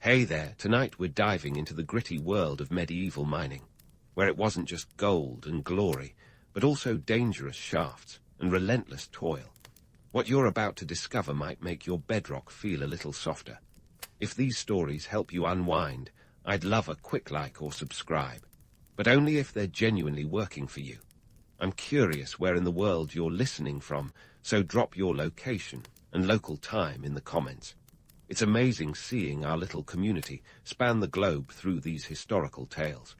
Hey there, tonight we're diving into the gritty world of medieval mining, where it wasn't just gold and glory, but also dangerous shafts and relentless toil. What you're about to discover might make your bedrock feel a little softer. If these stories help you unwind, I'd love a quick like or subscribe, but only if they're genuinely working for you. I'm curious where in the world you're listening from, so drop your location and local time in the comments. It's amazing seeing our little community span the globe through these historical tales.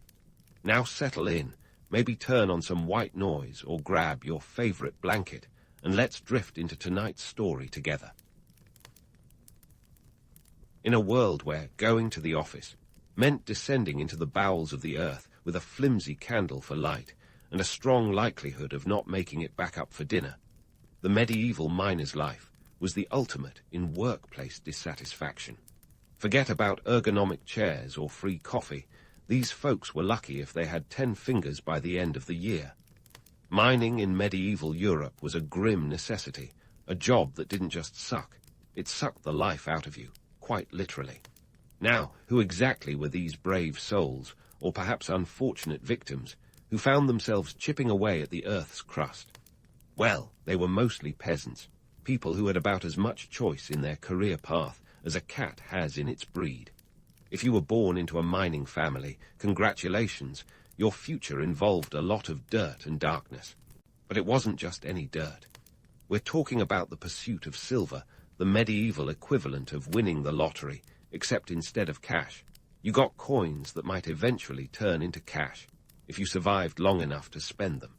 Now settle in, maybe turn on some white noise or grab your favorite blanket, and let's drift into tonight's story together. In a world where going to the office meant descending into the bowels of the earth with a flimsy candle for light and a strong likelihood of not making it back up for dinner, the medieval miner's life was the ultimate in workplace dissatisfaction. Forget about ergonomic chairs or free coffee. These folks were lucky if they had 10 fingers by the end of the year. Mining in medieval Europe was a grim necessity, a job that didn't just suck, it sucked the life out of you, quite literally. Now, who exactly were these brave souls, or perhaps unfortunate victims, who found themselves chipping away at the earth's crust? Well, they were mostly peasants, people who had about as much choice in their career path as a cat has in its breed. If you were born into a mining family, congratulations, your future involved a lot of dirt and darkness. But it wasn't just any dirt. We're talking about the pursuit of silver, the medieval equivalent of winning the lottery, except instead of cash, you got coins that might eventually turn into cash if you survived long enough to spend them.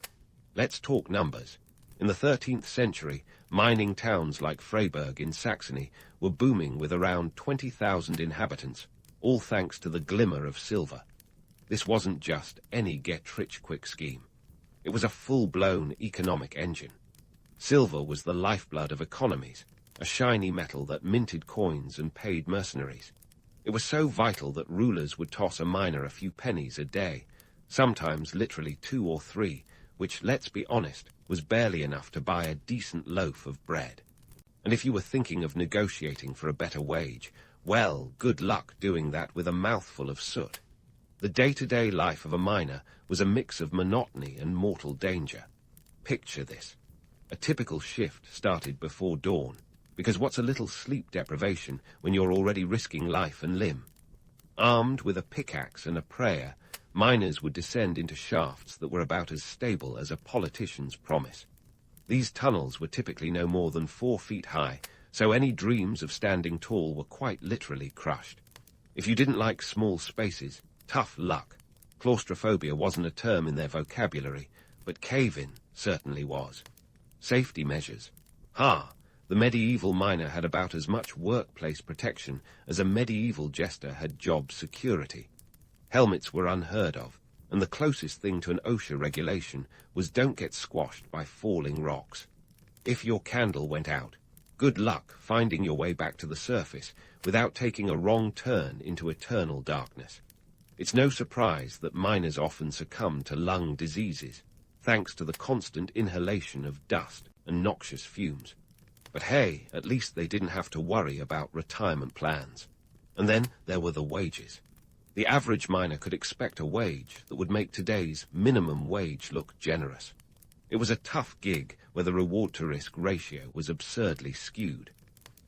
Let's talk numbers. In the 13th century, mining towns like Freiburg in Saxony were booming with around 20,000 inhabitants, all thanks to the glimmer of silver. This wasn't just any get-rich-quick scheme. It was a full-blown economic engine. Silver was the lifeblood of economies, a shiny metal that minted coins and paid mercenaries. It was so vital that rulers would toss a miner a few pennies a day, sometimes literally 2 or 3, which, let's be honest, was barely enough to buy a decent loaf of bread. And if you were thinking of negotiating for a better wage, well, good luck doing that with a mouthful of soot. The day-to-day life of a miner was a mix of monotony and mortal danger. Picture this. A typical shift started before dawn, because what's a little sleep deprivation when you're already risking life and limb? Armed with a pickaxe and a prayer, miners would descend into shafts that were about as stable as a politician's promise. These tunnels were typically no more than 4 feet high, so any dreams of standing tall were quite literally crushed. If you didn't like small spaces, tough luck. Claustrophobia wasn't a term in their vocabulary, but cave-in certainly was. Safety measures. The medieval miner had about as much workplace protection as a medieval jester had job security. Helmets were unheard of, and the closest thing to an OSHA regulation was don't get squashed by falling rocks. If your candle went out, good luck finding your way back to the surface without taking a wrong turn into eternal darkness. It's no surprise that miners often succumb to lung diseases, thanks to the constant inhalation of dust and noxious fumes. But hey, at least they didn't have to worry about retirement plans. And then there were the wages. The average miner could expect a wage that would make today's minimum wage look generous. It was a tough gig where the reward-to-risk ratio was absurdly skewed.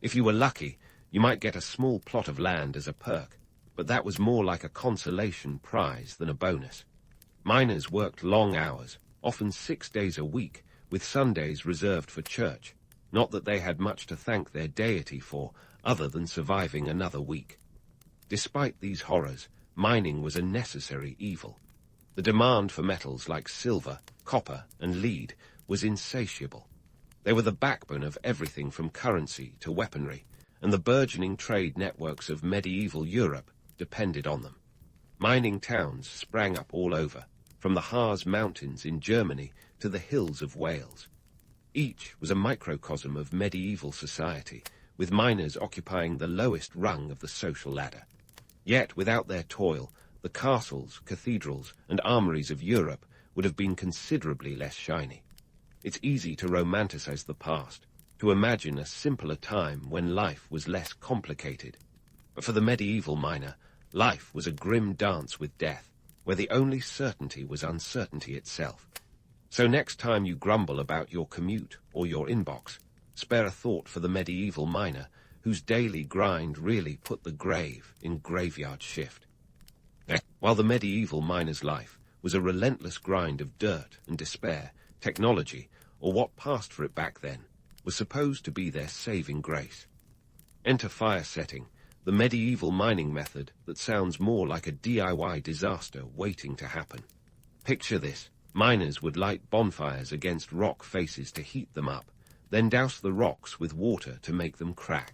If you were lucky, you might get a small plot of land as a perk, but that was more like a consolation prize than a bonus. Miners worked long hours, often 6 days a week, with Sundays reserved for church. Not that they had much to thank their deity for, other than surviving another week. Despite these horrors, mining was a necessary evil. The demand for metals like silver, copper, and lead was insatiable. They were the backbone of everything from currency to weaponry, and the burgeoning trade networks of medieval Europe depended on them. Mining towns sprang up all over, from the Harz Mountains in Germany to the hills of Wales. Each was a microcosm of medieval society, with miners occupying the lowest rung of the social ladder. Yet, without their toil, the castles, cathedrals, and armories of Europe would have been considerably less shiny. It's easy to romanticize the past, to imagine a simpler time when life was less complicated. But for the medieval miner, life was a grim dance with death, where the only certainty was uncertainty itself. So next time you grumble about your commute or your inbox, spare a thought for the medieval miner, whose daily grind really put the grave in graveyard shift. While the medieval miner's life was a relentless grind of dirt and despair, technology, or what passed for it back then, was supposed to be their saving grace. Enter fire setting, the medieval mining method that sounds more like a DIY disaster waiting to happen. Picture this. Miners would light bonfires against rock faces to heat them up, then douse the rocks with water to make them crack.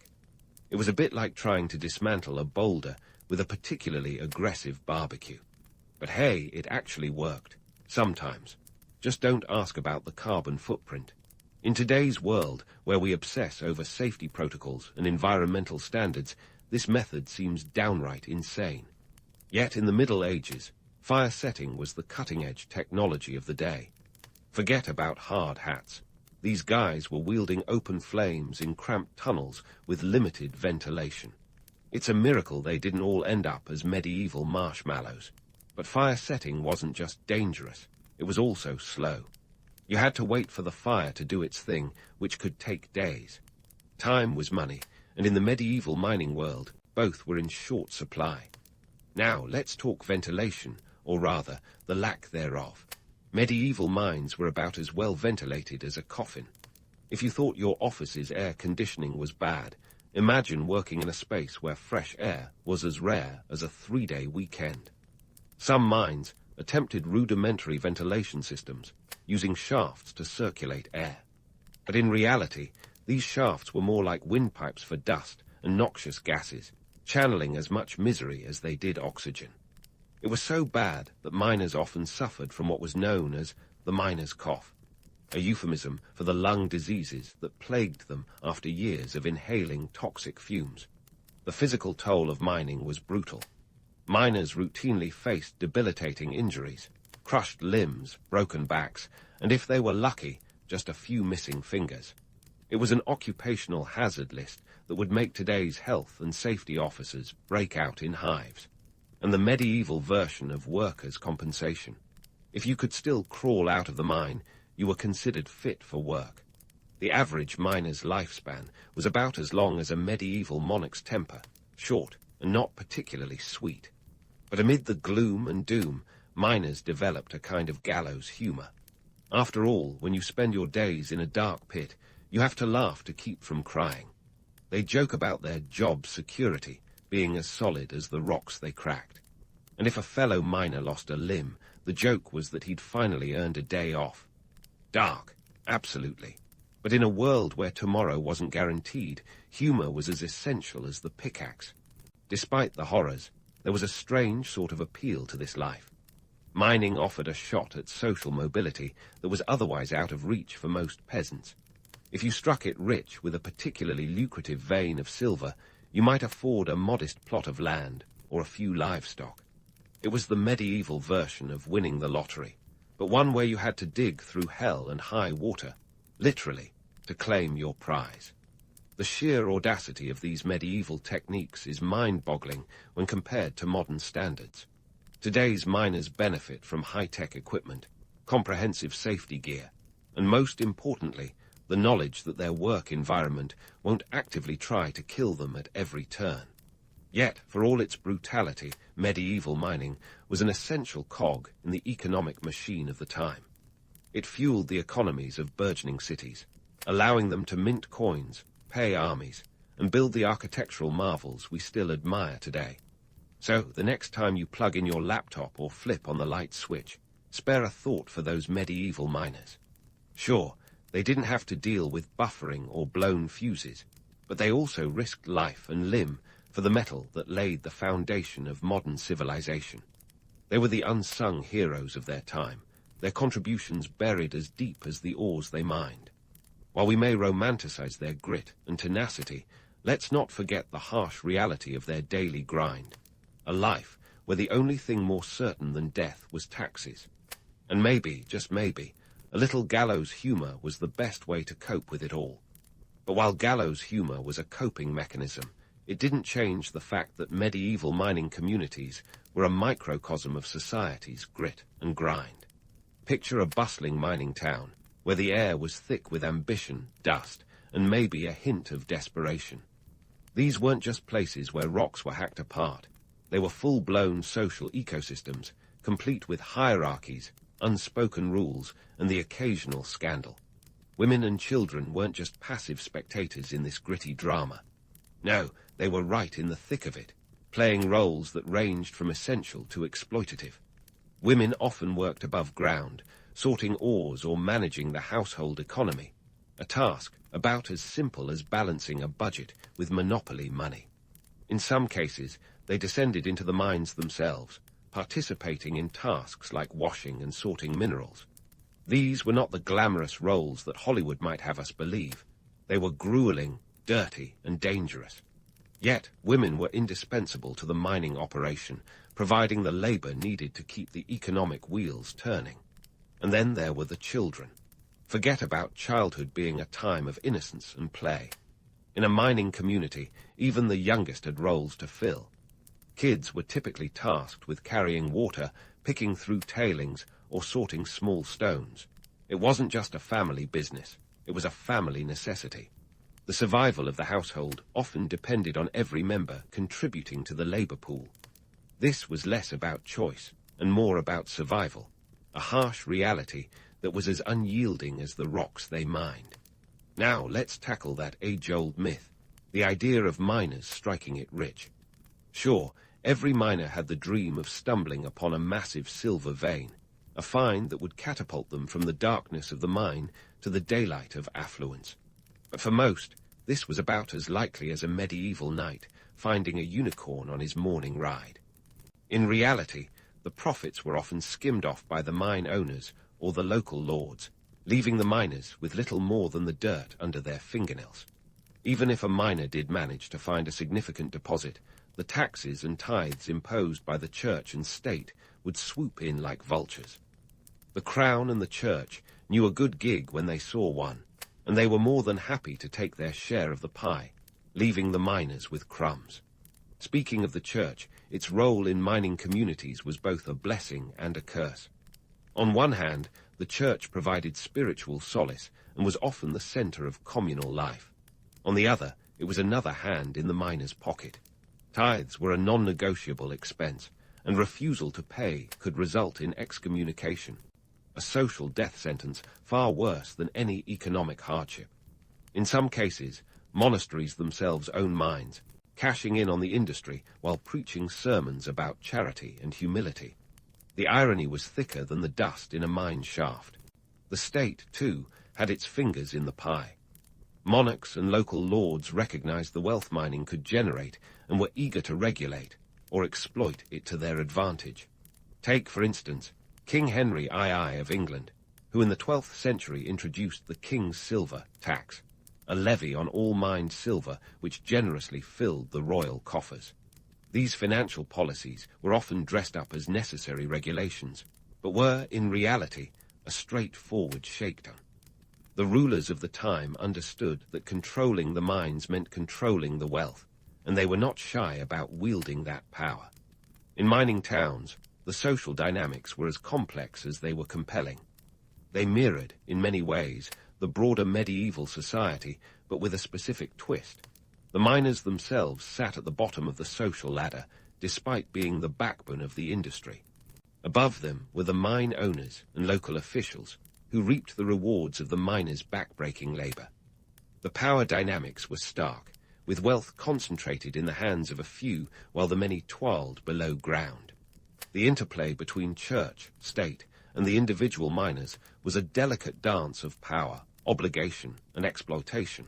It was a bit like trying to dismantle a boulder with a particularly aggressive barbecue. But hey, it actually worked. Sometimes. Just don't ask about the carbon footprint. In today's world, where we obsess over safety protocols and environmental standards, this method seems downright insane. Yet in the Middle Ages, fire setting was the cutting-edge technology of the day. Forget about hard hats. These guys were wielding open flames in cramped tunnels with limited ventilation. It's a miracle they didn't all end up as medieval marshmallows. But fire setting wasn't just dangerous, it was also slow. You had to wait for the fire to do its thing, which could take days. Time was money, and in the medieval mining world, both were in short supply. Now, let's talk ventilation, or rather, the lack thereof. Medieval mines were about as well ventilated as a coffin. If you thought your office's air conditioning was bad, imagine working in a space where fresh air was as rare as a 3-day weekend. Some mines attempted rudimentary ventilation systems, using shafts to circulate air. But in reality, these shafts were more like windpipes for dust and noxious gases, channeling as much misery as they did oxygen. It was so bad that miners often suffered from what was known as the miner's cough, a euphemism for the lung diseases that plagued them after years of inhaling toxic fumes. The physical toll of mining was brutal. Miners routinely faced debilitating injuries, crushed limbs, broken backs, and if they were lucky, just a few missing fingers. It was an occupational hazard list that would make today's health and safety officers break out in hives. And the medieval version of workers' compensation. If you could still crawl out of the mine, you were considered fit for work. The average miner's lifespan was about as long as a medieval monarch's temper, short and not particularly sweet. But amid the gloom and doom, miners developed a kind of gallows humor. After all, when you spend your days in a dark pit, you have to laugh to keep from crying. They joke about their job security being as solid as the rocks they cracked. And if a fellow miner lost a limb, the joke was that he'd finally earned a day off. Dark, absolutely. But in a world where tomorrow wasn't guaranteed, humor was as essential as the pickaxe. Despite the horrors, there was a strange sort of appeal to this life. Mining offered a shot at social mobility that was otherwise out of reach for most peasants. If you struck it rich with a particularly lucrative vein of silver, you might afford a modest plot of land or a few livestock. It was the medieval version of winning the lottery, but one where you had to dig through hell and high water, literally, to claim your prize. The sheer audacity of these medieval techniques is mind-boggling when compared to modern standards. Today's miners benefit from high-tech equipment, comprehensive safety gear, and most importantly, the knowledge that their work environment won't actively try to kill them at every turn. Yet, for all its brutality, medieval mining was an essential cog in the economic machine of the time. It fueled the economies of burgeoning cities, allowing them to mint coins, pay armies, and build the architectural marvels we still admire today. So, the next time you plug in your laptop or flip on the light switch, spare a thought for those medieval miners. Sure, they didn't have to deal with buffering or blown fuses, but they also risked life and limb for the metal that laid the foundation of modern civilization. They were the unsung heroes of their time, their contributions buried as deep as the ores they mined. While we may romanticize their grit and tenacity, let's not forget the harsh reality of their daily grind, a life where the only thing more certain than death was taxes. And maybe, just maybe, a little gallows humor was the best way to cope with it all. But while gallows humor was a coping mechanism, it didn't change the fact that medieval mining communities were a microcosm of society's grit and grind. Picture a bustling mining town, where the air was thick with ambition, dust, and maybe a hint of desperation. These weren't just places where rocks were hacked apart. They were full-blown social ecosystems, complete with hierarchies, unspoken rules, and the occasional scandal. Women and children weren't just passive spectators in this gritty drama. No, they were right in the thick of it, playing roles that ranged from essential to exploitative. Women often worked above ground, sorting ores or managing the household economy, a task about as simple as balancing a budget with monopoly money. In some cases, they descended into the mines themselves, participating in tasks like washing and sorting minerals. These were not the glamorous roles that Hollywood might have us believe. They were grueling, dirty, and dangerous. Yet, women were indispensable to the mining operation, providing the labor needed to keep the economic wheels turning. And then there were the children. Forget about childhood being a time of innocence and play. In a mining community, even the youngest had roles to fill. Kids were typically tasked with carrying water, picking through tailings, or sorting small stones. It wasn't just a family business, it was a family necessity. The survival of the household often depended on every member contributing to the labor pool. This was less about choice and more about survival, a harsh reality that was as unyielding as the rocks they mined. Now let's tackle that age-old myth, the idea of miners striking it rich. Sure, every miner had the dream of stumbling upon a massive silver vein, a find that would catapult them from the darkness of the mine to the daylight of affluence. But for most, this was about as likely as a medieval knight finding a unicorn on his morning ride. In reality, the profits were often skimmed off by the mine owners or the local lords, leaving the miners with little more than the dirt under their fingernails. Even if a miner did manage to find a significant deposit, the taxes and tithes imposed by the church and state would swoop in like vultures. The crown and the church knew a good gig when they saw one, and they were more than happy to take their share of the pie, leaving the miners with crumbs. Speaking of the church, its role in mining communities was both a blessing and a curse. On one hand, the church provided spiritual solace and was often the center of communal life. On the other, it was another hand in the miner's pocket. Tithes were a non-negotiable expense, and refusal to pay could result in excommunication, a social death sentence far worse than any economic hardship. In some cases, monasteries themselves owned mines, cashing in on the industry while preaching sermons about charity and humility. The irony was thicker than the dust in a mine shaft. The state, too, had its fingers in the pie. Monarchs and local lords recognized the wealth mining could generate and were eager to regulate or exploit it to their advantage. Take, for instance, King Henry II of England, who in the 12th century introduced the King's Silver tax, a levy on all mined silver which generously filled the royal coffers. These financial policies were often dressed up as necessary regulations, but were, in reality, a straightforward shakedown. The rulers of the time understood that controlling the mines meant controlling the wealth, and they were not shy about wielding that power. In mining towns, the social dynamics were as complex as they were compelling. They mirrored, in many ways, the broader medieval society, but with a specific twist. The miners themselves sat at the bottom of the social ladder, despite being the backbone of the industry. Above them were the mine owners and local officials, who reaped the rewards of the miners' backbreaking labor. The power dynamics were stark, with wealth concentrated in the hands of a few while the many toiled below ground. The interplay between church, state, and the individual miners was a delicate dance of power, obligation, and exploitation.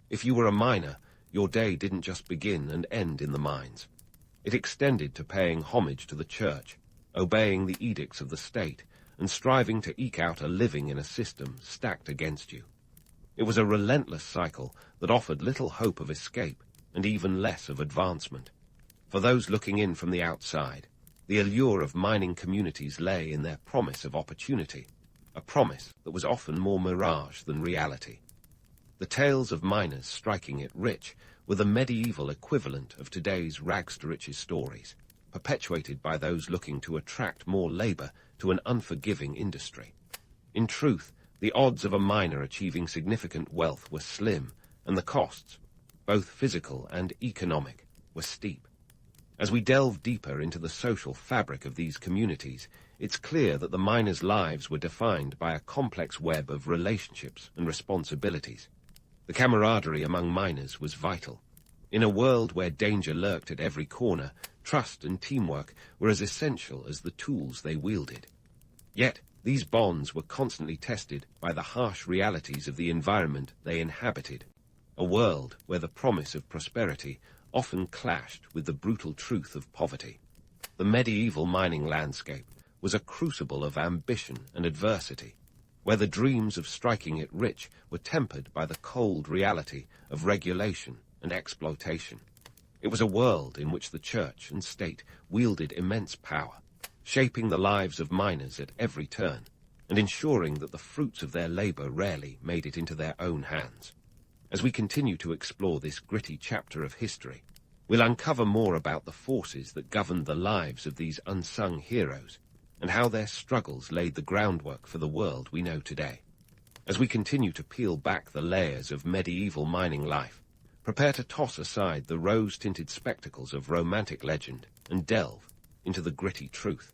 If you were a miner, your day didn't just begin and end in the mines. It extended to paying homage to the church, obeying the edicts of the state, and striving to eke out a living in a system stacked against you. It was a relentless cycle that offered little hope of escape and even less of advancement. For those looking in from the outside, the allure of mining communities lay in their promise of opportunity, a promise that was often more mirage than reality. The tales of miners striking it rich were the medieval equivalent of today's rags-to-riches stories, perpetuated by those looking to attract more labor to an unforgiving industry. In truth, the odds of a miner achieving significant wealth were slim, and the costs, both physical and economic, were steep. As we delve deeper into the social fabric of these communities, it's clear that the miners' lives were defined by a complex web of relationships and responsibilities. The camaraderie among miners was vital. In a world where danger lurked at every corner, trust and teamwork were as essential as the tools they wielded. Yet, these bonds were constantly tested by the harsh realities of the environment they inhabited, a world where the promise of prosperity often clashed with the brutal truth of poverty. The medieval mining landscape was a crucible of ambition and adversity, where the dreams of striking it rich were tempered by the cold reality of regulation and exploitation. It was a world in which the church and state wielded immense power, shaping the lives of miners at every turn, and ensuring that the fruits of their labor rarely made it into their own hands. As we continue to explore this gritty chapter of history, we'll uncover more about the forces that governed the lives of these unsung heroes, and how their struggles laid the groundwork for the world we know today. As we continue to peel back the layers of medieval mining life, prepare to toss aside the rose-tinted spectacles of romantic legend and delve into the gritty truth.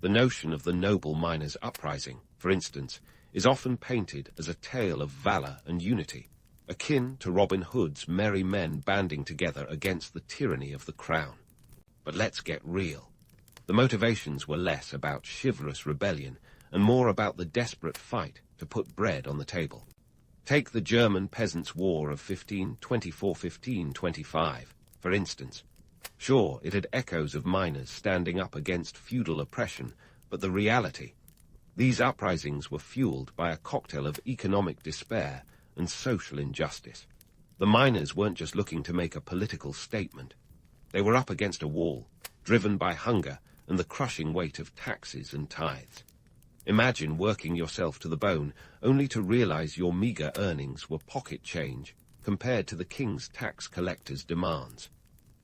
The notion of the noble miners' uprising, for instance, is often painted as a tale of valor and unity, akin to Robin Hood's merry men banding together against the tyranny of the crown. But let's get real. The motivations were less about chivalrous rebellion and more about the desperate fight to put bread on the table. Take the German Peasants' War of 1524-1525, for instance. Sure, it had echoes of miners standing up against feudal oppression, but the reality, these uprisings were fueled by a cocktail of economic despair and social injustice. The miners weren't just looking to make a political statement. They were up against a wall, driven by hunger and the crushing weight of taxes and tithes. Imagine working yourself to the bone, only to realize your meager earnings were pocket change compared to the king's tax collector's demands.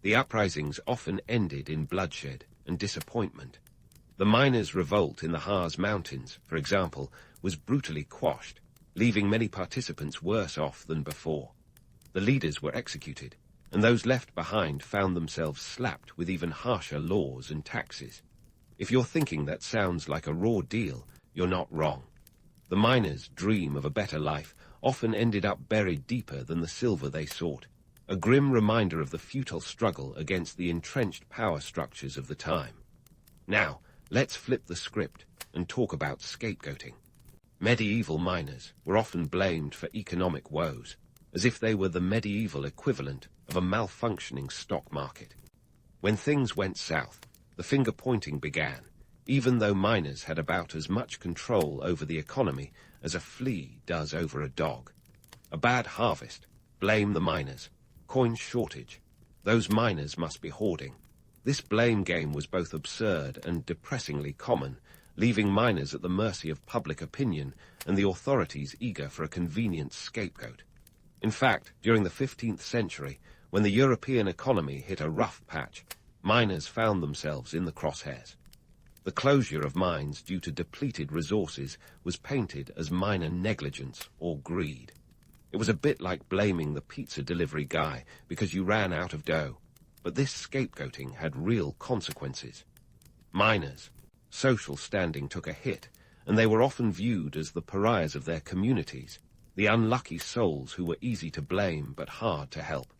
The uprisings often ended in bloodshed and disappointment. The miners' revolt in the Harz Mountains, for example, was brutally quashed, leaving many participants worse off than before. The leaders were executed, and those left behind found themselves slapped with even harsher laws and taxes. If you're thinking that sounds like a raw deal, you're not wrong. The miners' dream of a better life often ended up buried deeper than the silver they sought, a grim reminder of the futile struggle against the entrenched power structures of the time. Now, let's flip the script and talk about scapegoating. Medieval miners were often blamed for economic woes, as if they were the medieval equivalent of a malfunctioning stock market. When things went south, the finger-pointing began, even though miners had about as much control over the economy as a flea does over a dog. A bad harvest, blame the miners. Coin shortage, those miners must be hoarding. This blame game was both absurd and depressingly common, leaving miners at the mercy of public opinion and the authorities eager for a convenient scapegoat. In fact, during the 15th century, when the European economy hit a rough patch, miners found themselves in the crosshairs. The closure of mines due to depleted resources was painted as miner negligence or greed. It was a bit like blaming the pizza delivery guy because you ran out of dough, but this scapegoating had real consequences. Miners' social standing took a hit, and they were often viewed as the pariahs of their communities, the unlucky souls who were easy to blame but hard to help.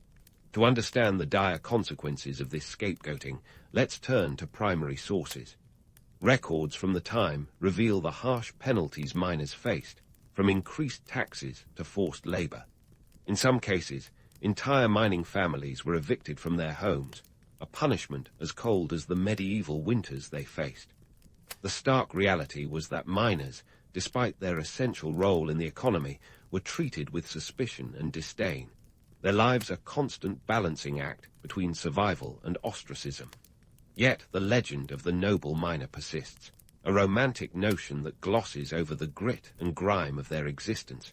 To understand the dire consequences of this scapegoating, let's turn to primary sources. Records from the time reveal the harsh penalties miners faced, from increased taxes to forced labor. In some cases, entire mining families were evicted from their homes, a punishment as cold as the medieval winters they faced. The stark reality was that miners, despite their essential role in the economy, were treated with suspicion and disdain. Their lives a constant balancing act between survival and ostracism. Yet the legend of the noble miner persists, a romantic notion that glosses over the grit and grime of their existence.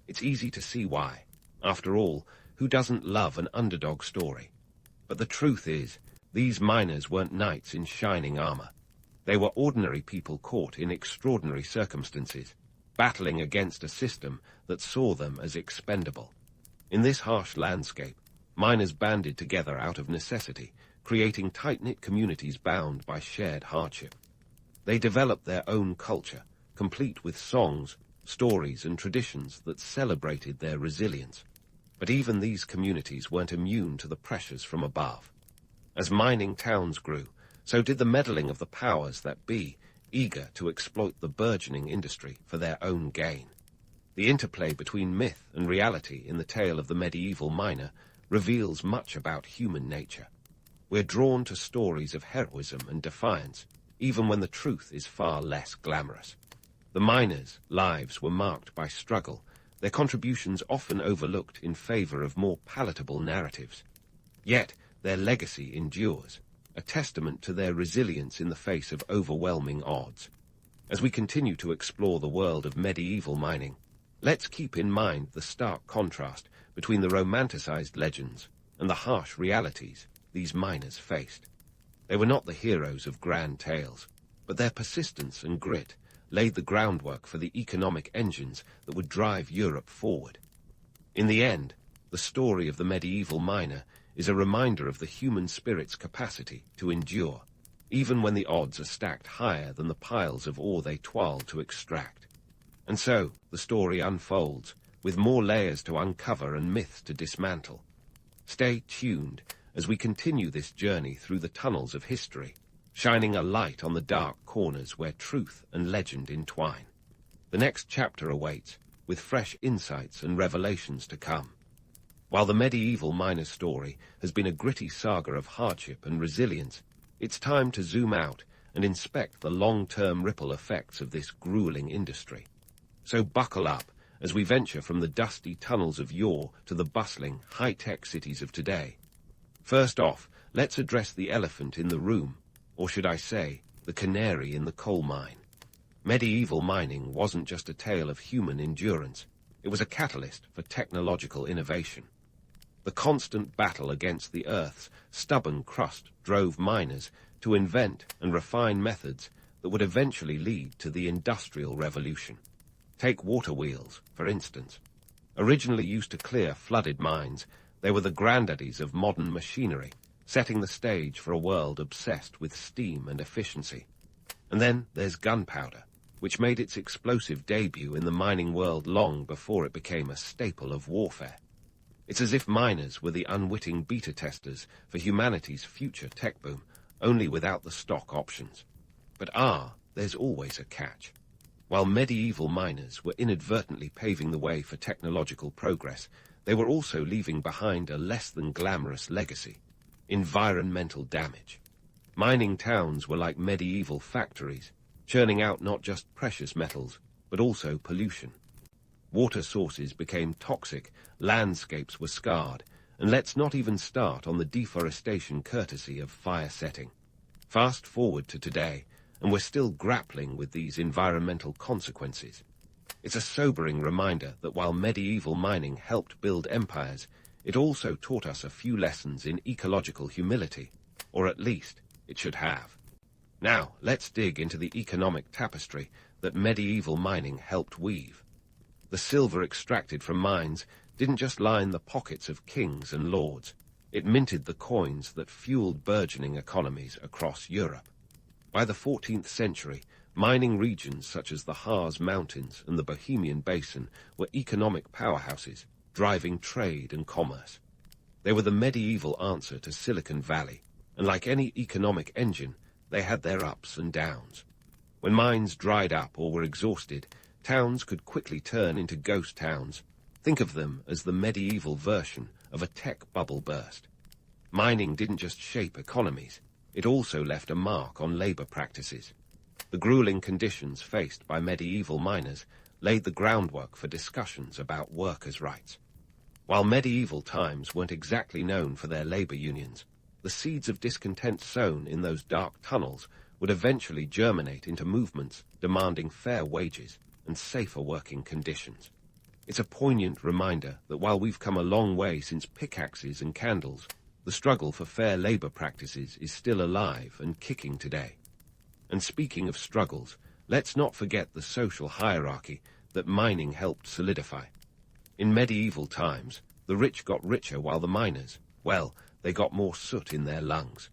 It's easy to see why. After all, Who doesn't love an underdog story? But the truth is, these miners weren't knights in shining armor. They were ordinary people caught in extraordinary circumstances, battling against a system that saw them as expendable. In this harsh landscape, miners banded together out of necessity, creating tight-knit communities bound by shared hardship. They developed their own culture, complete with songs, stories, and traditions that celebrated their resilience. But even these communities weren't immune to the pressures from above. As mining towns grew, so did the meddling of the powers that be, eager to exploit the burgeoning industry for their own gain. The interplay between myth and reality in the tale of the medieval miner reveals much about human nature. We're drawn to stories of heroism and defiance, even when the truth is far less glamorous. The miners' lives were marked by struggle, their contributions often overlooked in favor of more palatable narratives. Yet their legacy endures, a testament to their resilience in the face of overwhelming odds. As we continue to explore the world of medieval mining, let's keep in mind the stark contrast between the romanticized legends and the harsh realities these miners faced. They were not the heroes of grand tales, but their persistence and grit laid the groundwork for the economic engines that would drive Europe forward. In the end, the story of the medieval miner is a reminder of the human spirit's capacity to endure, even when the odds are stacked higher than the piles of ore they toil to extract. And so, the story unfolds, with more layers to uncover and myths to dismantle. Stay tuned as we continue this journey through the tunnels of history, shining a light on the dark corners where truth and legend entwine. The next chapter awaits, with fresh insights and revelations to come. While the medieval miner's story has been a gritty saga of hardship and resilience, it's time to zoom out and inspect the long-term ripple effects of this grueling industry. So buckle up as we venture from the dusty tunnels of yore to the bustling, high-tech cities of today. First off, let's address the elephant in the room, or should I say, the canary in the coal mine. Medieval mining wasn't just a tale of human endurance. It was a catalyst for technological innovation. The constant battle against the Earth's stubborn crust drove miners to invent and refine methods that would eventually lead to the Industrial Revolution. Take water wheels, for instance. Originally used to clear flooded mines, they were the granddaddies of modern machinery, setting the stage for a world obsessed with steam and efficiency. And then there's gunpowder, which made its explosive debut in the mining world long before it became a staple of warfare. It's as if miners were the unwitting beta testers for humanity's future tech boom, only without the stock options. But there's always a catch. While medieval miners were inadvertently paving the way for technological progress, they were also leaving behind a less than glamorous legacy: environmental damage. Mining towns were like medieval factories, churning out not just precious metals, but also pollution. Water sources became toxic, landscapes were scarred, and let's not even start on the deforestation courtesy of fire setting. Fast forward to today, and we're still grappling with these environmental consequences. It's a sobering reminder that while medieval mining helped build empires, it also taught us a few lessons in ecological humility, or at least it should have. Now, let's dig into the economic tapestry that medieval mining helped weave. The silver extracted from mines didn't just line the pockets of kings and lords. It minted the coins that fueled burgeoning economies across Europe. By the 14th century, mining regions such as the Harz Mountains and the Bohemian Basin were economic powerhouses, driving trade and commerce. They were the medieval answer to Silicon Valley, and like any economic engine, they had their ups and downs. When mines dried up or were exhausted, towns could quickly turn into ghost towns. Think of them as the medieval version of a tech bubble burst. Mining didn't just shape economies, it also left a mark on labor practices. The grueling conditions faced by medieval miners laid the groundwork for discussions about workers' rights. While medieval times weren't exactly known for their labor unions, the seeds of discontent sown in those dark tunnels would eventually germinate into movements demanding fair wages and safer working conditions. It's a poignant reminder that while we've come a long way since pickaxes and candles, the struggle for fair labor practices is still alive and kicking today. And speaking of struggles, let's not forget the social hierarchy that mining helped solidify. In medieval times, the rich got richer while the miners, well, they got more soot in their lungs.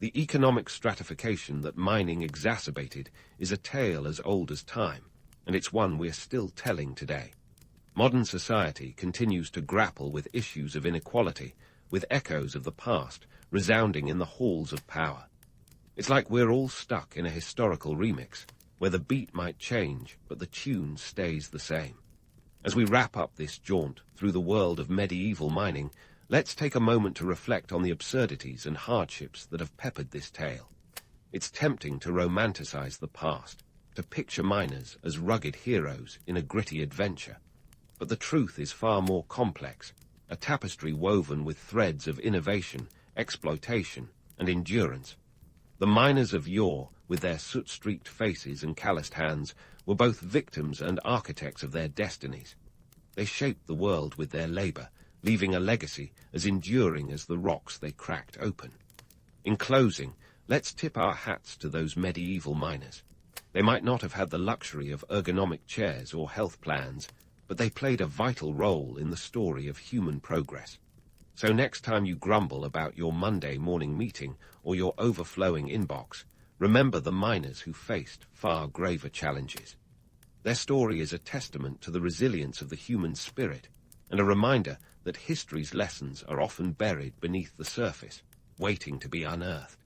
The economic stratification that mining exacerbated is a tale as old as time, and it's one we're still telling today. Modern society continues to grapple with issues of inequality, with echoes of the past resounding in the halls of power. It's like we're all stuck in a historical remix, where the beat might change, but the tune stays the same. As we wrap up this jaunt through the world of medieval mining, let's take a moment to reflect on the absurdities and hardships that have peppered this tale. It's tempting to romanticize the past, to picture miners as rugged heroes in a gritty adventure. But the truth is far more complex, a tapestry woven with threads of innovation, exploitation, and endurance. The miners of yore, with their soot-streaked faces and calloused hands, were both victims and architects of their destinies. They shaped the world with their labor, leaving a legacy as enduring as the rocks they cracked open. In closing, let's tip our hats to those medieval miners. They might not have had the luxury of ergonomic chairs or health plans, but they played a vital role in the story of human progress. So next time you grumble about your Monday morning meeting or your overflowing inbox, remember the miners who faced far graver challenges. Their story is a testament to the resilience of the human spirit, and a reminder that history's lessons are often buried beneath the surface, waiting to be unearthed.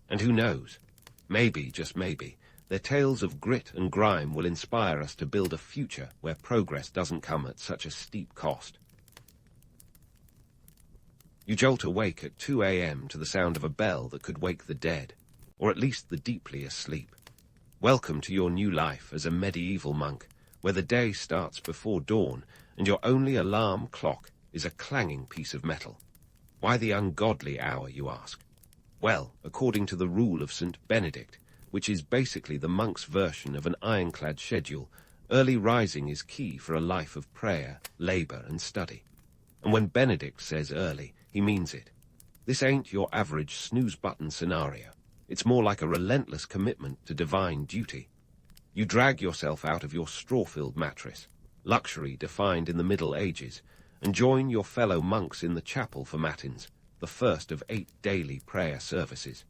And who knows, maybe, just maybe, their tales of grit and grime will inspire us to build a future where progress doesn't come at such a steep cost. You jolt awake at 2 a.m. to the sound of a bell that could wake the dead, or at least the deeply asleep. Welcome to your new life as a medieval monk, where the day starts before dawn and your only alarm clock is a clanging piece of metal. Why the ungodly hour, you ask? Well, according to the rule of St. Benedict, which is basically the monk's version of an ironclad schedule, early rising is key for a life of prayer, labor, and study. And when Benedict says early, he means it. This ain't your average snooze-button scenario. It's more like a relentless commitment to divine duty. You drag yourself out of your straw-filled mattress, luxury defined in the Middle Ages, and join your fellow monks in the chapel for matins, the first of 8 daily prayer services.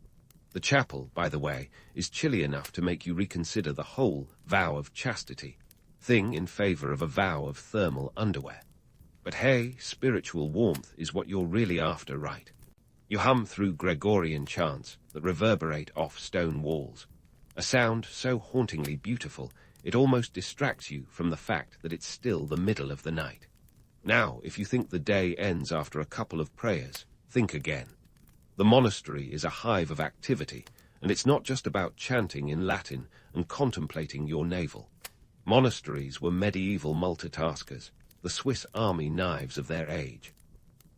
The chapel, by the way, is chilly enough to make you reconsider the whole vow of chastity, thing in favor of a vow of thermal underwear. But hey, spiritual warmth is what you're really after, right? You hum through Gregorian chants that reverberate off stone walls, a sound so hauntingly beautiful it almost distracts you from the fact that it's still the middle of the night. Now, if you think the day ends after a couple of prayers, think again. The monastery is a hive of activity, and it's not just about chanting in Latin and contemplating your navel. Monasteries were medieval multitaskers, the Swiss army knives of their age.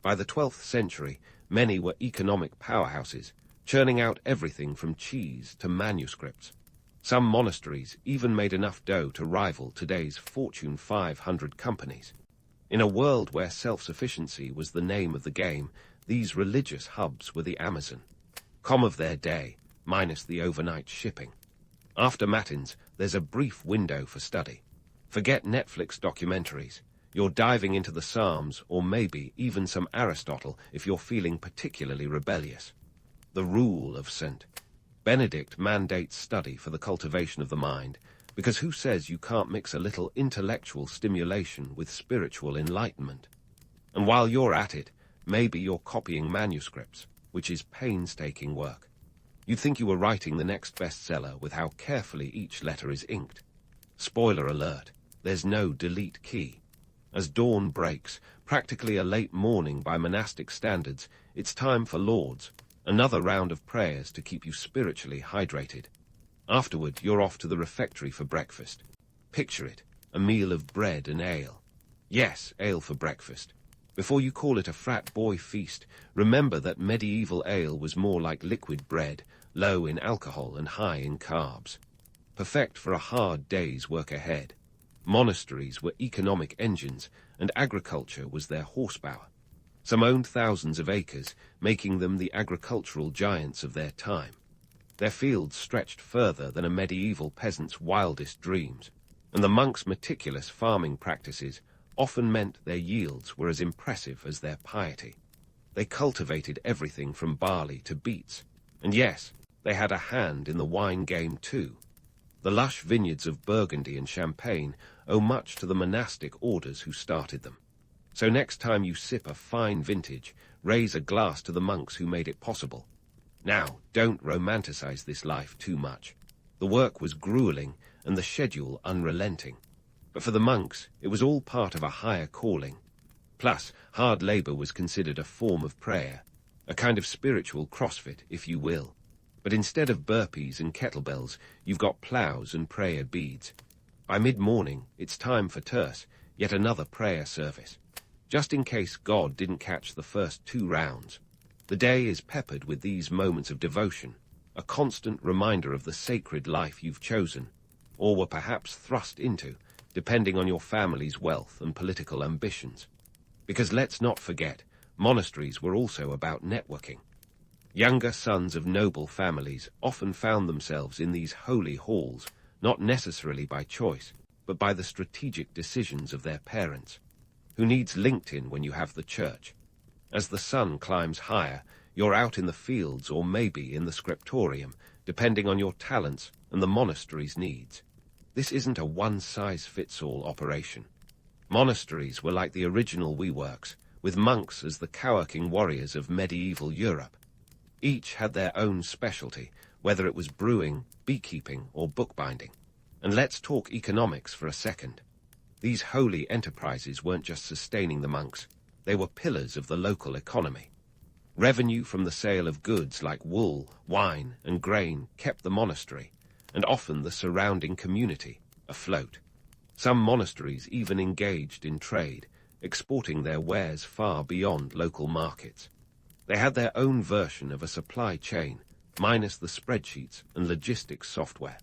By the 12th century, many were economic powerhouses, churning out everything from cheese to manuscripts. Some monasteries even made enough dough to rival today's Fortune 500 companies. In a world where self-sufficiency was the name of the game, these religious hubs were the Amazon. Com of their day, minus the overnight shipping. After matins, there's a brief window for study. Forget Netflix documentaries. You're diving into the Psalms, or maybe even some Aristotle if you're feeling particularly rebellious. The rule of St. Benedict mandates study for the cultivation of the mind, because who says you can't mix a little intellectual stimulation with spiritual enlightenment? And while you're at it, maybe you're copying manuscripts, which is painstaking work. You'd think you were writing the next bestseller with how carefully each letter is inked. Spoiler alert, there's no delete key. As dawn breaks, practically a late morning by monastic standards, it's time for Lauds, another round of prayers to keep you spiritually hydrated. Afterward, you're off to the refectory for breakfast. Picture it, a meal of bread and ale. Yes, ale for breakfast. Before you call it a frat boy feast, remember that medieval ale was more like liquid bread, low in alcohol and high in carbs. Perfect for a hard day's work ahead. Monasteries were economic engines, and agriculture was their horsepower. Some owned thousands of acres, making them the agricultural giants of their time. Their fields stretched further than a medieval peasant's wildest dreams, and the monks' meticulous farming practices often meant their yields were as impressive as their piety. They cultivated everything from barley to beets, and yes, they had a hand in the wine game too. The lush vineyards of Burgundy and Champagne owe much to the monastic orders who started them. So next time you sip a fine vintage, raise a glass to the monks who made it possible. Now, don't romanticize this life too much. The work was grueling and the schedule unrelenting. But for the monks, it was all part of a higher calling. Plus, hard labor was considered a form of prayer, a kind of spiritual CrossFit, if you will. But instead of burpees and kettlebells, you've got plows and prayer beads. By mid-morning, it's time for terce, yet another prayer service. Just in case God didn't catch the first 2 rounds. The day is peppered with these moments of devotion, a constant reminder of the sacred life you've chosen, or were perhaps thrust into, depending on your family's wealth and political ambitions. Because let's not forget, monasteries were also about networking. Younger sons of noble families often found themselves in these holy halls, not necessarily by choice, but by the strategic decisions of their parents. Who needs LinkedIn when you have the church? As the sun climbs higher, you're out in the fields or maybe in the scriptorium, depending on your talents and the monastery's needs. This isn't a one-size-fits-all operation. Monasteries were like the original WeWorks, with monks as the cowering warriors of medieval Europe. Each had their own specialty, whether it was brewing, beekeeping, or bookbinding. And let's talk economics for a second. These holy enterprises weren't just sustaining the monks, they were pillars of the local economy. Revenue from the sale of goods like wool, wine, and grain kept the monastery, and often the surrounding community, afloat. Some monasteries even engaged in trade, exporting their wares far beyond local markets. They had their own version of a supply chain, minus the spreadsheets and logistics software.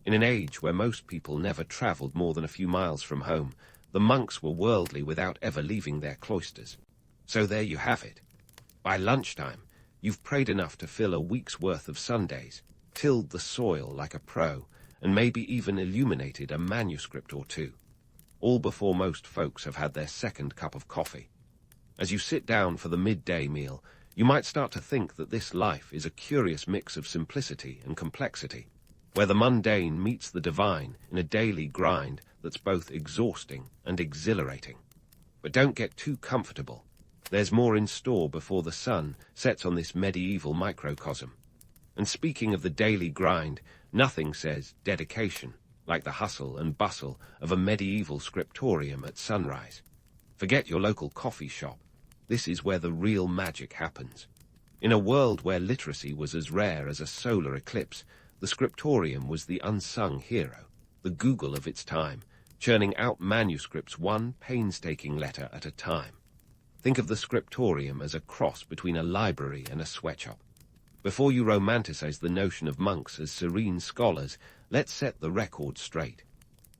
In an age where most people never traveled more than a few miles from home, the monks were worldly without ever leaving their cloisters. So there you have it. By lunchtime, you've prayed enough to fill a week's worth of Sundays, tilled the soil like a pro, and maybe even illuminated a manuscript or two. All before most folks have had their second cup of coffee. As you sit down for the midday meal, you might start to think that this life is a curious mix of simplicity and complexity, where the mundane meets the divine in a daily grind that's both exhausting and exhilarating. But don't get too comfortable. There's more in store before the sun sets on this medieval microcosm. And speaking of the daily grind, nothing says dedication like the hustle and bustle of a medieval scriptorium at sunrise. Forget your local coffee shop. This is where the real magic happens. In a world where literacy was as rare as a solar eclipse, the scriptorium was the unsung hero, the Google of its time, churning out manuscripts one painstaking letter at a time. Think of the scriptorium as a cross between a library and a sweatshop. Before you romanticize the notion of monks as serene scholars, let's set the record straight.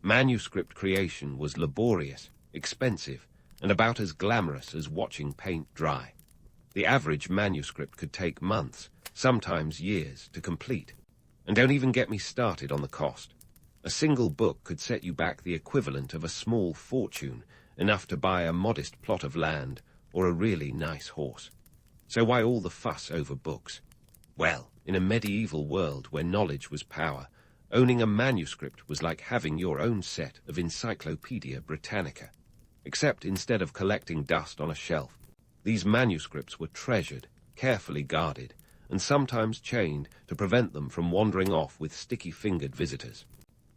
Manuscript creation was laborious, expensive, and about as glamorous as watching paint dry. The average manuscript could take months, sometimes years, to complete. And don't even get me started on the cost. A single book could set you back the equivalent of a small fortune, enough to buy a modest plot of land or a really nice horse. So why all the fuss over books? Well, in a medieval world where knowledge was power, owning a manuscript was like having your own set of Encyclopedia Britannica. Except instead of collecting dust on a shelf, these manuscripts were treasured, carefully guarded, and sometimes chained to prevent them from wandering off with sticky-fingered visitors.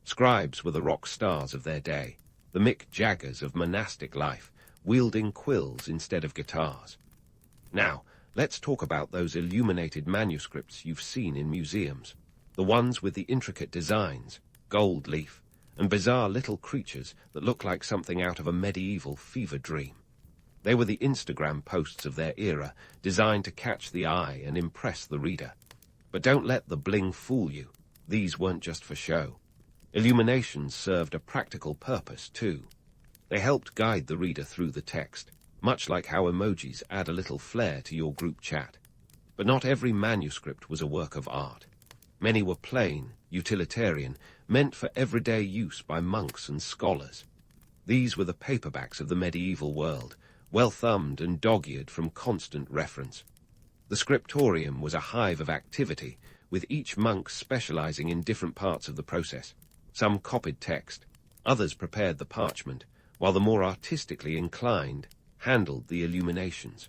Scribes were the rock stars of their day, the Mick Jaggers of monastic life, wielding quills instead of guitars. Now, let's talk about those illuminated manuscripts you've seen in museums, the ones with the intricate designs, gold leaf, and bizarre little creatures that look like something out of a medieval fever dream. They were the Instagram posts of their era, designed to catch the eye and impress the reader. But don't let the bling fool you. These weren't just for show. Illuminations served a practical purpose, too. They helped guide the reader through the text, much like how emojis add a little flair to your group chat. But not every manuscript was a work of art. Many were plain, utilitarian, meant for everyday use by monks and scholars. These were the paperbacks of the medieval world, well-thumbed and dog-eared from constant reference. The scriptorium was a hive of activity, with each monk specializing in different parts of the process. Some copied text, others prepared the parchment, while the more artistically inclined handled the illuminations.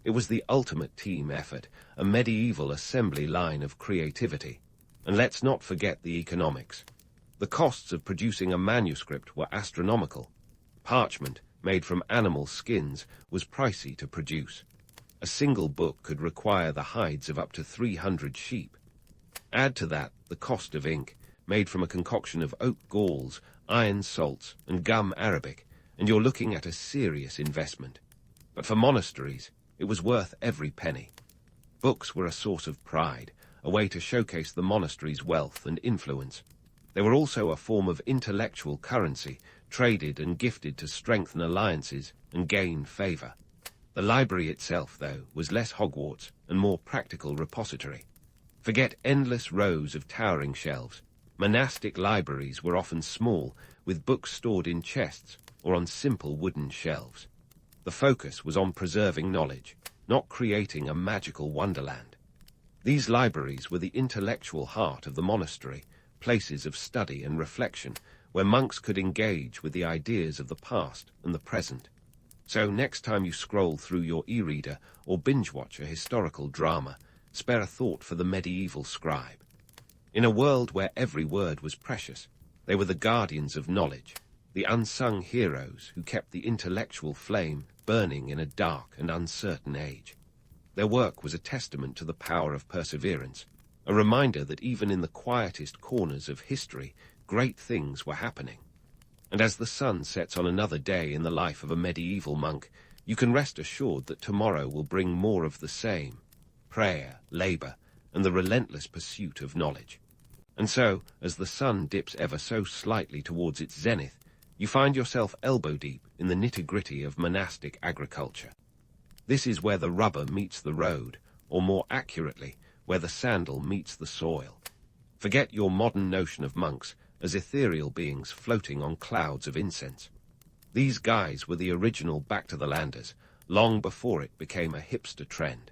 It was the ultimate team effort, a medieval assembly line of creativity. And let's not forget the economics. The costs of producing a manuscript were astronomical. Parchment, made from animal skins, was pricey to produce. A single book could require the hides of up to 300 sheep. Add to that the cost of ink, made from a concoction of oak galls, iron salts, and gum arabic, and you're looking at a serious investment. But for monasteries, it was worth every penny. Books were a source of pride, a way to showcase the monastery's wealth and influence. They were also a form of intellectual currency, traded and gifted to strengthen alliances and gain favor. The library itself, though, was less Hogwarts and more practical repository. Forget endless rows of towering shelves. Monastic libraries were often small, with books stored in chests or on simple wooden shelves. The focus was on preserving knowledge, not creating a magical wonderland. These libraries were the intellectual heart of the monastery, places of study and reflection, where monks could engage with the ideas of the past and the present. So next time you scroll through your e-reader or binge-watch a historical drama, spare a thought for the medieval scribe. In a world where every word was precious, they were the guardians of knowledge, the unsung heroes who kept the intellectual flame burning in a dark and uncertain age. Their work was a testament to the power of perseverance, a reminder that even in the quietest corners of history, great things were happening. And as the sun sets on another day in the life of a medieval monk, you can rest assured that tomorrow will bring more of the same: prayer, labor, and the relentless pursuit of knowledge. And so, as the sun dips ever so slightly towards its zenith, you find yourself elbow-deep in the nitty-gritty of monastic agriculture. This is where the rubber meets the road, or more accurately, where the sandal meets the soil. Forget your modern notion of monks as ethereal beings floating on clouds of incense. These guys were the original back-to-the-landers, long before it became a hipster trend.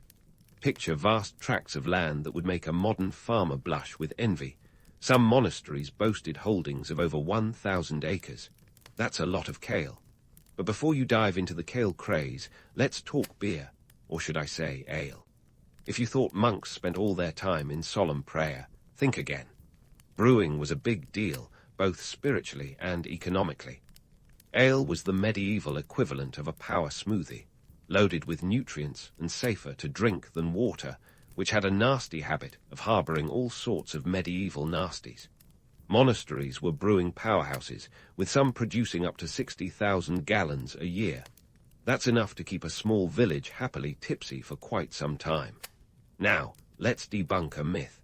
Picture vast tracts of land that would make a modern farmer blush with envy. Some monasteries boasted holdings of over 1,000 acres. That's a lot of kale. But before you dive into the kale craze, let's talk beer, or should I say ale. If you thought monks spent all their time in solemn prayer, think again. Brewing was a big deal, both spiritually and economically. Ale was the medieval equivalent of a power smoothie, loaded with nutrients and safer to drink than water, which had a nasty habit of harboring all sorts of medieval nasties. Monasteries were brewing powerhouses, with some producing up to 60,000 gallons a year. That's enough to keep a small village happily tipsy for quite some time. Now, let's debunk a myth.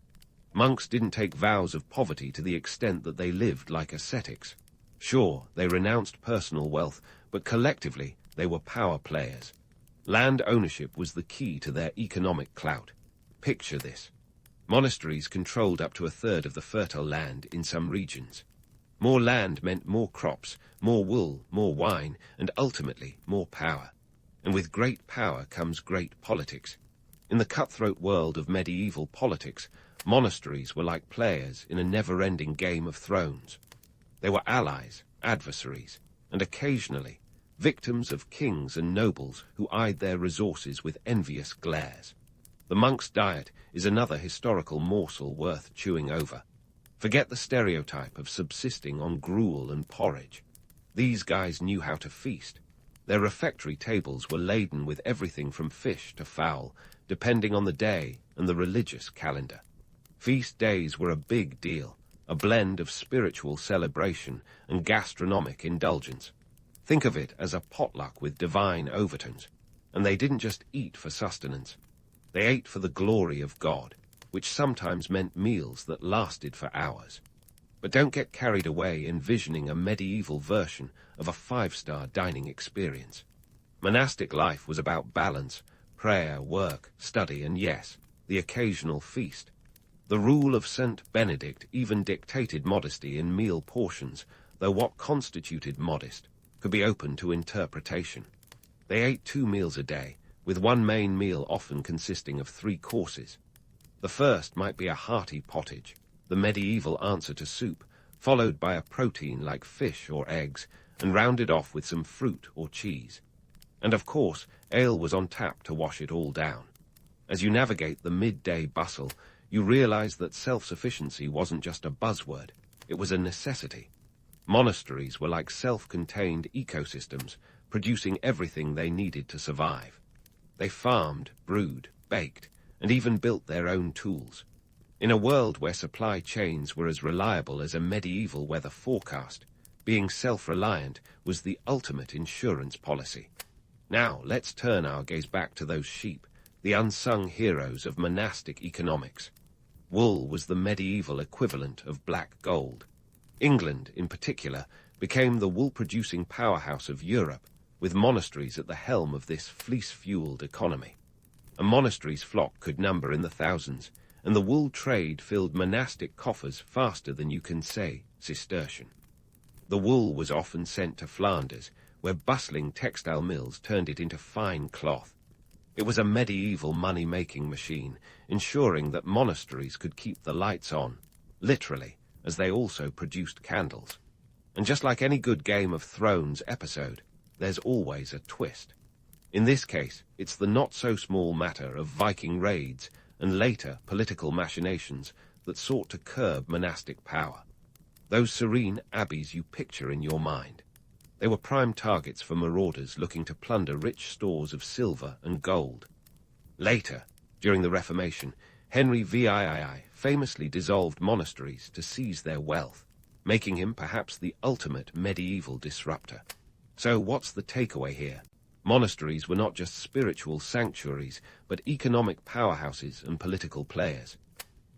Monks didn't take vows of poverty to the extent that they lived like ascetics. Sure, they renounced personal wealth, but collectively they were power players. Land ownership was the key to their economic clout. Picture this. Monasteries controlled up to a third of the fertile land in some regions. More land meant more crops, more wool, more wine, and ultimately more power. And with great power comes great politics. In the cutthroat world of medieval politics, monasteries were like players in a never-ending game of thrones. They were allies, adversaries, and occasionally victims of kings and nobles who eyed their resources with envious glares. The monk's diet is another historical morsel worth chewing over. Forget the stereotype of subsisting on gruel and porridge. These guys knew how to feast. Their refectory tables were laden with everything from fish to fowl, depending on the day and the religious calendar. Feast days were a big deal, a blend of spiritual celebration and gastronomic indulgence. Think of it as a potluck with divine overtones. And they didn't just eat for sustenance. They ate for the glory of God, which sometimes meant meals that lasted for hours. But don't get carried away envisioning a medieval version of a five-star dining experience. Monastic life was about balance, prayer, work, study, and yes, the occasional feast. The rule of St. Benedict even dictated modesty in meal portions, though what constituted modest could be open to interpretation. They ate 2 meals a day, with one main meal often consisting of 3 courses. The first might be a hearty pottage, the medieval answer to soup, followed by a protein like fish or eggs, and rounded off with some fruit or cheese. And of course, ale was on tap to wash it all down. As you navigate the midday bustle, you realize that self-sufficiency wasn't just a buzzword, it was a necessity. Monasteries were like self-contained ecosystems, producing everything they needed to survive. They farmed, brewed, baked, and even built their own tools. In a world where supply chains were as reliable as a medieval weather forecast, being self-reliant was the ultimate insurance policy. Now, let's turn our gaze back to those sheep, the unsung heroes of monastic economics. Wool was the medieval equivalent of black gold. England, in particular, became the wool-producing powerhouse of Europe, with monasteries at the helm of this fleece-fueled economy. A monastery's flock could number in the thousands, and the wool trade filled monastic coffers faster than you can say Cistercian. The wool was often sent to Flanders, where bustling textile mills turned it into fine cloth. It was a medieval money-making machine, ensuring that monasteries could keep the lights on, literally, as they also produced candles. And just like any good Game of Thrones episode, there's always a twist. In this case, it's the not-so-small matter of Viking raids and later political machinations that sought to curb monastic power. Those serene abbeys you picture in your mind. They were prime targets for marauders looking to plunder rich stores of silver and gold. Later, during the Reformation, Henry VIII famously dissolved monasteries to seize their wealth, making him perhaps the ultimate medieval disruptor. So what's the takeaway here? Monasteries were not just spiritual sanctuaries, but economic powerhouses and political players.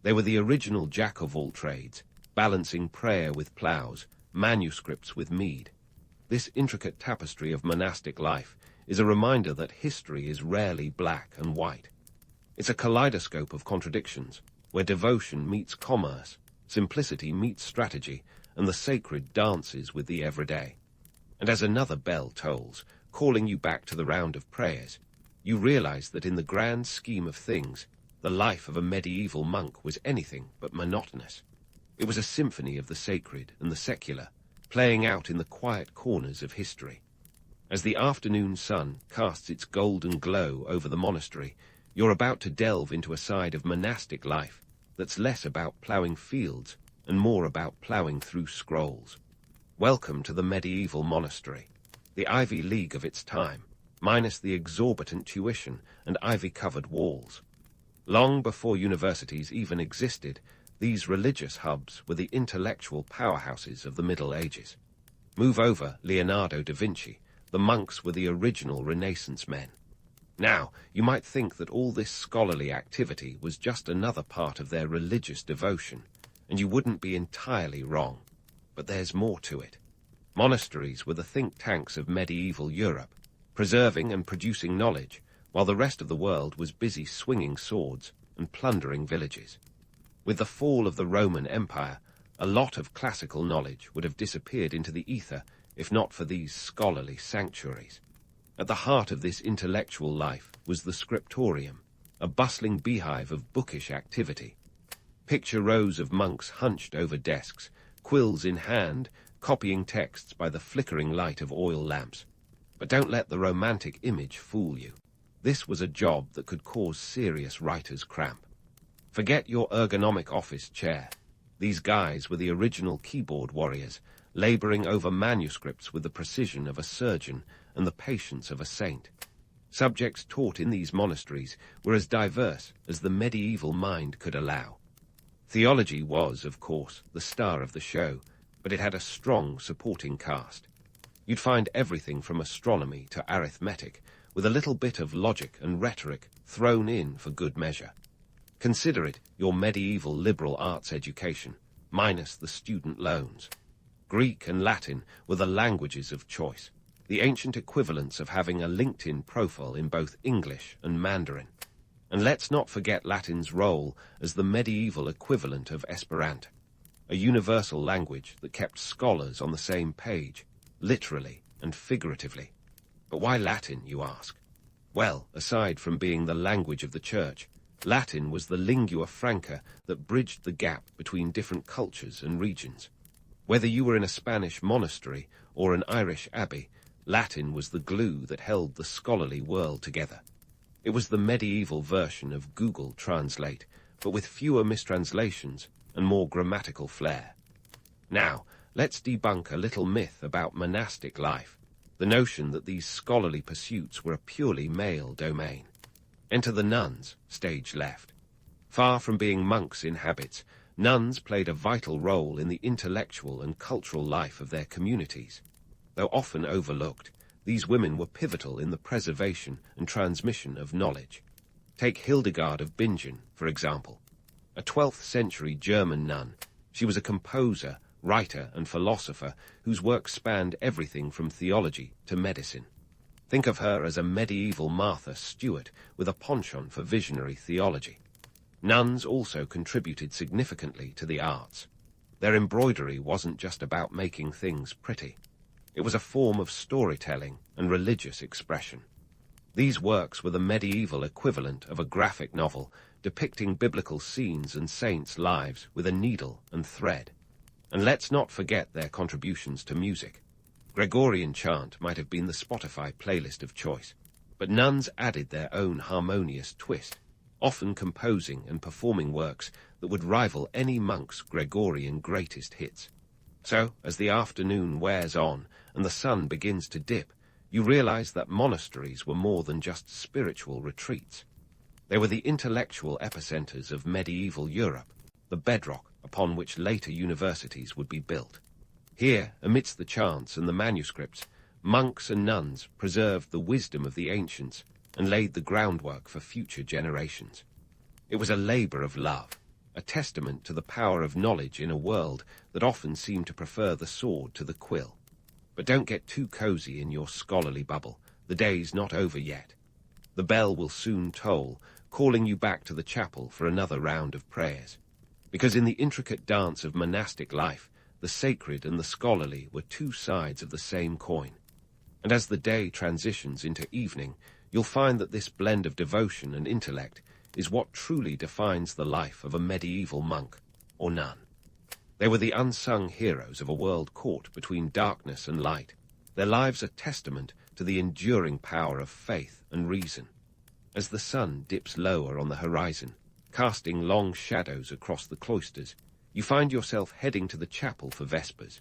They were the original jack-of-all-trades, balancing prayer with plows, manuscripts with mead. This intricate tapestry of monastic life is a reminder that history is rarely black and white. It's a kaleidoscope of contradictions, where devotion meets commerce, simplicity meets strategy, and the sacred dances with the everyday. And as another bell tolls, calling you back to the round of prayers, you realize that in the grand scheme of things, the life of a medieval monk was anything but monotonous. It was a symphony of the sacred and the secular, playing out in the quiet corners of history. As the afternoon sun casts its golden glow over the monastery, you're about to delve into a side of monastic life that's less about ploughing fields and more about ploughing through scrolls. Welcome to the medieval monastery, the Ivy League of its time, minus the exorbitant tuition and ivy-covered walls. Long before universities even existed, these religious hubs were the intellectual powerhouses of the Middle Ages. Move over Leonardo da Vinci, the monks were the original Renaissance men. Now, you might think that all this scholarly activity was just another part of their religious devotion, and you wouldn't be entirely wrong. But there's more to it. Monasteries were the think tanks of medieval Europe, preserving and producing knowledge, while the rest of the world was busy swinging swords and plundering villages. With the fall of the Roman Empire, a lot of classical knowledge would have disappeared into the ether if not for these scholarly sanctuaries. At the heart of this intellectual life was the scriptorium, a bustling beehive of bookish activity. Picture rows of monks hunched over desks, quills in hand, copying texts by the flickering light of oil lamps. But don't let the romantic image fool you. This was a job that could cause serious writer's cramp. Forget your ergonomic office chair. These guys were the original keyboard warriors, laboring over manuscripts with the precision of a surgeon and the patience of a saint. Subjects taught in these monasteries were as diverse as the medieval mind could allow. Theology was, of course, the star of the show, but it had a strong supporting cast. You'd find everything from astronomy to arithmetic, with a little bit of logic and rhetoric thrown in for good measure. Consider it your medieval liberal arts education, minus the student loans. Greek and Latin were the languages of choice, the ancient equivalents of having a LinkedIn profile in both English and Mandarin. And let's not forget Latin's role as the medieval equivalent of Esperanto, a universal language that kept scholars on the same page, literally and figuratively. But why Latin, you ask? Well, aside from being the language of the church, Latin was the lingua franca that bridged the gap between different cultures and regions. Whether you were in a Spanish monastery or an Irish abbey, Latin was the glue that held the scholarly world together. It was the medieval version of Google Translate, but with fewer mistranslations and more grammatical flair. Now, let's debunk a little myth about monastic life, the notion that these scholarly pursuits were a purely male domain. Enter the nuns, stage left. Far from being monks in habits, nuns played a vital role in the intellectual and cultural life of their communities. Though often overlooked, these women were pivotal in the preservation and transmission of knowledge. Take Hildegard of Bingen, for example. A 12th century German nun, she was a composer, writer and philosopher whose work spanned everything from theology to medicine. Think of her as a medieval Martha Stewart with a penchant for visionary theology. Nuns also contributed significantly to the arts. Their embroidery wasn't just about making things pretty. It was a form of storytelling and religious expression. These works were the medieval equivalent of a graphic novel depicting biblical scenes and saints' lives with a needle and thread. And let's not forget their contributions to music. Gregorian chant might have been the Spotify playlist of choice, but nuns added their own harmonious twist, often composing and performing works that would rival any monk's Gregorian greatest hits. So, as the afternoon wears on and the sun begins to dip, you realize that monasteries were more than just spiritual retreats. They were the intellectual epicenters of medieval Europe, the bedrock upon which later universities would be built. Here, amidst the chants and the manuscripts, monks and nuns preserved the wisdom of the ancients and laid the groundwork for future generations. It was a labor of love, a testament to the power of knowledge in a world that often seemed to prefer the sword to the quill. But don't get too cozy in your scholarly bubble. The day's not over yet. The bell will soon toll, calling you back to the chapel for another round of prayers. Because in the intricate dance of monastic life, the sacred and the scholarly were two sides of the same coin. And as the day transitions into evening, you'll find that this blend of devotion and intellect is what truly defines the life of a medieval monk or nun. They were the unsung heroes of a world caught between darkness and light. Their lives are testament to the enduring power of faith and reason. As the sun dips lower on the horizon, casting long shadows across the cloisters, you find yourself heading to the chapel for Vespers,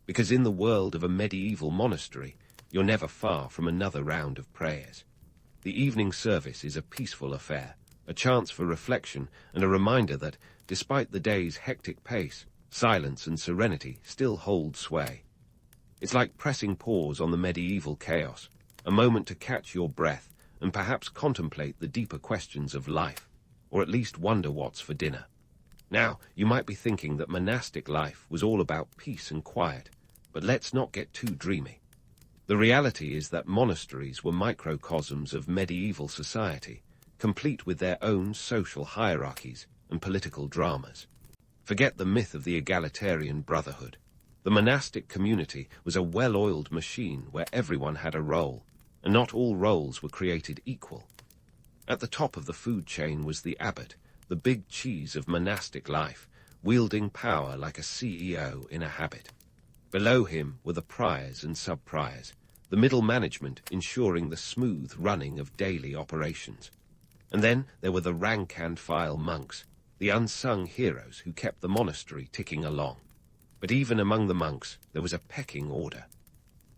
because in the world of a medieval monastery, you're never far from another round of prayers. The evening service is a peaceful affair, a chance for reflection and a reminder that, despite the day's hectic pace, silence and serenity still hold sway. It's like pressing pause on the medieval chaos, a moment to catch your breath and perhaps contemplate the deeper questions of life, or at least wonder what's for dinner. Now, you might be thinking that monastic life was all about peace and quiet, but let's not get too dreamy. The reality is that monasteries were microcosms of medieval society, complete with their own social hierarchies and political dramas. Forget the myth of the egalitarian brotherhood. The monastic community was a well-oiled machine where everyone had a role, and not all roles were created equal. At the top of the food chain was the abbot, the big cheese of monastic life, wielding power like a CEO in a habit. Below him were the priors and sub-priors, the middle management ensuring the smooth running of daily operations. And then there were the rank-and-file monks, the unsung heroes who kept the monastery ticking along. But even among the monks, there was a pecking order.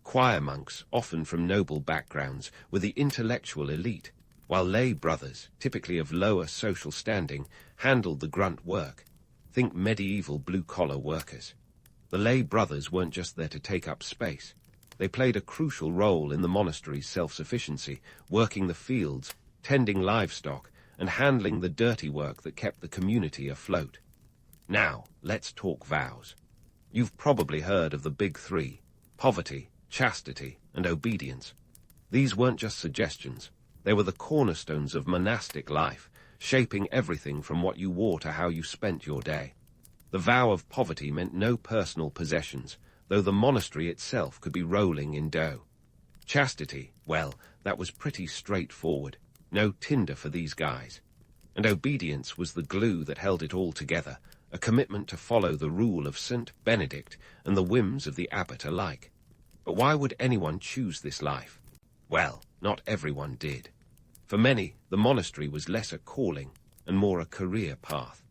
Choir monks, often from noble backgrounds, were the intellectual elite, while lay brothers, typically of lower social standing, handled the grunt work. Think medieval blue-collar workers. The lay brothers weren't just there to take up space. They played a crucial role in the monastery's self-sufficiency, working the fields, tending livestock, and handling the dirty work that kept the community afloat. Now, let's talk vows. You've probably heard of the big three: poverty, chastity, and obedience. These weren't just suggestions. They were the cornerstones of monastic life, shaping everything from what you wore to how you spent your day. The vow of poverty meant no personal possessions, though the monastery itself could be rolling in dough. Chastity, well, that was pretty straightforward. No tinder for these guys. And obedience was the glue that held it all together, a commitment to follow the rule of St. Benedict and the whims of the abbot alike. But why would anyone choose this life? Well, not everyone did. For many, the monastery was less a calling and more a career path.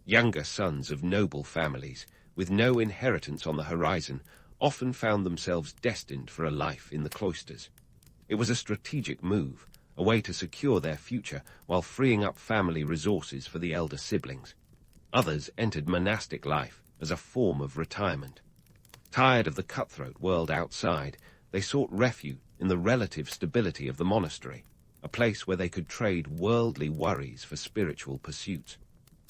Younger sons of noble families, with no inheritance on the horizon, often found themselves destined for a life in the cloisters. It was a strategic move, a way to secure their future while freeing up family resources for the elder siblings. Others entered monastic life as a form of retirement. Tired of the cutthroat world outside, they sought refuge in the relative stability of the monastery, a place where they could trade worldly worries for spiritual pursuits.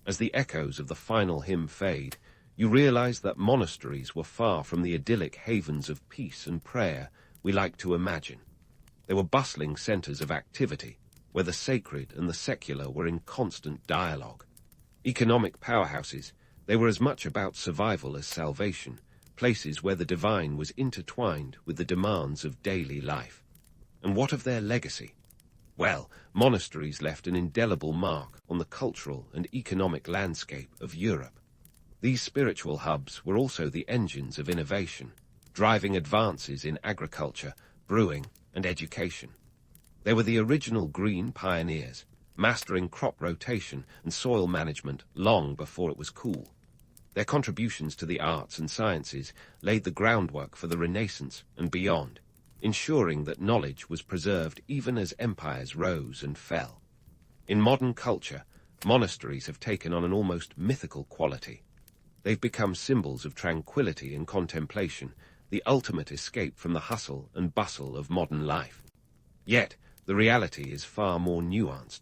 As the echoes of the final hymn fade, you realize that monasteries were far from the idyllic havens of peace and prayer we like to imagine. They were bustling centers of activity, where the sacred and the secular were in constant dialogue. Economic powerhouses, they were as much about survival as salvation, places where the divine was intertwined with the demands of daily life. And what of their legacy? Well, monasteries left an indelible mark on the cultural and economic landscape of Europe. These spiritual hubs were also the engines of innovation, driving advances in agriculture, brewing, and education. They were the original green pioneers, mastering crop rotation and soil management long before it was cool. Their contributions to the arts and sciences laid the groundwork for the Renaissance and beyond, ensuring that knowledge was preserved even as empires rose and fell. In modern culture, monasteries have taken on an almost mythical quality. They've become symbols of tranquility and contemplation, the ultimate escape from the hustle and bustle of modern life. Yet, the reality is far more nuanced.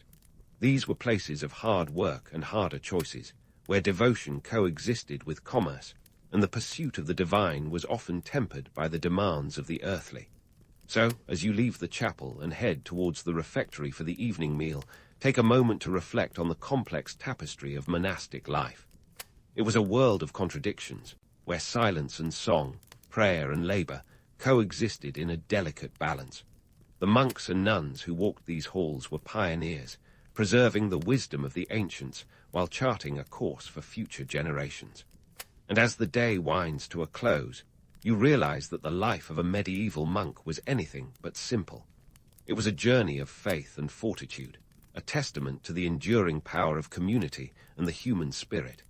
These were places of hard work and harder choices, where devotion coexisted with commerce, and the pursuit of the divine was often tempered by the demands of the earthly. So, as you leave the chapel and head towards the refectory for the evening meal, take a moment to reflect on the complex tapestry of monastic life. It was a world of contradictions, where silence and song, prayer and labor, coexisted in a delicate balance. The monks and nuns who walked these halls were pioneers, preserving the wisdom of the ancients while charting a course for future generations. And as the day winds to a close, you realize that the life of a medieval monk was anything but simple. It was a journey of faith and fortitude, a testament to the enduring power of community and the human spirit.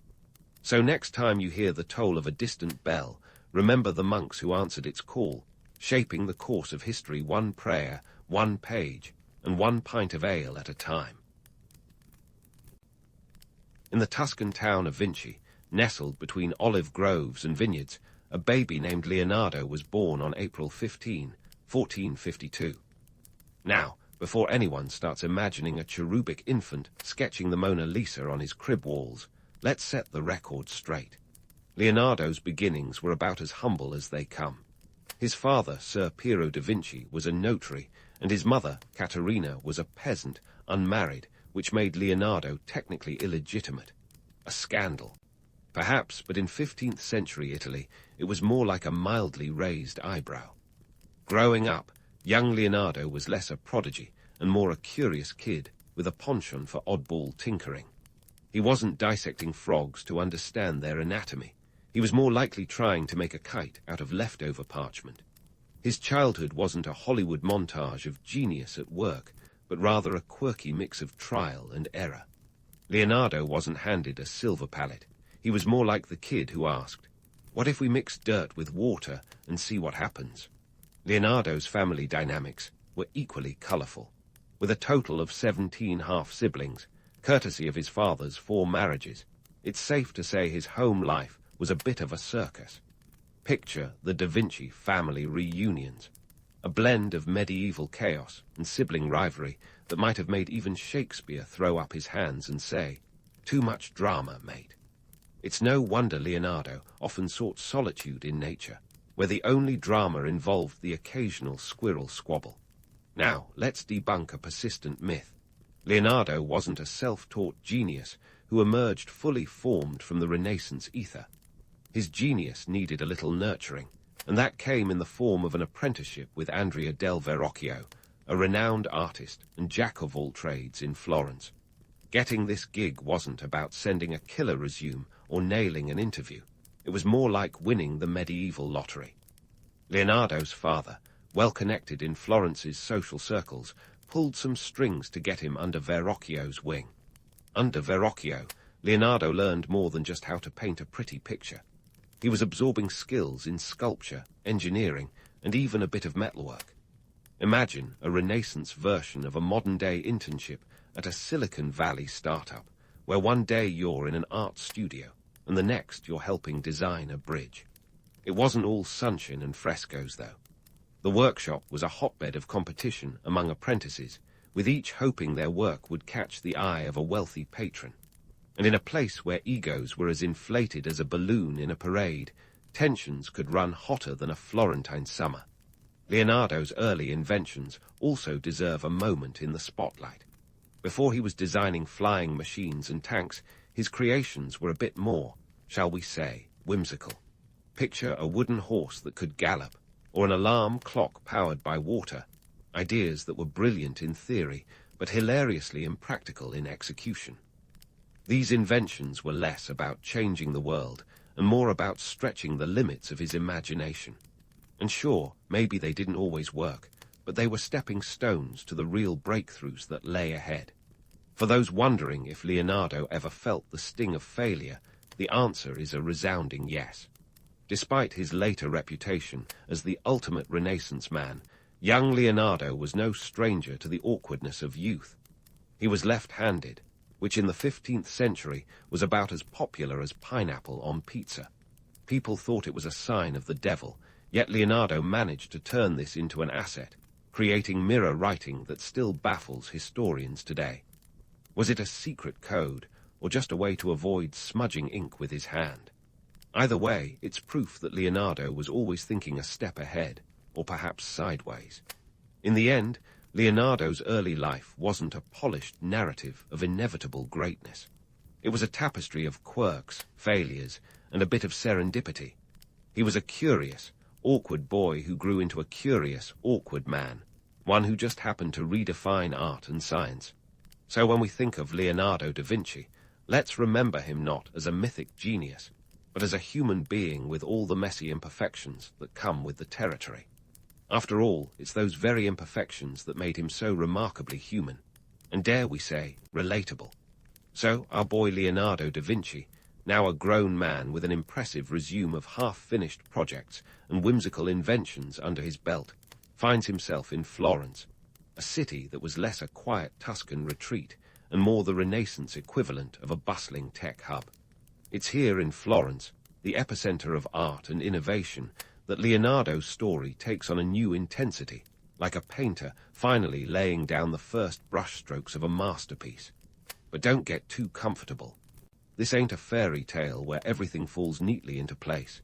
So next time you hear the toll of a distant bell, remember the monks who answered its call, shaping the course of history one prayer, one page, and one pint of ale at a time. In the Tuscan town of Vinci, nestled between olive groves and vineyards, a baby named Leonardo was born on April 15, 1452. Now, before anyone starts imagining a cherubic infant sketching the Mona Lisa on his crib walls, let's set the record straight. Leonardo's beginnings were about as humble as they come. His father, Sir Piero da Vinci, was a notary, and his mother, Caterina, was a peasant, unmarried, which made Leonardo technically illegitimate. A scandal. Perhaps, but in 15th century Italy, it was more like a mildly raised eyebrow. Growing up, young Leonardo was less a prodigy and more a curious kid with a penchant for oddball tinkering. He wasn't dissecting frogs to understand their anatomy. He was more likely trying to make a kite out of leftover parchment. His childhood wasn't a Hollywood montage of genius at work, but rather a quirky mix of trial and error. Leonardo wasn't handed a silver palette. He was more like the kid who asked, "What if we mix dirt with water and see what happens?" Leonardo's family dynamics were equally colorful. With a total of 17 half-siblings, courtesy of his father's 4 marriages, it's safe to say his home life was a bit of a circus. Picture the Da Vinci family reunions, a blend of medieval chaos and sibling rivalry that might have made even Shakespeare throw up his hands and say, "Too much drama, mate." It's no wonder Leonardo often sought solitude in nature, where the only drama involved the occasional squirrel squabble. Now, let's debunk a persistent myth. Leonardo wasn't a self-taught genius who emerged fully formed from the Renaissance ether. His genius needed a little nurturing, and that came in the form of an apprenticeship with Andrea del Verrocchio, a renowned artist and jack-of-all-trades in Florence. Getting this gig wasn't about sending a killer resume or nailing an interview. It was more like winning the medieval lottery. Leonardo's father, well connected in Florence's social circles, pulled some strings to get him under Verrocchio's wing. Under Verrocchio, Leonardo learned more than just how to paint a pretty picture. He was absorbing skills in sculpture, engineering, and even a bit of metalwork. Imagine a Renaissance version of a modern-day internship at a Silicon Valley startup, where one day you're in an art studio, and the next you're helping design a bridge. It wasn't all sunshine and frescoes, though. The workshop was a hotbed of competition among apprentices, with each hoping their work would catch the eye of a wealthy patron. And in a place where egos were as inflated as a balloon in a parade, tensions could run hotter than a Florentine summer. Leonardo's early inventions also deserve a moment in the spotlight. Before he was designing flying machines and tanks, his creations were a bit more, shall we say, whimsical. Picture a wooden horse that could gallop, or an alarm clock powered by water, ideas that were brilliant in theory, but hilariously impractical in execution. These inventions were less about changing the world and more about stretching the limits of his imagination. And sure, maybe they didn't always work, but they were stepping stones to the real breakthroughs that lay ahead. For those wondering if Leonardo ever felt the sting of failure, the answer is a resounding yes. Despite his later reputation as the ultimate Renaissance man, young Leonardo was no stranger to the awkwardness of youth. He was left-handed, which in the 15th century was about as popular as pineapple on pizza. People thought it was a sign of the devil, yet Leonardo managed to turn this into an asset, creating mirror writing that still baffles historians today. Was it a secret code, or just a way to avoid smudging ink with his hand? Either way, it's proof that Leonardo was always thinking a step ahead, or perhaps sideways. In the end, Leonardo's early life wasn't a polished narrative of inevitable greatness. It was a tapestry of quirks, failures, and a bit of serendipity. He was a curious, awkward boy who grew into a curious, awkward man, one who just happened to redefine art and science. So when we think of Leonardo da Vinci, let's remember him not as a mythic genius, but as a human being with all the messy imperfections that come with the territory. After all, it's those very imperfections that made him so remarkably human, and dare we say, relatable. So, our boy Leonardo da Vinci, now a grown man with an impressive resume of half-finished projects and whimsical inventions under his belt, finds himself in Florence, a city that was less a quiet Tuscan retreat and more the Renaissance equivalent of a bustling tech hub. It's here in Florence, the epicenter of art and innovation, that Leonardo's story takes on a new intensity, like a painter finally laying down the first brushstrokes of a masterpiece. But don't get too comfortable. This ain't a fairy tale where everything falls neatly into place.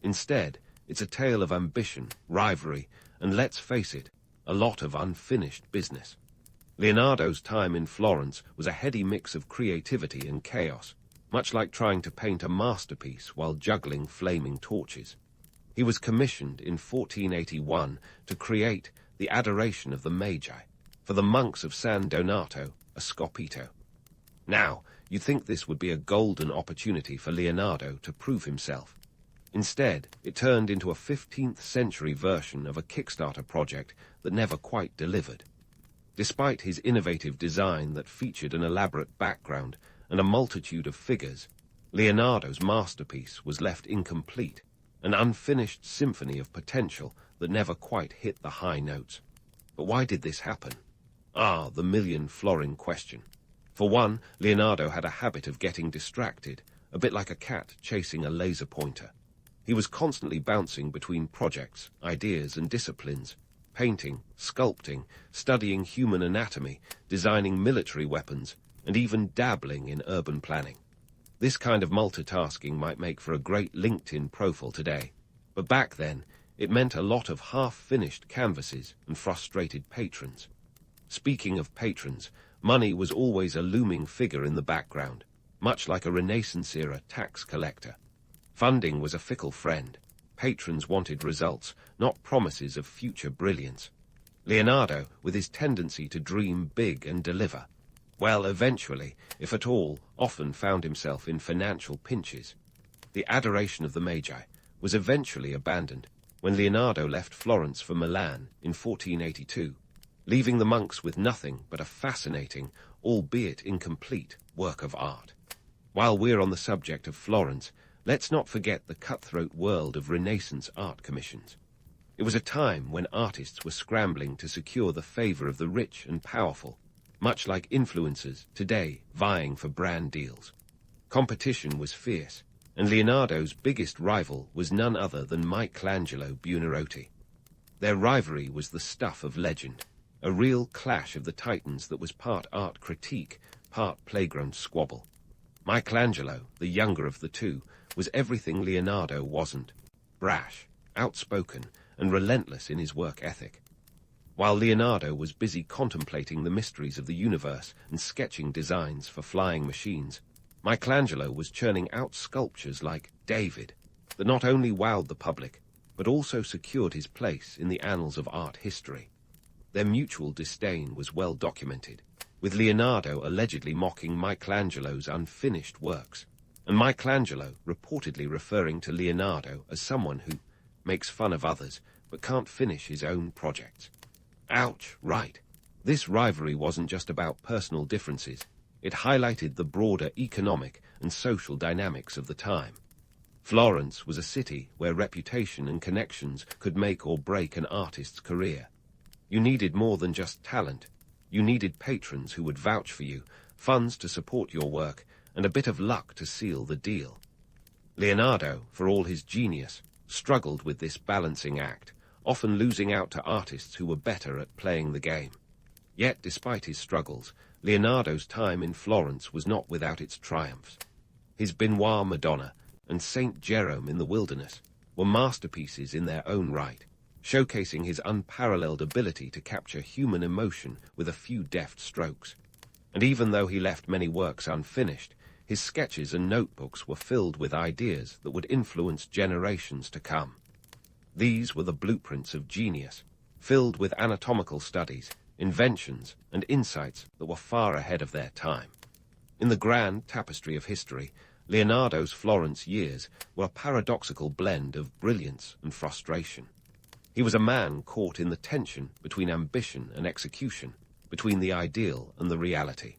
Instead, it's a tale of ambition, rivalry, and let's face it, a lot of unfinished business. Leonardo's time in Florence was a heady mix of creativity and chaos, much like trying to paint a masterpiece while juggling flaming torches. He was commissioned in 1481 to create the Adoration of the Magi for the monks of San Donato, a Scopito. Now, you'd think this would be a golden opportunity for Leonardo to prove himself. Instead, it turned into a 15th century version of a Kickstarter project that never quite delivered. Despite his innovative design that featured an elaborate background and a multitude of figures, Leonardo's masterpiece was left incomplete, an unfinished symphony of potential that never quite hit the high notes. But why did this happen? The million-florin question. For one, Leonardo had a habit of getting distracted, a bit like a cat chasing a laser pointer. He was constantly bouncing between projects, ideas, and disciplines, painting, sculpting, studying human anatomy, designing military weapons, and even dabbling in urban planning. This kind of multitasking might make for a great LinkedIn profile today, but back then, it meant a lot of half-finished canvases and frustrated patrons. Speaking of patrons, money was always a looming figure in the background, much like a Renaissance-era tax collector. Funding was a fickle friend. Patrons wanted results, not promises of future brilliance. Leonardo, with his tendency to dream big and deliver, well, eventually, if at all, often found himself in financial pinches. The adoration of the Magi was eventually abandoned when Leonardo left Florence for Milan in 1482, leaving the monks with nothing but a fascinating, albeit incomplete, work of art. While we're on the subject of Florence, let's not forget the cutthroat world of Renaissance art commissions. It was a time when artists were scrambling to secure the favor of the rich and powerful, much like influencers today vying for brand deals. Competition was fierce, and Leonardo's biggest rival was none other than Michelangelo Buonarroti. Their rivalry was the stuff of legend, a real clash of the titans that was part art critique, part playground squabble. Michelangelo, the younger of the two, was everything Leonardo wasn't: brash, outspoken, and relentless in his work ethic. While Leonardo was busy contemplating the mysteries of the universe and sketching designs for flying machines, Michelangelo was churning out sculptures like David that not only wowed the public, but also secured his place in the annals of art history. Their mutual disdain was well documented, with Leonardo allegedly mocking Michelangelo's unfinished works, and Michelangelo reportedly referring to Leonardo as someone who makes fun of others but can't finish his own projects. Ouch, right. This rivalry wasn't just about personal differences. It highlighted the broader economic and social dynamics of the time. Florence was a city where reputation and connections could make or break an artist's career. You needed more than just talent. You needed patrons who would vouch for you, funds to support your work, and a bit of luck to seal the deal. Leonardo, for all his genius, struggled with this balancing act, often losing out to artists who were better at playing the game. Yet, despite his struggles, Leonardo's time in Florence was not without its triumphs. His Benoit Madonna and Saint Jerome in the Wilderness were masterpieces in their own right, showcasing his unparalleled ability to capture human emotion with a few deft strokes. And even though he left many works unfinished, his sketches and notebooks were filled with ideas that would influence generations to come. These were the blueprints of genius, filled with anatomical studies, inventions, and insights that were far ahead of their time. In the grand tapestry of history, Leonardo's Florence years were a paradoxical blend of brilliance and frustration. He was a man caught in the tension between ambition and execution, between the ideal and the reality.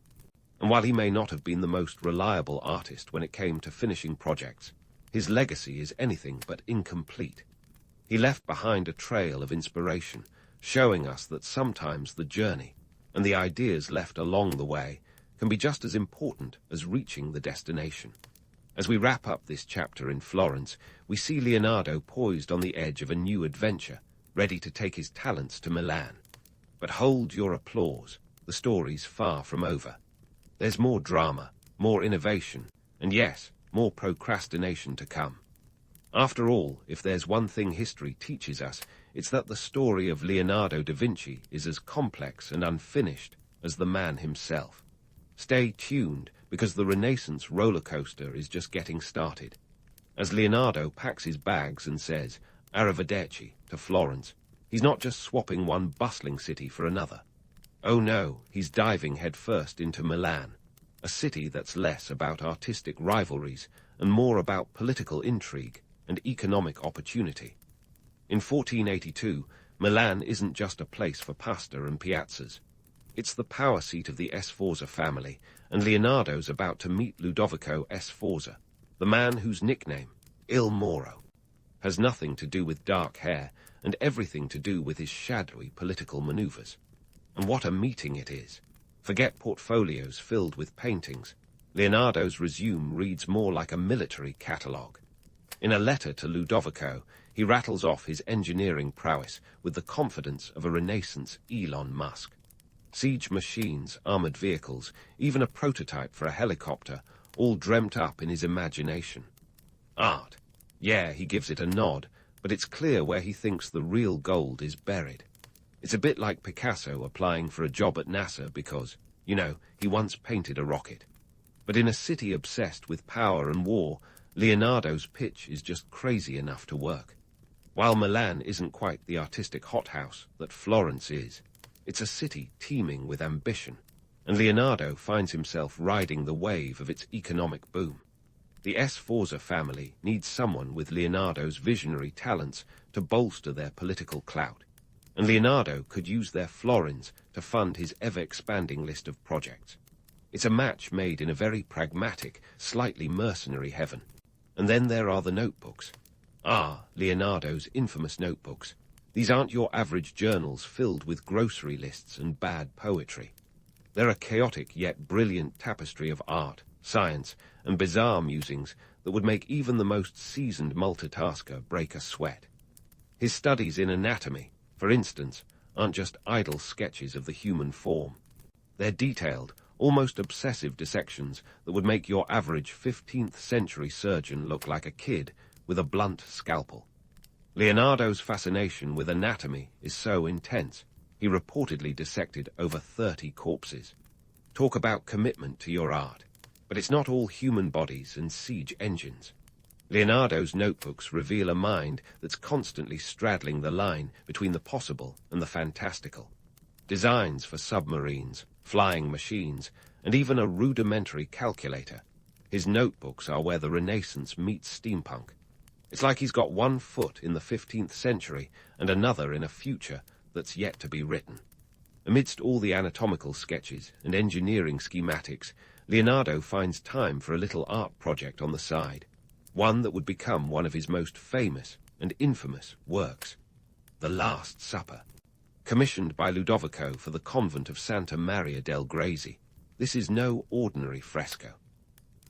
And while he may not have been the most reliable artist when it came to finishing projects, his legacy is anything but incomplete. He left behind a trail of inspiration, showing us that sometimes the journey and the ideas left along the way can be just as important as reaching the destination. As we wrap up this chapter in Florence, we see Leonardo poised on the edge of a new adventure, ready to take his talents to Milan. But hold your applause, the story's far from over. There's more drama, more innovation, and yes, more procrastination to come. After all, if there's one thing history teaches us, it's that the story of Leonardo da Vinci is as complex and unfinished as the man himself. Stay tuned, because the Renaissance roller coaster is just getting started. As Leonardo packs his bags and says, "Arrivederci," to Florence, he's not just swapping one bustling city for another. Oh no, he's diving headfirst into Milan, a city that's less about artistic rivalries and more about political intrigue and economic opportunity. In 1482, Milan isn't just a place for pasta and piazzas. It's the power seat of the Sforza family, and Leonardo's about to meet Ludovico Sforza, the man whose nickname, Il Moro, has nothing to do with dark hair and everything to do with his shadowy political maneuvers. And what a meeting it is. Forget portfolios filled with paintings. Leonardo's resume reads more like a military catalogue. In a letter to Ludovico, he rattles off his engineering prowess with the confidence of a Renaissance Elon Musk. Siege machines, armored vehicles, even a prototype for a helicopter, all dreamt up in his imagination. Art. Yeah, he gives it a nod, but it's clear where he thinks the real gold is buried. It's a bit like Picasso applying for a job at NASA because, he once painted a rocket. But in a city obsessed with power and war, Leonardo's pitch is just crazy enough to work. While Milan isn't quite the artistic hothouse that Florence is, it's a city teeming with ambition, and Leonardo finds himself riding the wave of its economic boom. The Sforza family needs someone with Leonardo's visionary talents to bolster their political clout, and Leonardo could use their florins to fund his ever-expanding list of projects. It's a match made in a very pragmatic, slightly mercenary heaven. And then there are the notebooks. Leonardo's infamous notebooks. These aren't your average journals filled with grocery lists and bad poetry. They're a chaotic yet brilliant tapestry of art, science, and bizarre musings that would make even the most seasoned multitasker break a sweat. His studies in anatomy, for instance, aren't just idle sketches of the human form. They're detailed, almost obsessive dissections that would make your average 15th century surgeon look like a kid with a blunt scalpel. Leonardo's fascination with anatomy is so intense, he reportedly dissected over 30 corpses. Talk about commitment to your art. But it's not all human bodies and siege engines. Leonardo's notebooks reveal a mind that's constantly straddling the line between the possible and the fantastical. Designs for submarines, flying machines, and even a rudimentary calculator. His notebooks are where the Renaissance meets steampunk. It's like he's got one foot in the 15th century and another in a future that's yet to be written. Amidst all the anatomical sketches and engineering schematics, Leonardo finds time for a little art project on the side, one that would become one of his most famous and infamous works, The Last Supper. Commissioned by Ludovico for the convent of Santa Maria del Grazie, this is no ordinary fresco.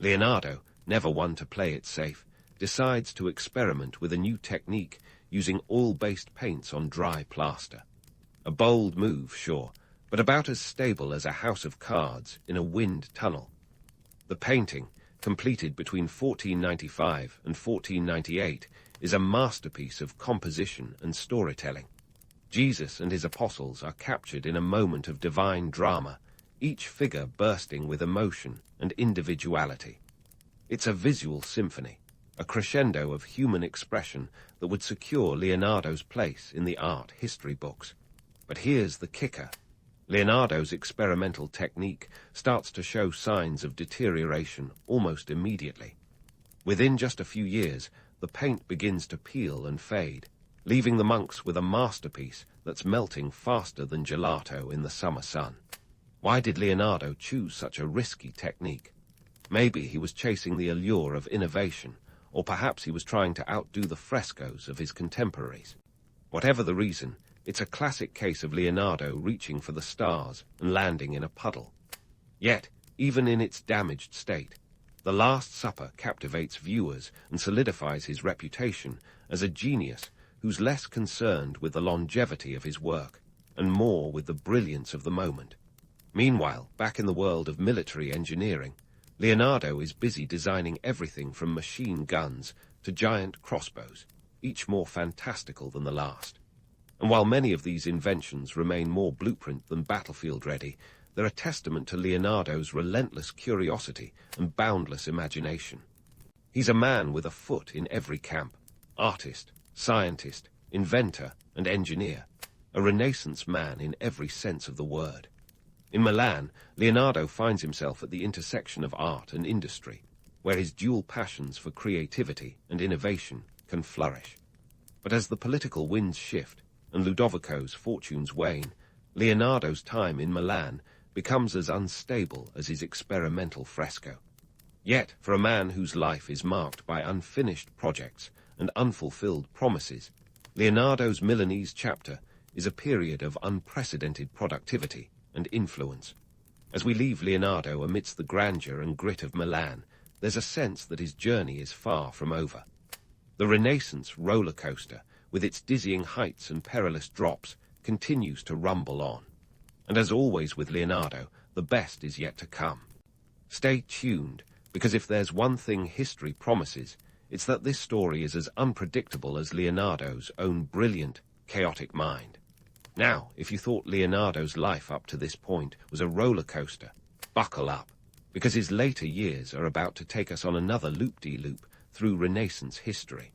Leonardo, never one to play it safe, decides to experiment with a new technique using oil-based paints on dry plaster. A bold move, sure, but about as stable as a house of cards in a wind tunnel. The painting, completed between 1495 and 1498, is a masterpiece of composition and storytelling. Jesus and his apostles are captured in a moment of divine drama, each figure bursting with emotion and individuality. It's a visual symphony, a crescendo of human expression that would secure Leonardo's place in the art history books. But here's the kicker. Leonardo's experimental technique starts to show signs of deterioration almost immediately. Within just a few years, the paint begins to peel and fade, leaving the monks with a masterpiece that's melting faster than gelato in the summer sun. Why did Leonardo choose such a risky technique? Maybe he was chasing the allure of innovation, or perhaps he was trying to outdo the frescoes of his contemporaries. Whatever the reason, it's a classic case of Leonardo reaching for the stars and landing in a puddle. Yet, even in its damaged state, The Last Supper captivates viewers and solidifies his reputation as a genius who's less concerned with the longevity of his work and more with the brilliance of the moment. Meanwhile, back in the world of military engineering, Leonardo is busy designing everything from machine guns to giant crossbows, each more fantastical than the last. And while many of these inventions remain more blueprint than battlefield-ready, they're a testament to Leonardo's relentless curiosity and boundless imagination. He's a man with a foot in every camp, artist, scientist, inventor, and engineer, a Renaissance man in every sense of the word. In Milan, Leonardo finds himself at the intersection of art and industry, where his dual passions for creativity and innovation can flourish. But as the political winds shift and Ludovico's fortunes wane, Leonardo's time in Milan becomes as unstable as his experimental fresco. Yet, for a man whose life is marked by unfinished projects and unfulfilled promises, Leonardo's Milanese chapter is a period of unprecedented productivity and influence. As we leave Leonardo amidst the grandeur and grit of Milan, there's a sense that his journey is far from over. The Renaissance roller coaster, with its dizzying heights and perilous drops, continues to rumble on. And as always with Leonardo, the best is yet to come. Stay tuned, because if there's one thing history promises, it's that this story is as unpredictable as Leonardo's own brilliant, chaotic mind. Now, if you thought Leonardo's life up to this point was a roller coaster, buckle up, because his later years are about to take us on another loop-de-loop through Renaissance history.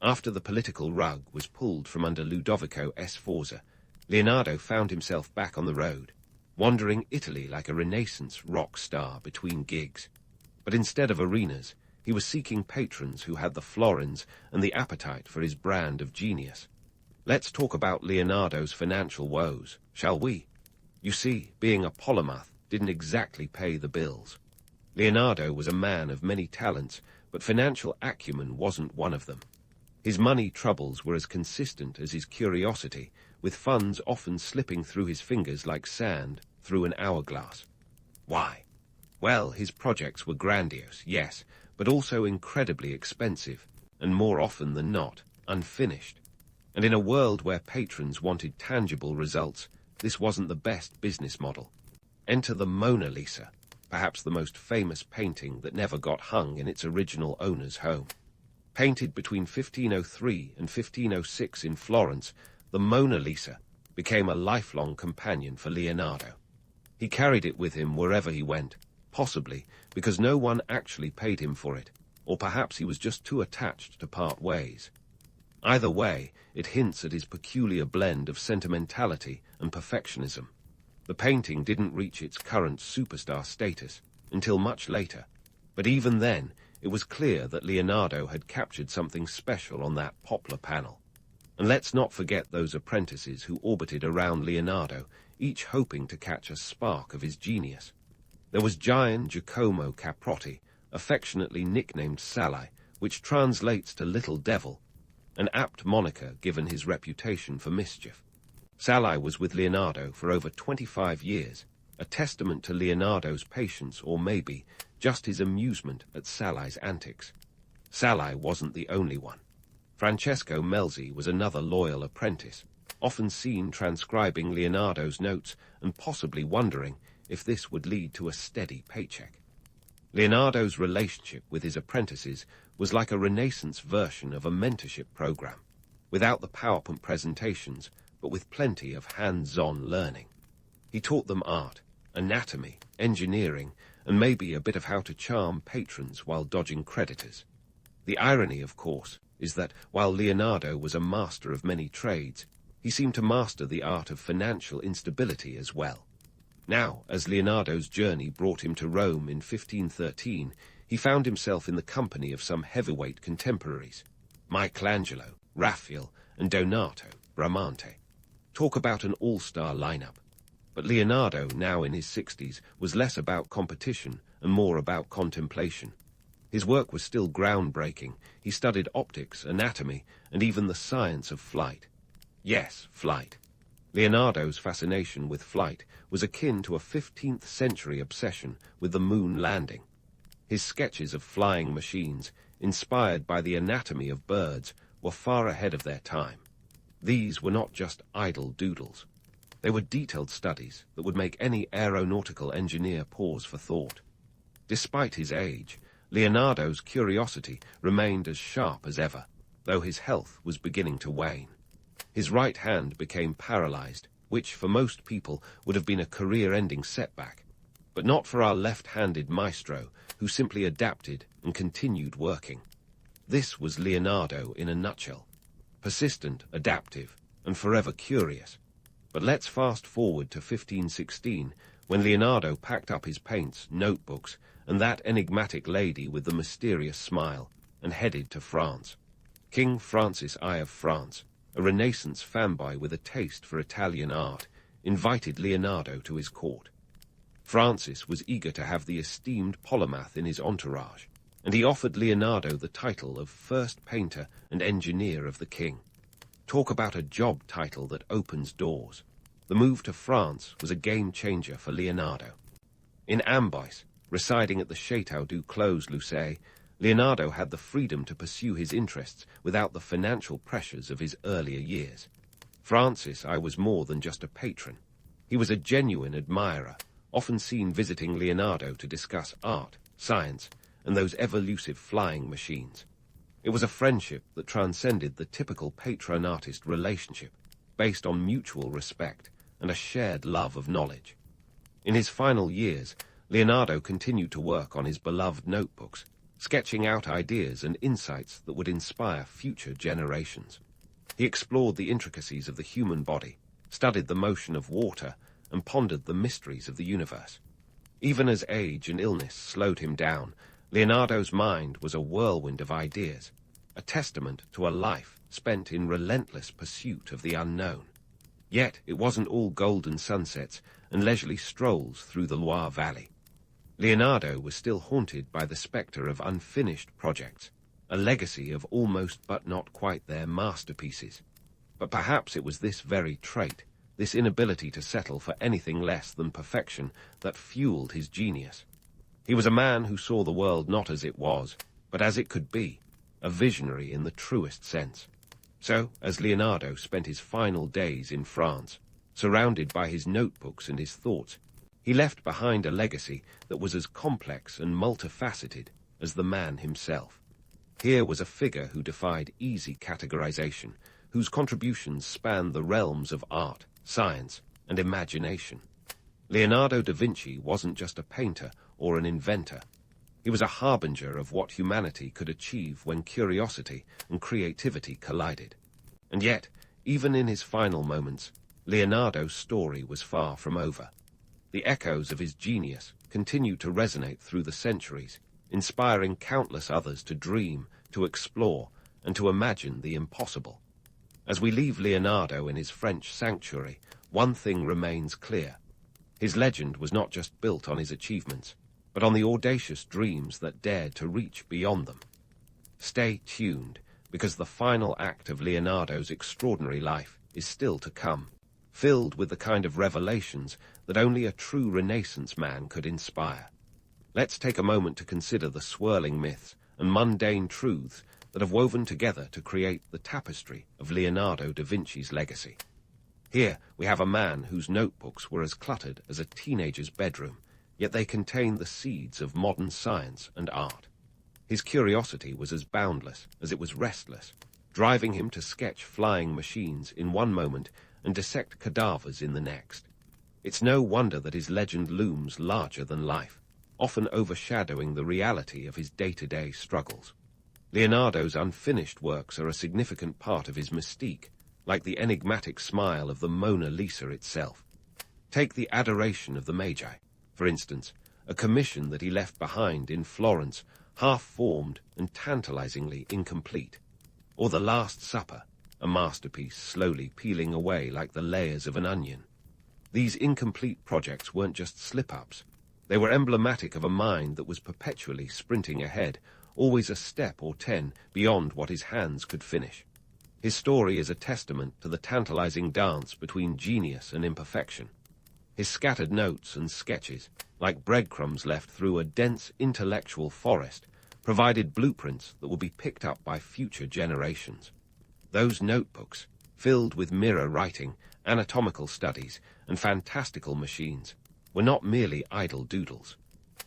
After the political rug was pulled from under Ludovico Sforza, Leonardo found himself back on the road, wandering Italy like a Renaissance rock star between gigs. But instead of arenas, he was seeking patrons who had the florins and the appetite for his brand of genius. Let's talk about Leonardo's financial woes, shall we? You see, being a polymath didn't exactly pay the bills. Leonardo was a man of many talents, but financial acumen wasn't one of them. His money troubles were as consistent as his curiosity, with funds often slipping through his fingers like sand through an hourglass. Why? Well, his projects were grandiose, yes, but also incredibly expensive, and more often than not, unfinished. And in a world where patrons wanted tangible results, this wasn't the best business model. Enter the Mona Lisa, perhaps the most famous painting that never got hung in its original owner's home. Painted between 1503 and 1506 in Florence, the Mona Lisa became a lifelong companion for Leonardo. He carried it with him wherever he went, possibly because no one actually paid him for it, or perhaps he was just too attached to part ways. Either way, it hints at his peculiar blend of sentimentality and perfectionism. The painting didn't reach its current superstar status until much later, but even then, it was clear that Leonardo had captured something special on that poplar panel. And let's not forget those apprentices who orbited around Leonardo, each hoping to catch a spark of his genius. There was giant Giacomo Caprotti, affectionately nicknamed Sali, which translates to Little Devil, an apt moniker given his reputation for mischief. Sali was with Leonardo for over 25 years, a testament to Leonardo's patience, or maybe just his amusement at Sali's antics. Sali wasn't the only one. Francesco Melzi was another loyal apprentice, often seen transcribing Leonardo's notes and possibly wondering if this would lead to a steady paycheck. Leonardo's relationship with his apprentices was like a Renaissance version of a mentorship program, without the PowerPoint presentations, but with plenty of hands-on learning. He taught them art, anatomy, engineering, and maybe a bit of how to charm patrons while dodging creditors. The irony, of course, is that while Leonardo was a master of many trades, he seemed to master the art of financial instability as well. Now, as Leonardo's journey brought him to Rome in 1513, he found himself in the company of some heavyweight contemporaries, Michelangelo, Raphael, and Donato, Bramante. Talk about an all-star lineup. But Leonardo, now in his 60s, was less about competition and more about contemplation. His work was still groundbreaking. He studied optics, anatomy, and even the science of flight. Yes, flight. Leonardo's fascination with flight was akin to a 15th century obsession with the moon landing. His sketches of flying machines, inspired by the anatomy of birds, were far ahead of their time. These were not just idle doodles. They were detailed studies that would make any aeronautical engineer pause for thought. Despite his age, Leonardo's curiosity remained as sharp as ever, though his health was beginning to wane. His right hand became paralyzed, which for most people would have been a career-ending setback, but not for our left-handed maestro, who simply adapted and continued working. This was Leonardo in a nutshell: persistent, adaptive, and forever curious. But let's fast forward to 1516, when Leonardo packed up his paints, notebooks, and that enigmatic lady with the mysterious smile, and headed to France. King Francis I of France, a Renaissance fanboy with a taste for Italian art, invited Leonardo to his court. Francis was eager to have the esteemed polymath in his entourage, and he offered Leonardo the title of first painter and engineer of the king. Talk about a job title that opens doors. The move to France was a game-changer for Leonardo. In Ambiance, residing at the Château du Clos-Lucé, Leonardo had the freedom to pursue his interests without the financial pressures of his earlier years. Francis I was more than just a patron. He was a genuine admirer, often seen visiting Leonardo to discuss art, science, and those ever-elusive flying machines. It was a friendship that transcended the typical patron-artist relationship, based on mutual respect and a shared love of knowledge. In his final years, Leonardo continued to work on his beloved notebooks, sketching out ideas and insights that would inspire future generations. He explored the intricacies of the human body, studied the motion of water, and pondered the mysteries of the universe. Even as age and illness slowed him down, Leonardo's mind was a whirlwind of ideas, a testament to a life spent in relentless pursuit of the unknown. Yet it wasn't all golden sunsets and leisurely strolls through the Loire Valley. Leonardo was still haunted by the spectre of unfinished projects, a legacy of almost but not quite there masterpieces. But perhaps it was this very trait, this inability to settle for anything less than perfection, that fueled his genius. He was a man who saw the world not as it was, but as it could be, a visionary in the truest sense. So, as Leonardo spent his final days in France, surrounded by his notebooks and his thoughts, he left behind a legacy that was as complex and multifaceted as the man himself. Here was a figure who defied easy categorization, whose contributions spanned the realms of art, science, and imagination. Leonardo da Vinci wasn't just a painter or an inventor. He was a harbinger of what humanity could achieve when curiosity and creativity collided. And yet, even in his final moments, Leonardo's story was far from over. The echoes of his genius continued to resonate through the centuries, inspiring countless others to dream, to explore, and to imagine the impossible. As we leave Leonardo in his French sanctuary, one thing remains clear. His legend was not just built on his achievements, but on the audacious dreams that dared to reach beyond them. Stay tuned, because the final act of Leonardo's extraordinary life is still to come, filled with the kind of revelations that only a true Renaissance man could inspire. Let's take a moment to consider the swirling myths and mundane truths that have woven together to create the tapestry of Leonardo da Vinci's legacy. Here we have a man whose notebooks were as cluttered as a teenager's bedroom, yet they contain the seeds of modern science and art. His curiosity was as boundless as it was restless, driving him to sketch flying machines in one moment and dissect cadavers in the next. It's no wonder that his legend looms larger than life, often overshadowing the reality of his day-to-day struggles. Leonardo's unfinished works are a significant part of his mystique, like the enigmatic smile of the Mona Lisa itself. Take the Adoration of the Magi, for instance, a commission that he left behind in Florence, half-formed and tantalizingly incomplete. Or the Last Supper, a masterpiece slowly peeling away like the layers of an onion. These incomplete projects weren't just slip-ups. They were emblematic of a mind that was perpetually sprinting ahead, always a step or 10 beyond what his hands could finish. His story is a testament to the tantalizing dance between genius and imperfection. His scattered notes and sketches, like breadcrumbs left through a dense intellectual forest, provided blueprints that would be picked up by future generations. Those notebooks, filled with mirror writing, anatomical studies, and fantastical machines, were not merely idle doodles.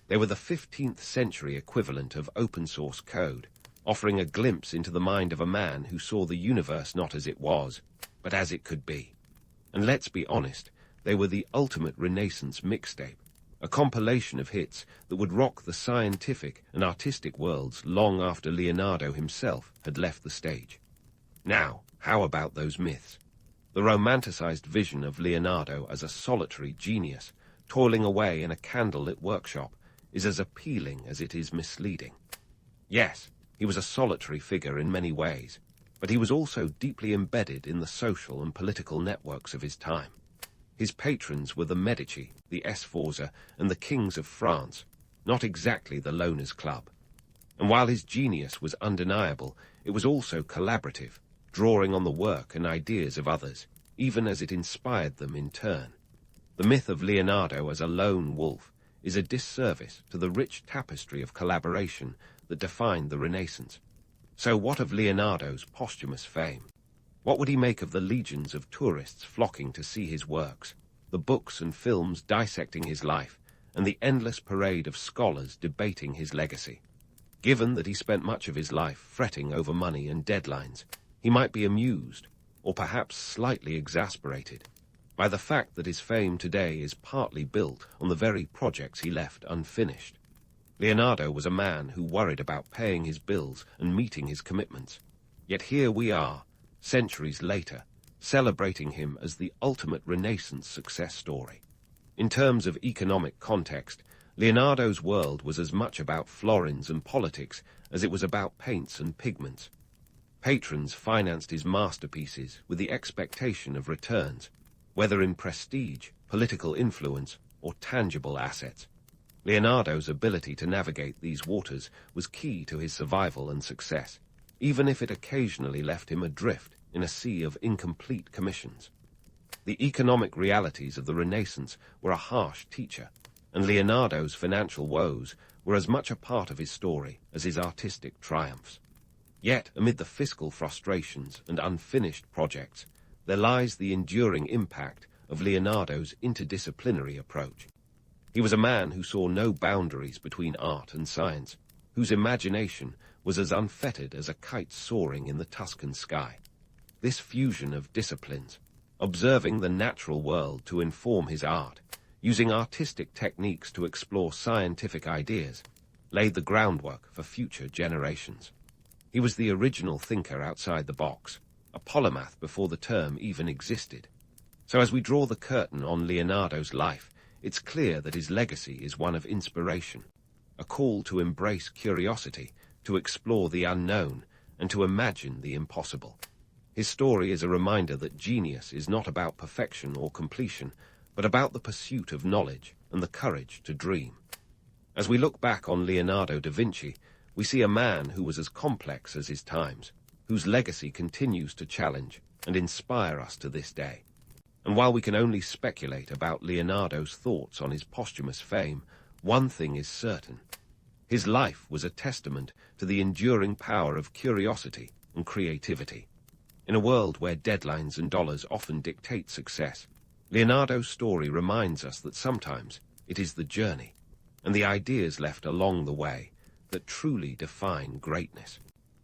They were the 15th century equivalent of open-source code, offering a glimpse into the mind of a man who saw the universe not as it was, but as it could be. And let's be honest, they were the ultimate Renaissance mixtape, a compilation of hits that would rock the scientific and artistic worlds long after Leonardo himself had left the stage. Now, how about those myths? The romanticized vision of Leonardo as a solitary genius, toiling away in a candlelit workshop, is as appealing as it is misleading. Yes, he was a solitary figure in many ways, but he was also deeply embedded in the social and political networks of his time. His patrons were the Medici, the Sforza, and the kings of France, not exactly the loners' club. And while his genius was undeniable, it was also collaborative, drawing on the work and ideas of others, even as it inspired them in turn. The myth of Leonardo as a lone wolf is a disservice to the rich tapestry of collaboration that defined the Renaissance. So what of Leonardo's posthumous fame? What would he make of the legions of tourists flocking to see his works, the books and films dissecting his life, and the endless parade of scholars debating his legacy? Given that he spent much of his life fretting over money and deadlines, he might be amused, or perhaps slightly exasperated, by the fact that his fame today is partly built on the very projects he left unfinished. Leonardo was a man who worried about paying his bills and meeting his commitments. Yet here we are, centuries later, celebrating him as the ultimate Renaissance success story. In terms of economic context, Leonardo's world was as much about florins and politics as it was about paints and pigments. Patrons financed his masterpieces with the expectation of returns, whether in prestige, political influence, or tangible assets. Leonardo's ability to navigate these waters was key to his survival and success, even if it occasionally left him adrift in a sea of incomplete commissions. The economic realities of the Renaissance were a harsh teacher, and Leonardo's financial woes were as much a part of his story as his artistic triumphs. Yet, amid the fiscal frustrations and unfinished projects, there lies the enduring impact of Leonardo's interdisciplinary approach. He was a man who saw no boundaries between art and science, whose imagination was as unfettered as a kite soaring in the Tuscan sky. This fusion of disciplines, observing the natural world to inform his art, using artistic techniques to explore scientific ideas, laid the groundwork for future generations. He was the original thinker outside the box, a polymath before the term even existed. So as we draw the curtain on Leonardo's life, it's clear that his legacy is one of inspiration, a call to embrace curiosity, to explore the unknown, and to imagine the impossible. His story is a reminder that genius is not about perfection or completion, but about the pursuit of knowledge and the courage to dream. As we look back on Leonardo da Vinci, we see a man who was as complex as his times, whose legacy continues to challenge and inspire us to this day. And while we can only speculate about Leonardo's thoughts on his posthumous fame, one thing is certain. His life was a testament to the enduring power of curiosity and creativity. In a world where deadlines and dollars often dictate success, Leonardo's story reminds us that sometimes it is the journey and the ideas left along the way that truly define greatness.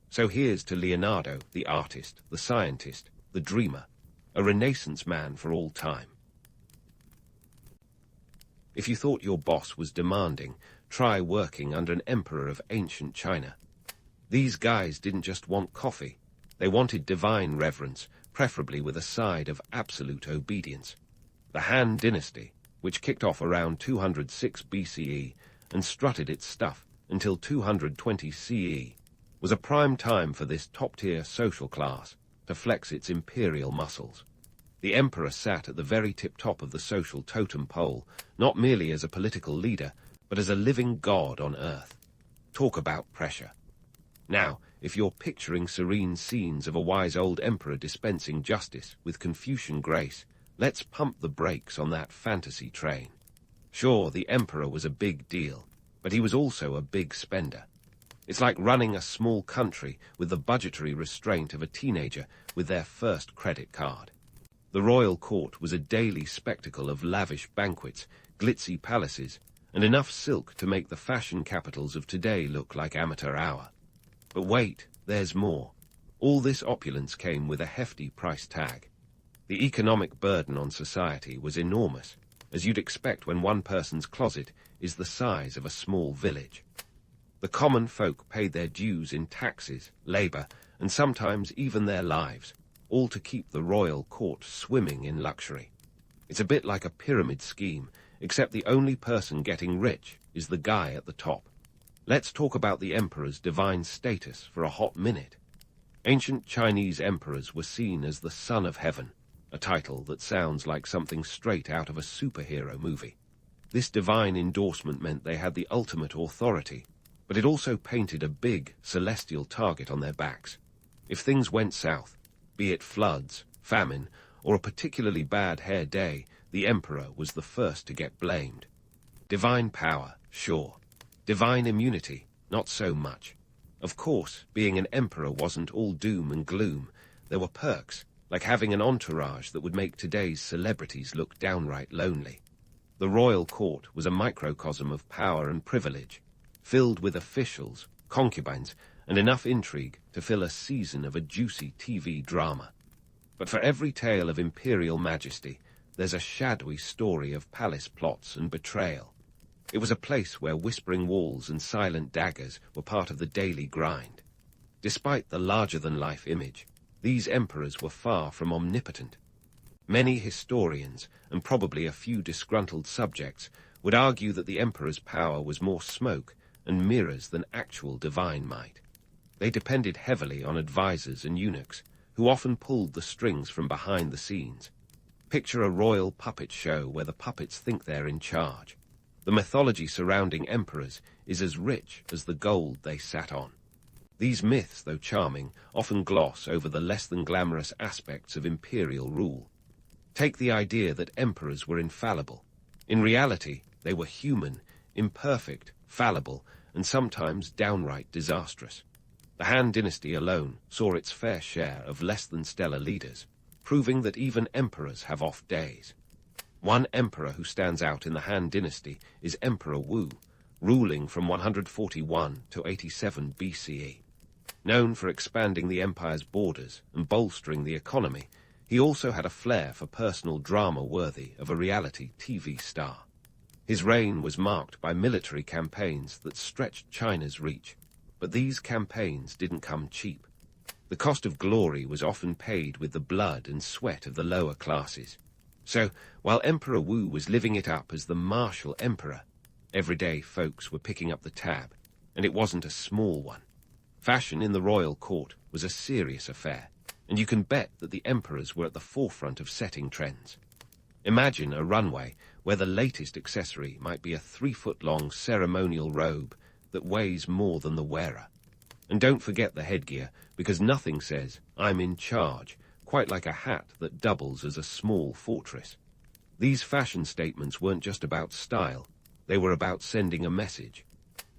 So here's to Leonardo, the artist, the scientist, the dreamer, a Renaissance man for all time. If you thought your boss was demanding, try working under an emperor of ancient China. These guys didn't just want coffee. They wanted divine reverence, preferably with a side of absolute obedience. The Han dynasty, which kicked off around 206 BCE and strutted its stuff until 220 CE, was a prime time for this top-tier social class to flex its imperial muscles. The emperor sat at the very tip-top of the social totem pole, not merely as a political leader, but as a living god on earth. Talk about pressure. Now, if you're picturing serene scenes of a wise old emperor dispensing justice with Confucian grace, let's pump the brakes on that fantasy train. Sure, the emperor was a big deal, but he was also a big spender. It's like running a small country with the budgetary restraint of a teenager with their first credit card. The royal court was a daily spectacle of lavish banquets, glitzy palaces, and enough silk to make the fashion capitals of today look like amateur hour. But wait, there's more. All this opulence came with a hefty price tag. The economic burden on society was enormous, as you'd expect when one person's closet is the size of a small village. The common folk paid their dues in taxes, labor, and sometimes even their lives, all to keep the royal court swimming in luxury. It's a bit like a pyramid scheme, except the only person getting rich is the guy at the top. Let's talk about the emperor's divine status for a hot minute. Ancient Chinese emperors were seen as the son of heaven, a title that sounds like something straight out of a superhero movie. This divine endorsement meant they had the ultimate authority, but it also painted a big, celestial target on their backs. If things went south, be it floods, famine, or a particularly bad hair day, the emperor was the first to get blamed. Divine power, sure. Divine immunity, not so much. Of course, being an emperor wasn't all doom and gloom. There were perks, like having an entourage that would make today's celebrities look downright lonely. The royal court was a microcosm of power and privilege, filled with officials, concubines, and enough intrigue to fill a season of a juicy TV drama. But for every tale of imperial majesty, there's a shadowy story of palace plots and betrayal. It was a place where whispering walls and silent daggers were part of the daily grind. Despite the larger-than-life image, these emperors were far from omnipotent. Many historians, and probably a few disgruntled subjects, would argue that the emperor's power was more smoke and mirrors than actual divine might. They depended heavily on advisors and eunuchs, who often pulled the strings from behind the scenes. Picture a royal puppet show where the puppets think they're in charge. The mythology surrounding emperors is as rich as the gold they sat on. These myths, though charming, often gloss over the less-than-glamorous aspects of imperial rule. Take the idea that emperors were infallible. In reality, they were human, imperfect, fallible, and sometimes downright disastrous. The Han dynasty alone saw its fair share of less-than-stellar leaders, proving that even emperors have off days. One emperor who stands out in the Han dynasty is Emperor Wu, ruling from 141 to 87 BCE. Known for expanding the empire's borders and bolstering the economy, he also had a flair for personal drama worthy of a reality TV star. His reign was marked by military campaigns that stretched China's reach, but these campaigns didn't come cheap. The cost of glory was often paid with the blood and sweat of the lower classes. So, while Emperor Wu was living it up as the martial emperor, everyday folks were picking up the tab, and it wasn't a small one. Fashion in the royal court was a serious affair, and you can bet that the emperors were at the forefront of setting trends. Imagine a runway where the latest accessory might be a 3-foot-long ceremonial robe that weighs more than the wearer. And don't forget the headgear, because nothing says, "I'm in charge," quite like a hat that doubles as a small fortress. These fashion statements weren't just about style, they were about sending a message.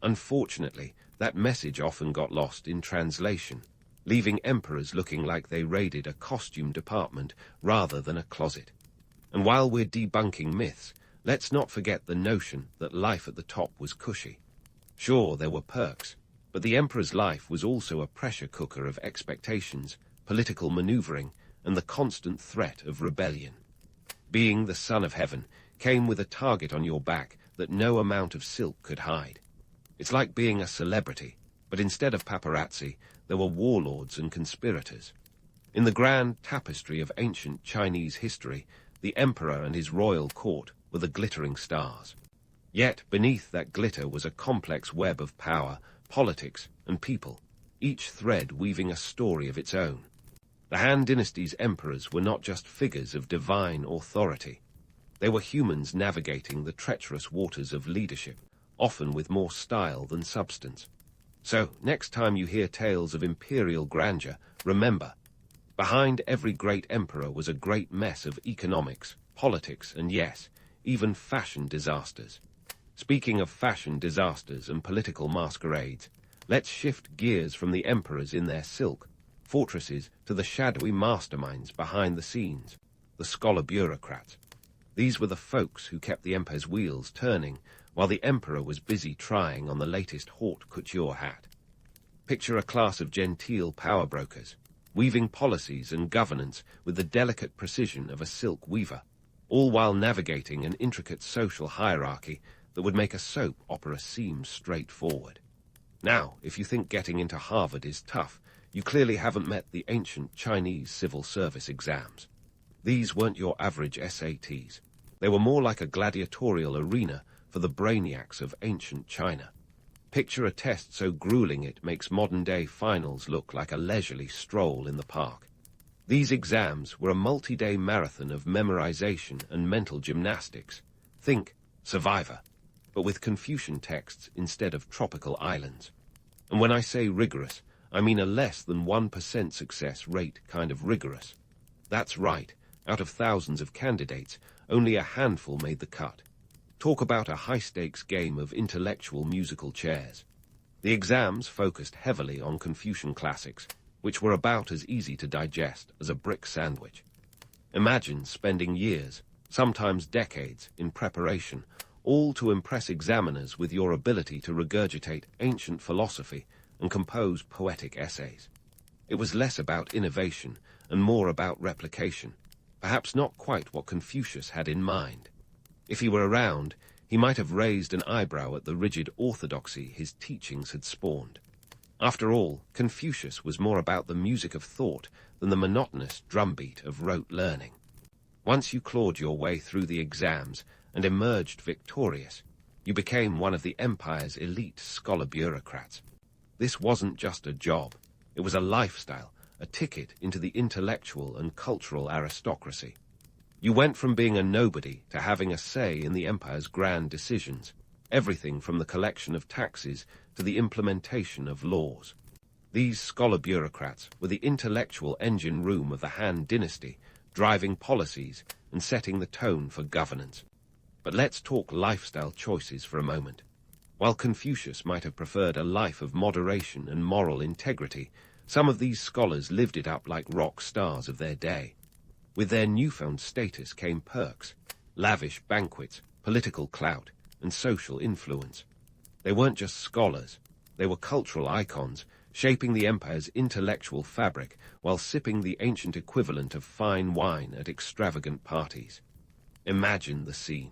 Unfortunately, that message often got lost in translation, leaving emperors looking like they raided a costume department rather than a closet. And while we're debunking myths, let's not forget the notion that life at the top was cushy. Sure, there were perks, but the emperor's life was also a pressure cooker of expectations, political maneuvering, and the constant threat of rebellion. Being the son of heaven came with a target on your back that no amount of silk could hide. It's like being a celebrity, but instead of paparazzi, there were warlords and conspirators. In the grand tapestry of ancient Chinese history, the emperor and his royal court were the glittering stars. Yet beneath that glitter was a complex web of power, politics, and people, each thread weaving a story of its own. The Han dynasty's emperors were not just figures of divine authority. They were humans navigating the treacherous waters of leadership, often with more style than substance. So, next time you hear tales of imperial grandeur, remember, behind every great emperor was a great mess of economics, politics, and yes, even fashion disasters. Speaking of fashion disasters and political masquerades, let's shift gears from the emperors in their silk fortresses to the shadowy masterminds behind the scenes, the scholar bureaucrats. These were the folks who kept the empire's wheels turning while the emperor was busy trying on the latest haute couture hat. Picture a class of genteel power brokers, weaving policies and governance with the delicate precision of a silk weaver, all while navigating an intricate social hierarchy that would make a soap opera seem straightforward. Now, if you think getting into Harvard is tough, you clearly haven't met the ancient Chinese civil service exams. These weren't your average SATs. They were more like a gladiatorial arena for the brainiacs of ancient China. Picture a test so grueling it makes modern-day finals look like a leisurely stroll in the park. These exams were a multi-day marathon of memorization and mental gymnastics. Think Survivor, but with Confucian texts instead of tropical islands. And when I say rigorous, I mean a less than 1% success rate kind of rigorous. That's right, out of thousands of candidates, only a handful made the cut. Talk about a high-stakes game of intellectual musical chairs. The exams focused heavily on Confucian classics, which were about as easy to digest as a brick sandwich. Imagine spending years, sometimes decades, in preparation, all to impress examiners with your ability to regurgitate ancient philosophy and compose poetic essays. It was less about innovation and more about replication, perhaps not quite what Confucius had in mind. If he were around, he might have raised an eyebrow at the rigid orthodoxy his teachings had spawned. After all, Confucius was more about the music of thought than the monotonous drumbeat of rote learning. Once you clawed your way through the exams and emerged victorious, you became one of the empire's elite scholar bureaucrats. This wasn't just a job, it was a lifestyle, a ticket into the intellectual and cultural aristocracy. You went from being a nobody to having a say in the empire's grand decisions, everything from the collection of taxes to the implementation of laws. These scholar bureaucrats were the intellectual engine room of the Han dynasty, driving policies and setting the tone for governance. But let's talk lifestyle choices for a moment. While Confucius might have preferred a life of moderation and moral integrity, some of these scholars lived it up like rock stars of their day. With their newfound status came perks, lavish banquets, political clout, and social influence. They weren't just scholars, they were cultural icons, shaping the empire's intellectual fabric while sipping the ancient equivalent of fine wine at extravagant parties. Imagine the scene.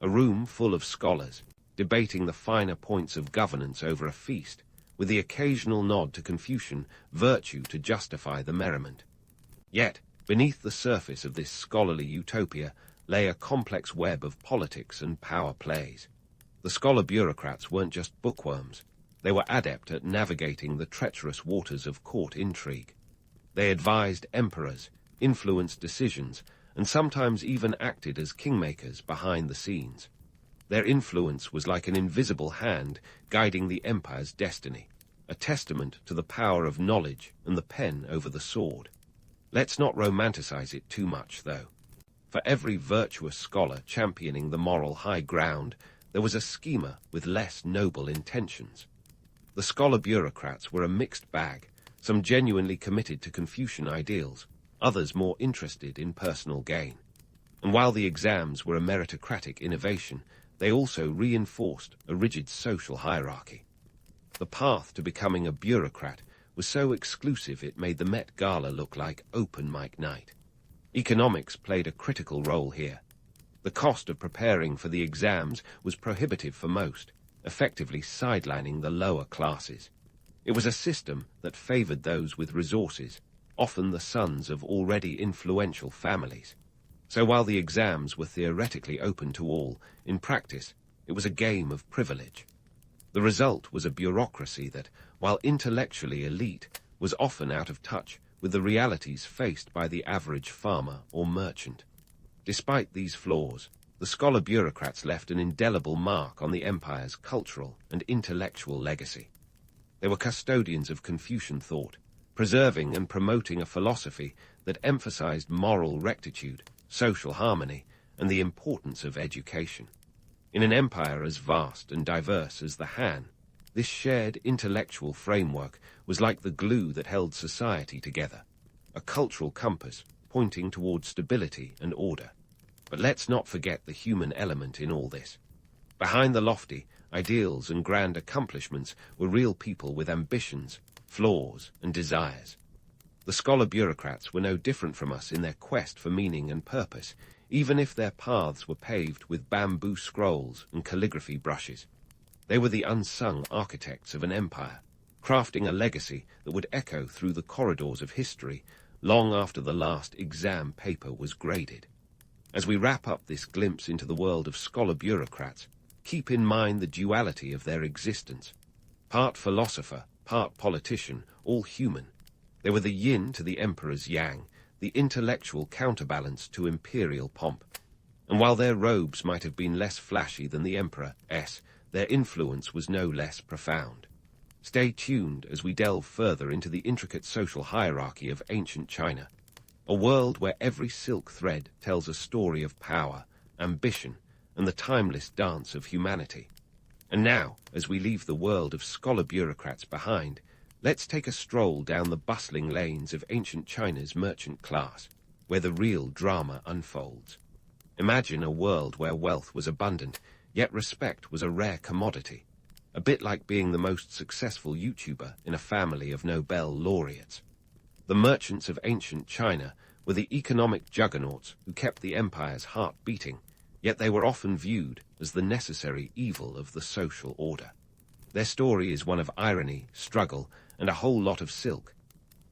A room full of scholars, debating the finer points of governance over a feast, with the occasional nod to Confucian virtue to justify the merriment. Yet, beneath the surface of this scholarly utopia lay a complex web of politics and power plays. The scholar bureaucrats weren't just bookworms. They were adept at navigating the treacherous waters of court intrigue. They advised emperors, influenced decisions, and sometimes even acted as kingmakers behind the scenes. Their influence was like an invisible hand guiding the empire's destiny, a testament to the power of knowledge and the pen over the sword. Let's not romanticize it too much, though. For every virtuous scholar championing the moral high ground, there was a schemer with less noble intentions. The scholar bureaucrats were a mixed bag, some genuinely committed to Confucian ideals, others more interested in personal gain. And while the exams were a meritocratic innovation, they also reinforced a rigid social hierarchy. The path to becoming a bureaucrat was so exclusive it made the Met Gala look like open mic night. Economics played a critical role here. The cost of preparing for the exams was prohibitive for most, effectively sidelining the lower classes. It was a system that favored those with resources, often the sons of already influential families. So while the exams were theoretically open to all, in practice, it was a game of privilege. The result was a bureaucracy that, while intellectually elite, was often out of touch with the realities faced by the average farmer or merchant. Despite these flaws, the scholar bureaucrats left an indelible mark on the empire's cultural and intellectual legacy. They were custodians of Confucian thought, preserving and promoting a philosophy that emphasized moral rectitude, social harmony, and the importance of education. In an empire as vast and diverse as the Han, this shared intellectual framework was like the glue that held society together, a cultural compass pointing toward stability and order. But let's not forget the human element in all this. Behind the lofty ideals and grand accomplishments were real people with ambitions, flaws, and desires. The scholar bureaucrats were no different from us in their quest for meaning and purpose, even if their paths were paved with bamboo scrolls and calligraphy brushes. They were the unsung architects of an empire, crafting a legacy that would echo through the corridors of history long after the last exam paper was graded. As we wrap up this glimpse into the world of scholar bureaucrats, keep in mind the duality of their existence. Part philosopher, part politician, all human. They were the yin to the emperor's yang, the intellectual counterbalance to imperial pomp. And while their robes might have been less flashy than the emperor's, their influence was no less profound. Stay tuned as we delve further into the intricate social hierarchy of ancient China, a world where every silk thread tells a story of power, ambition, and the timeless dance of humanity. And now, as we leave the world of scholar bureaucrats behind, let's take a stroll down the bustling lanes of ancient China's merchant class, where the real drama unfolds. Imagine a world where wealth was abundant, yet respect was a rare commodity. a bit like being the most successful YouTuber in a family of Nobel laureates. The merchants of ancient China were the economic juggernauts who kept the empire's heart beating, yet they were often viewed as the necessary evil of the social order. Their story is one of irony, struggle, and a whole lot of silk.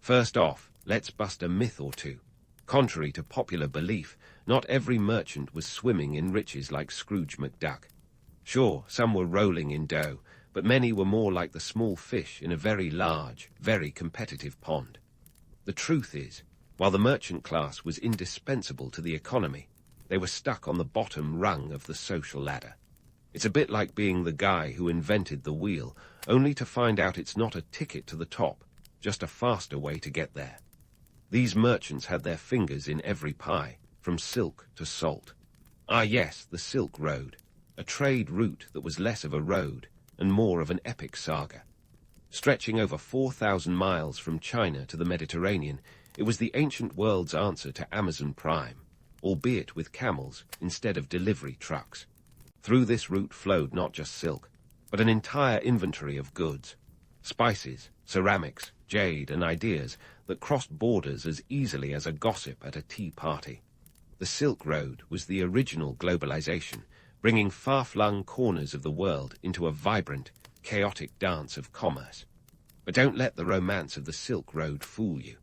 First off, let's bust a myth or two. Contrary to popular belief, not every merchant was swimming in riches like Scrooge McDuck. Sure, some were rolling in dough, but many were more like the small fish in a very large, very competitive pond. The truth is, while the merchant class was indispensable to the economy, they were stuck on the bottom rung of the social ladder. It's a bit like being the guy who invented the wheel, only to find out it's not a ticket to the top, just a faster way to get there. These merchants had their fingers in every pie, from silk to salt. Ah yes, the Silk Road, a trade route that was less of a road and more of an epic saga. Stretching over 4,000 miles from China to the Mediterranean, it was the ancient world's answer to Amazon Prime, albeit with camels instead of delivery trucks. Through this route flowed not just silk, but an entire inventory of goods, spices, ceramics, jade, and ideas that crossed borders as easily as a gossip at a tea party. The Silk Road was the original globalization, bringing far-flung corners of the world into a vibrant, chaotic dance of commerce. But don't let the romance of the Silk Road fool you.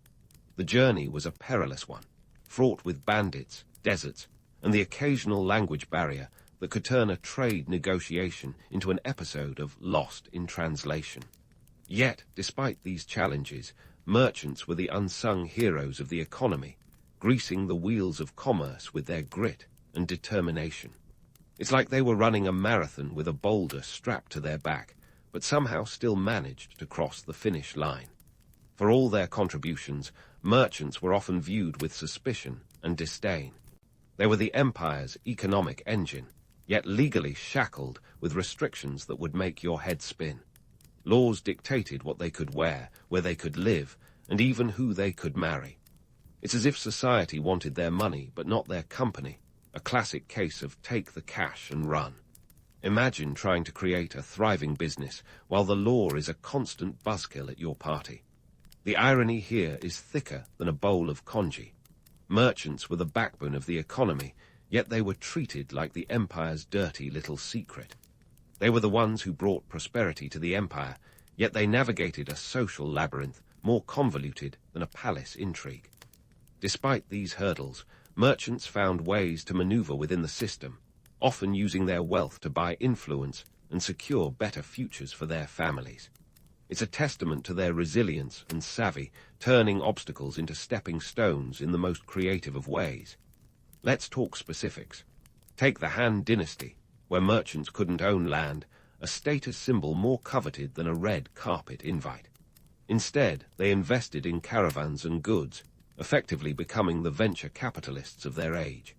The journey was a perilous one, fraught with bandits, deserts, and the occasional language barrier that could turn a trade negotiation into an episode of Lost in Translation. Yet, despite these challenges, merchants were the unsung heroes of the economy, greasing the wheels of commerce with their grit and determination. It's like they were running a marathon with a boulder strapped to their back, but somehow still managed to cross the finish line. For all their contributions, merchants were often viewed with suspicion and disdain. They were the empire's economic engine, yet legally shackled with restrictions that would make your head spin. Laws dictated what they could wear, where they could live, and even who they could marry. It's as if society wanted their money but not their company, a classic case of take the cash and run. Imagine trying to create a thriving business while the law is a constant buzzkill at your party. The irony here is thicker than a bowl of congee. Merchants were the backbone of the economy, yet they were treated like the empire's dirty little secret. They were the ones who brought prosperity to the empire, yet they navigated a social labyrinth more convoluted than a palace intrigue. Despite these hurdles, merchants found ways to maneuver within the system, often using their wealth to buy influence and secure better futures for their families. It's a testament to their resilience and savvy, turning obstacles into stepping stones in the most creative of ways. Let's talk specifics. Take the Han Dynasty, where merchants couldn't own land, a status symbol more coveted than a red carpet invite. Instead, they invested in caravans and goods, effectively becoming the venture capitalists of their age.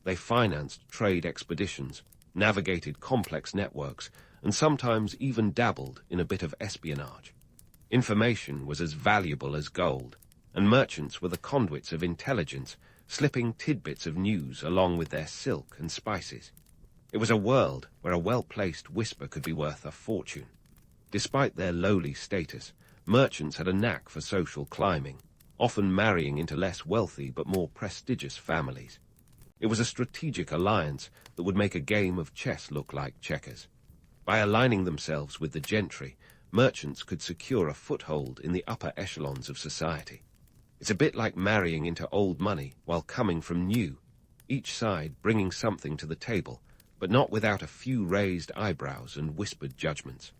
They financed trade expeditions, navigated complex networks, and sometimes even dabbled in a bit of espionage. Information was as valuable as gold, and merchants were the conduits of intelligence, slipping tidbits of news along with their silk and spices. It was a world where a well-placed whisper could be worth a fortune. Despite their lowly status, merchants had a knack for social climbing, often marrying into less wealthy but more prestigious families. It was a strategic alliance that would make a game of chess look like checkers. By aligning themselves with the gentry, merchants could secure a foothold in the upper echelons of society. It's a bit like marrying into old money while coming from new, each side bringing something to the table, but not without a few raised eyebrows and whispered judgments.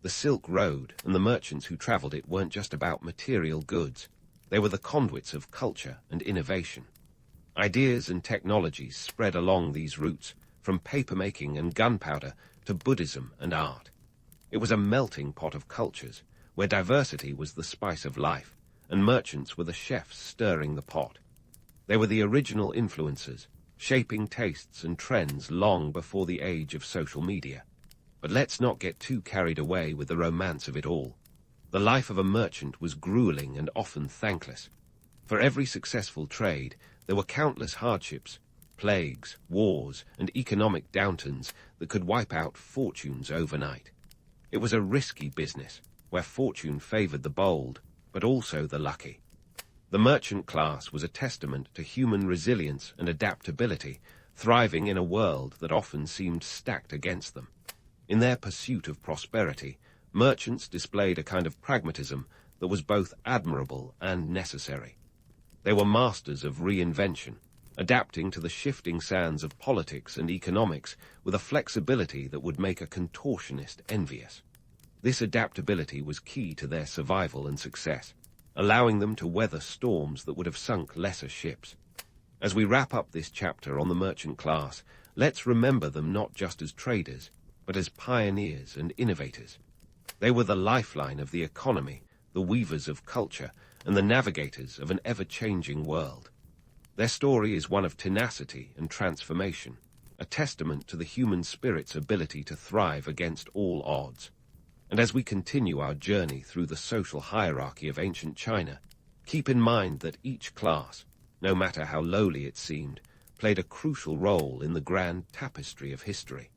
The Silk Road and the merchants who traveled it weren't just about material goods. They were the conduits of culture and innovation. Ideas and technologies spread along these routes, from papermaking and gunpowder to Buddhism and art. It was a melting pot of cultures, where diversity was the spice of life, and merchants were the chefs stirring the pot. They were the original influencers, shaping tastes and trends long before the age of social media. But let's not get too carried away with the romance of it all. The life of a merchant was grueling and often thankless. For every successful trade, there were countless hardships, plagues, wars, and economic downturns that could wipe out fortunes overnight. It was a risky business, where fortune favored the bold, but also the lucky. The merchant class was a testament to human resilience and adaptability, thriving in a world that often seemed stacked against them. In their pursuit of prosperity, merchants displayed a kind of pragmatism that was both admirable and necessary. They were masters of reinvention, adapting to the shifting sands of politics and economics with a flexibility that would make a contortionist envious. This adaptability was key to their survival and success, allowing them to weather storms that would have sunk lesser ships. As we wrap up this chapter on the merchant class, let's remember them not just as traders, but as pioneers and innovators. They were the lifeline of the economy, the weavers of culture, and the navigators of an ever-changing world. Their story is one of tenacity and transformation, a testament to the human spirit's ability to thrive against all odds. And as we continue our journey through the social hierarchy of ancient China, keep in mind that each class, no matter how lowly it seemed, played a crucial role in the grand tapestry of history.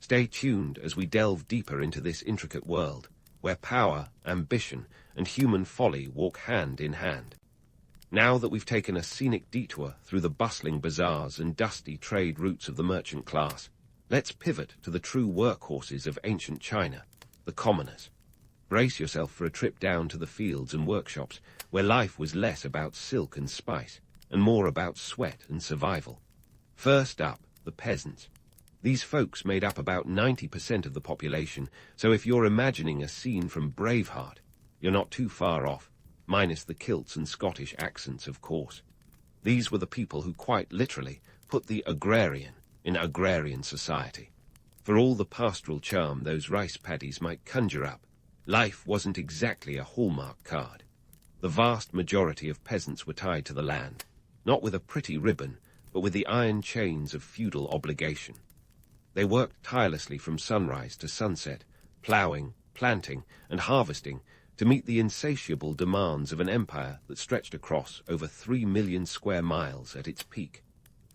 Stay tuned as we delve deeper into this intricate world, where power, ambition, and human folly walk hand in hand. Now that we've taken a scenic detour through the bustling bazaars and dusty trade routes of the merchant class, let's pivot to the true workhorses of ancient China, the commoners. Brace yourself for a trip down to the fields and workshops, where life was less about silk and spice, and more about sweat and survival. First up, the peasants. These folks made up about 90% of the population, so if you're imagining a scene from Braveheart, you're not too far off, minus the kilts and Scottish accents, of course. These were the people who quite literally put the agrarian in agrarian society. For all the pastoral charm those rice paddies might conjure up, life wasn't exactly a hallmark card. The vast majority of peasants were tied to the land, not with a pretty ribbon, but with the iron chains of feudal obligation. They worked tirelessly from sunrise to sunset, ploughing, planting, and harvesting to meet the insatiable demands of an empire that stretched across over 3 million square miles at its peak.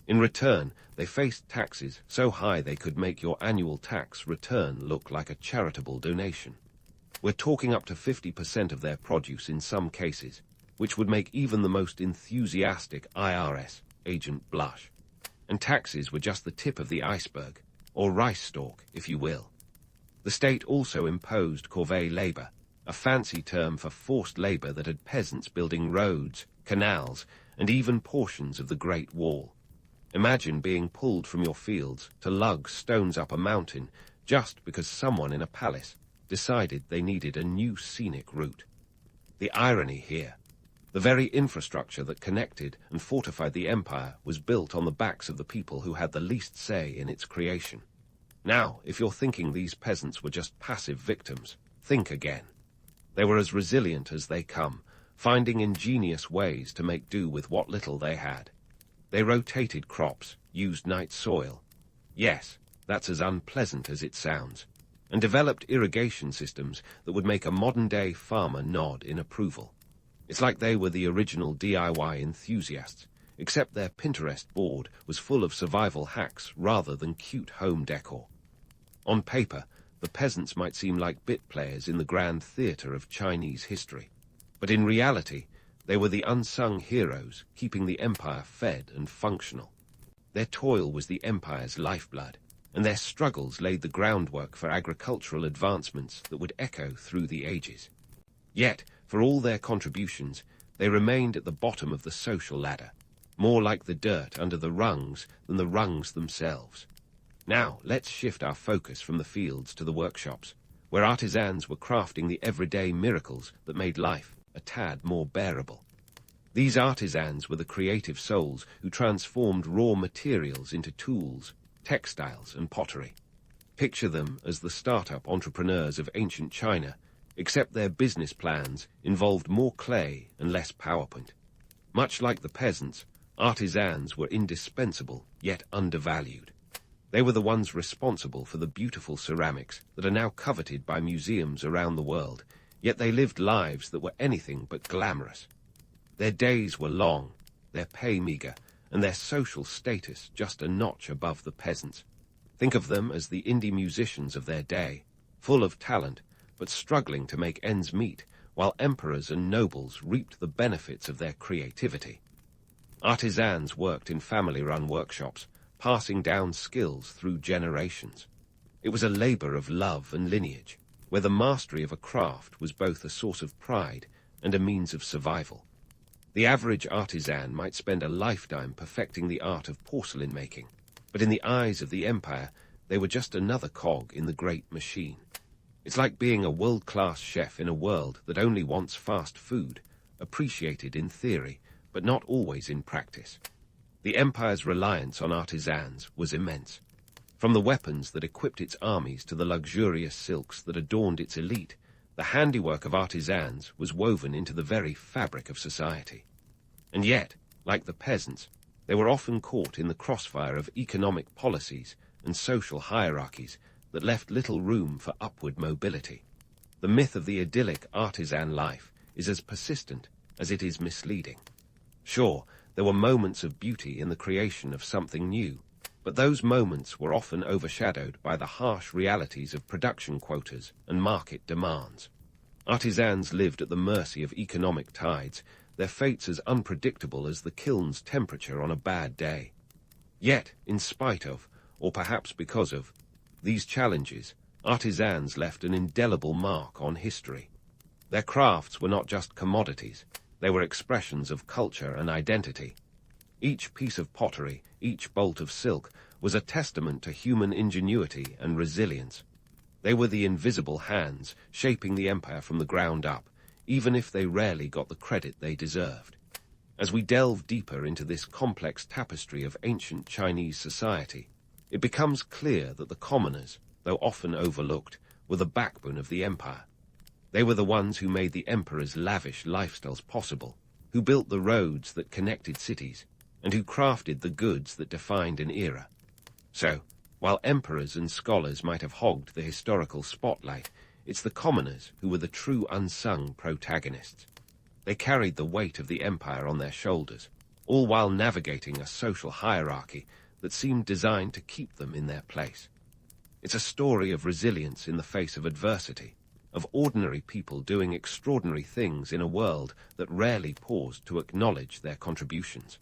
In return, they faced taxes so high they could make your annual tax return look like a charitable donation. We're talking up to 50% of their produce in some cases, which would make even the most enthusiastic IRS agent blush. And taxes were just the tip of the iceberg, or rice stalk, if you will. The state also imposed corvée labor, a fancy term for forced labor that had peasants building roads, canals, and even portions of the Great Wall. Imagine being pulled from your fields to lug stones up a mountain just because someone in a palace decided they needed a new scenic route. The irony here: the very infrastructure that connected and fortified the empire was built on the backs of the people who had the least say in its creation. Now, if you're thinking these peasants were just passive victims, think again. They were as resilient as they come, finding ingenious ways to make do with what little they had. They rotated crops, used night soil. Yes, that's as unpleasant as it sounds. And developed irrigation systems that would make a modern-day farmer nod in approval. It's like they were the original DIY enthusiasts, except their Pinterest board was full of survival hacks rather than cute home decor. On paper, the peasants might seem like bit players in the grand theater of Chinese history, but in reality, they were the unsung heroes keeping the empire fed and functional. Their toil was the empire's lifeblood, and their struggles laid the groundwork for agricultural advancements that would echo through the ages. Yet, for all their contributions, they remained at the bottom of the social ladder, more like the dirt under the rungs than the rungs themselves. Now, let's shift our focus from the fields to the workshops, where artisans were crafting the everyday miracles that made life a tad more bearable. These artisans were the creative souls who transformed raw materials into tools, textiles, and pottery. Picture them as the startup entrepreneurs of ancient China, except their business plans involved more clay and less PowerPoint. Much like the peasants, artisans were indispensable yet undervalued. They were the ones responsible for the beautiful ceramics that are now coveted by museums around the world, yet they lived lives that were anything but glamorous. Their days were long, their pay meager, and their social status just a notch above the peasants. Think of them as the indie musicians of their day, full of talent, but struggling to make ends meet, while emperors and nobles reaped the benefits of their creativity. Artisans worked in family-run workshops, passing down skills through generations. It was a labor of love and lineage, where the mastery of a craft was both a source of pride and a means of survival. The average artisan might spend a lifetime perfecting the art of porcelain making, but in the eyes of the empire, they were just another cog in the great machine. It's like being a world-class chef in a world that only wants fast food, appreciated in theory, but not always in practice. The empire's reliance on artisans was immense. From the weapons that equipped its armies to the luxurious silks that adorned its elite, the handiwork of artisans was woven into the very fabric of society. And yet, like the peasants, they were often caught in the crossfire of economic policies and social hierarchies that left little room for upward mobility. The myth of the idyllic artisan life is as persistent as it is misleading. Sure, there were moments of beauty in the creation of something new, but those moments were often overshadowed by the harsh realities of production quotas and market demands. Artisans lived at the mercy of economic tides, their fates as unpredictable as the kiln's temperature on a bad day. Yet, in spite of, or perhaps because of, these challenges, artisans left an indelible mark on history. Their crafts were not just commodities, they were expressions of culture and identity. Each piece of pottery, each bolt of silk, was a testament to human ingenuity and resilience. They were the invisible hands shaping the empire from the ground up, even if they rarely got the credit they deserved. As we delve deeper into this complex tapestry of ancient Chinese society, it becomes clear that the commoners, though often overlooked, were the backbone of the empire. They were the ones who made the emperor's lavish lifestyles possible, who built the roads that connected cities, and who crafted the goods that defined an era. So, while emperors and scholars might have hogged the historical spotlight, it's the commoners who were the true unsung protagonists. They carried the weight of the empire on their shoulders, all while navigating a social hierarchy that seemed designed to keep them in their place. It's a story of resilience in the face of adversity, of ordinary people doing extraordinary things in a world that rarely paused to acknowledge their contributions.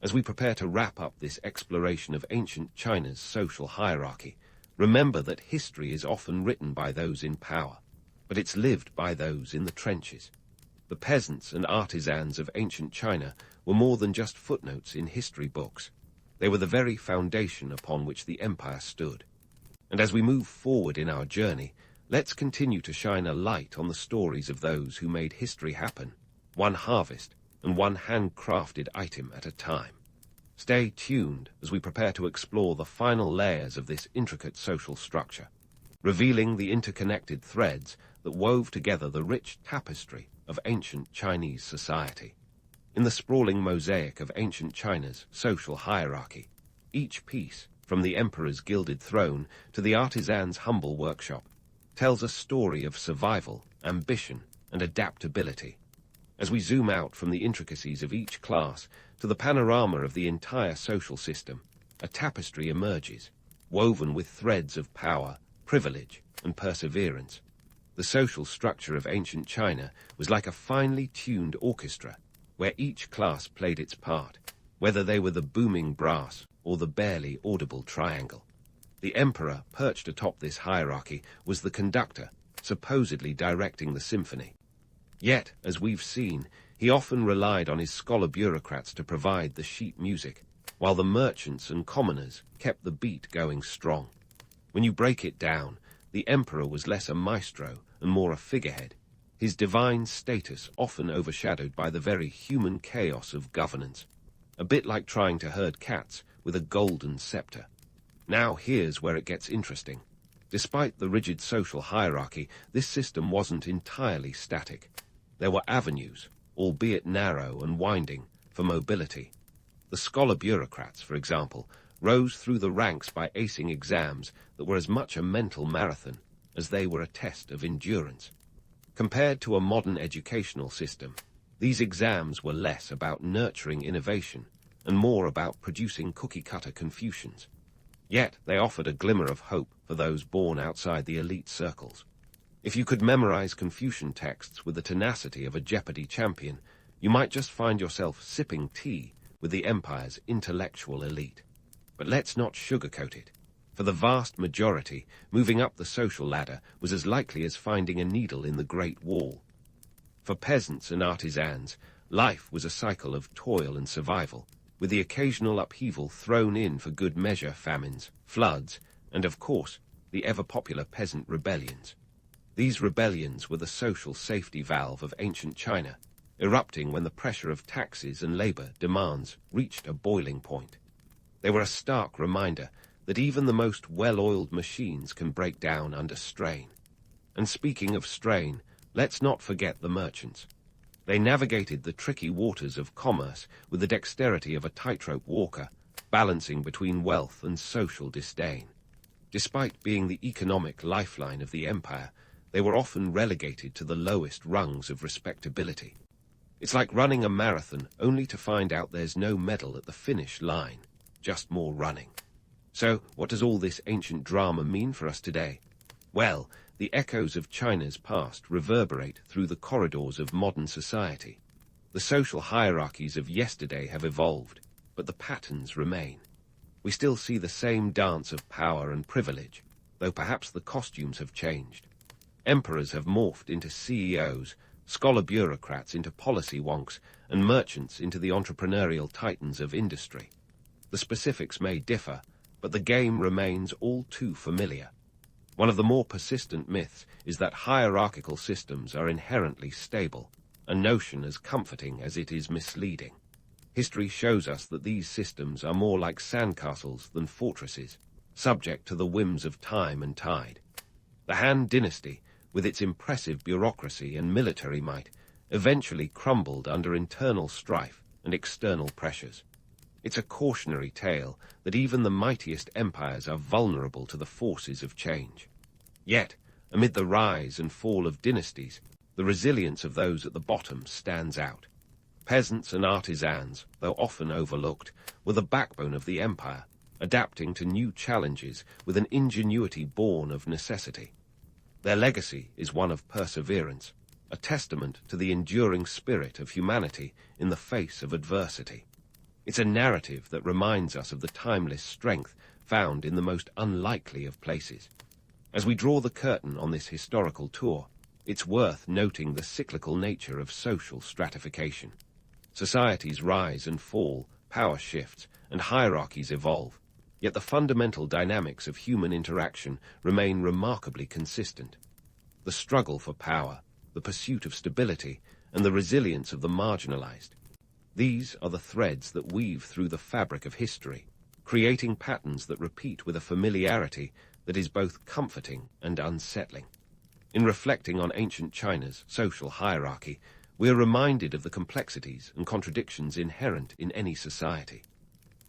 As we prepare to wrap up this exploration of ancient China's social hierarchy, remember that history is often written by those in power, but it's lived by those in the trenches. The peasants and artisans of ancient China were more than just footnotes in history books. They were the very foundation upon which the empire stood. And as we move forward in our journey, let's continue to shine a light on the stories of those who made history happen, one harvest and one handcrafted item at a time. Stay tuned as we prepare to explore the final layers of this intricate social structure, revealing the interconnected threads that wove together the rich tapestry of ancient Chinese society. In the sprawling mosaic of ancient China's social hierarchy, each piece, from the emperor's gilded throne to the artisan's humble workshop, tells a story of survival, ambition, and adaptability. As we zoom out from the intricacies of each class to the panorama of the entire social system, a tapestry emerges, woven with threads of power, privilege, and perseverance. The social structure of ancient China was like a finely tuned orchestra, where each class played its part, whether they were the booming brass or the barely audible triangle. The emperor, perched atop this hierarchy, was the conductor, supposedly directing the symphony. Yet, as we've seen, he often relied on his scholar bureaucrats to provide the sheet music, while the merchants and commoners kept the beat going strong. When you break it down, the emperor was less a maestro and more a figurehead, his divine status often overshadowed by the very human chaos of governance, a bit like trying to herd cats with a golden scepter. Now here's where it gets interesting. Despite the rigid social hierarchy, this system wasn't entirely static. There were avenues, albeit narrow and winding, for mobility. The scholar bureaucrats, for example, rose through the ranks by acing exams that were as much a mental marathon as they were a test of endurance. Compared to a modern educational system, these exams were less about nurturing innovation and more about producing cookie-cutter Confucians. Yet they offered a glimmer of hope for those born outside the elite circles. If you could memorize Confucian texts with the tenacity of a Jeopardy champion, you might just find yourself sipping tea with the empire's intellectual elite. But let's not sugarcoat it. For the vast majority, moving up the social ladder was as likely as finding a needle in the Great Wall. For peasants and artisans, life was a cycle of toil and survival, with the occasional upheaval thrown in for good measure famines, floods, and of course, the ever-popular peasant rebellions. These rebellions were the social safety valve of ancient China, erupting when the pressure of taxes and labor demands reached a boiling point. They were a stark reminder that even the most well-oiled machines can break down under strain. And speaking of strain, let's not forget the merchants. They navigated the tricky waters of commerce with the dexterity of a tightrope walker, balancing between wealth and social disdain. Despite being the economic lifeline of the empire, they were often relegated to the lowest rungs of respectability. It's like running a marathon only to find out there's no medal at the finish line, just more running. So, what does all this ancient drama mean for us today? Well, the echoes of China's past reverberate through the corridors of modern society. The social hierarchies of yesterday have evolved, but the patterns remain. We still see the same dance of power and privilege, though perhaps the costumes have changed. Emperors have morphed into CEOs, scholar bureaucrats into policy wonks, and merchants into the entrepreneurial titans of industry. The specifics may differ, but the game remains all too familiar. One of the more persistent myths is that hierarchical systems are inherently stable, a notion as comforting as it is misleading. History shows us that these systems are more like sandcastles than fortresses, subject to the whims of time and tide. The Han dynasty, with its impressive bureaucracy and military might, eventually crumbled under internal strife and external pressures. It's a cautionary tale that even the mightiest empires are vulnerable to the forces of change. Yet, amid the rise and fall of dynasties, the resilience of those at the bottom stands out. Peasants and artisans, though often overlooked, were the backbone of the empire, adapting to new challenges with an ingenuity born of necessity. Their legacy is one of perseverance, a testament to the enduring spirit of humanity in the face of adversity. It's a narrative that reminds us of the timeless strength found in the most unlikely of places. As we draw the curtain on this historical tour, it's worth noting the cyclical nature of social stratification. Societies rise and fall, power shifts, and hierarchies evolve, yet the fundamental dynamics of human interaction remain remarkably consistent. The struggle for power, the pursuit of stability, and the resilience of the marginalized. These are the threads that weave through the fabric of history, creating patterns that repeat with a familiarity that is both comforting and unsettling. In reflecting on ancient China's social hierarchy, we are reminded of the complexities and contradictions inherent in any society.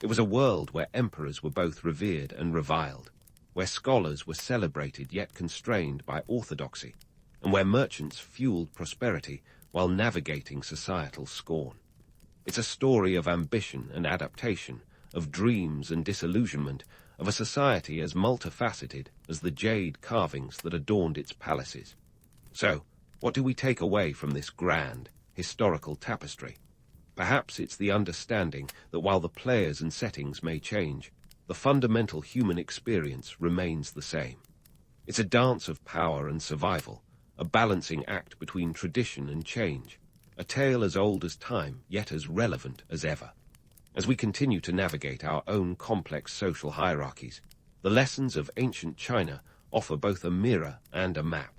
It was a world where emperors were both revered and reviled, where scholars were celebrated yet constrained by orthodoxy, and where merchants fueled prosperity while navigating societal scorn. It's a story of ambition and adaptation, of dreams and disillusionment, of a society as multifaceted as the jade carvings that adorned its palaces. So, what do we take away from this grand, historical tapestry? Perhaps it's the understanding that while the players and settings may change, the fundamental human experience remains the same. It's a dance of power and survival, a balancing act between tradition and change, a tale as old as time, yet as relevant as ever. As we continue to navigate our own complex social hierarchies, the lessons of ancient China offer both a mirror and a map,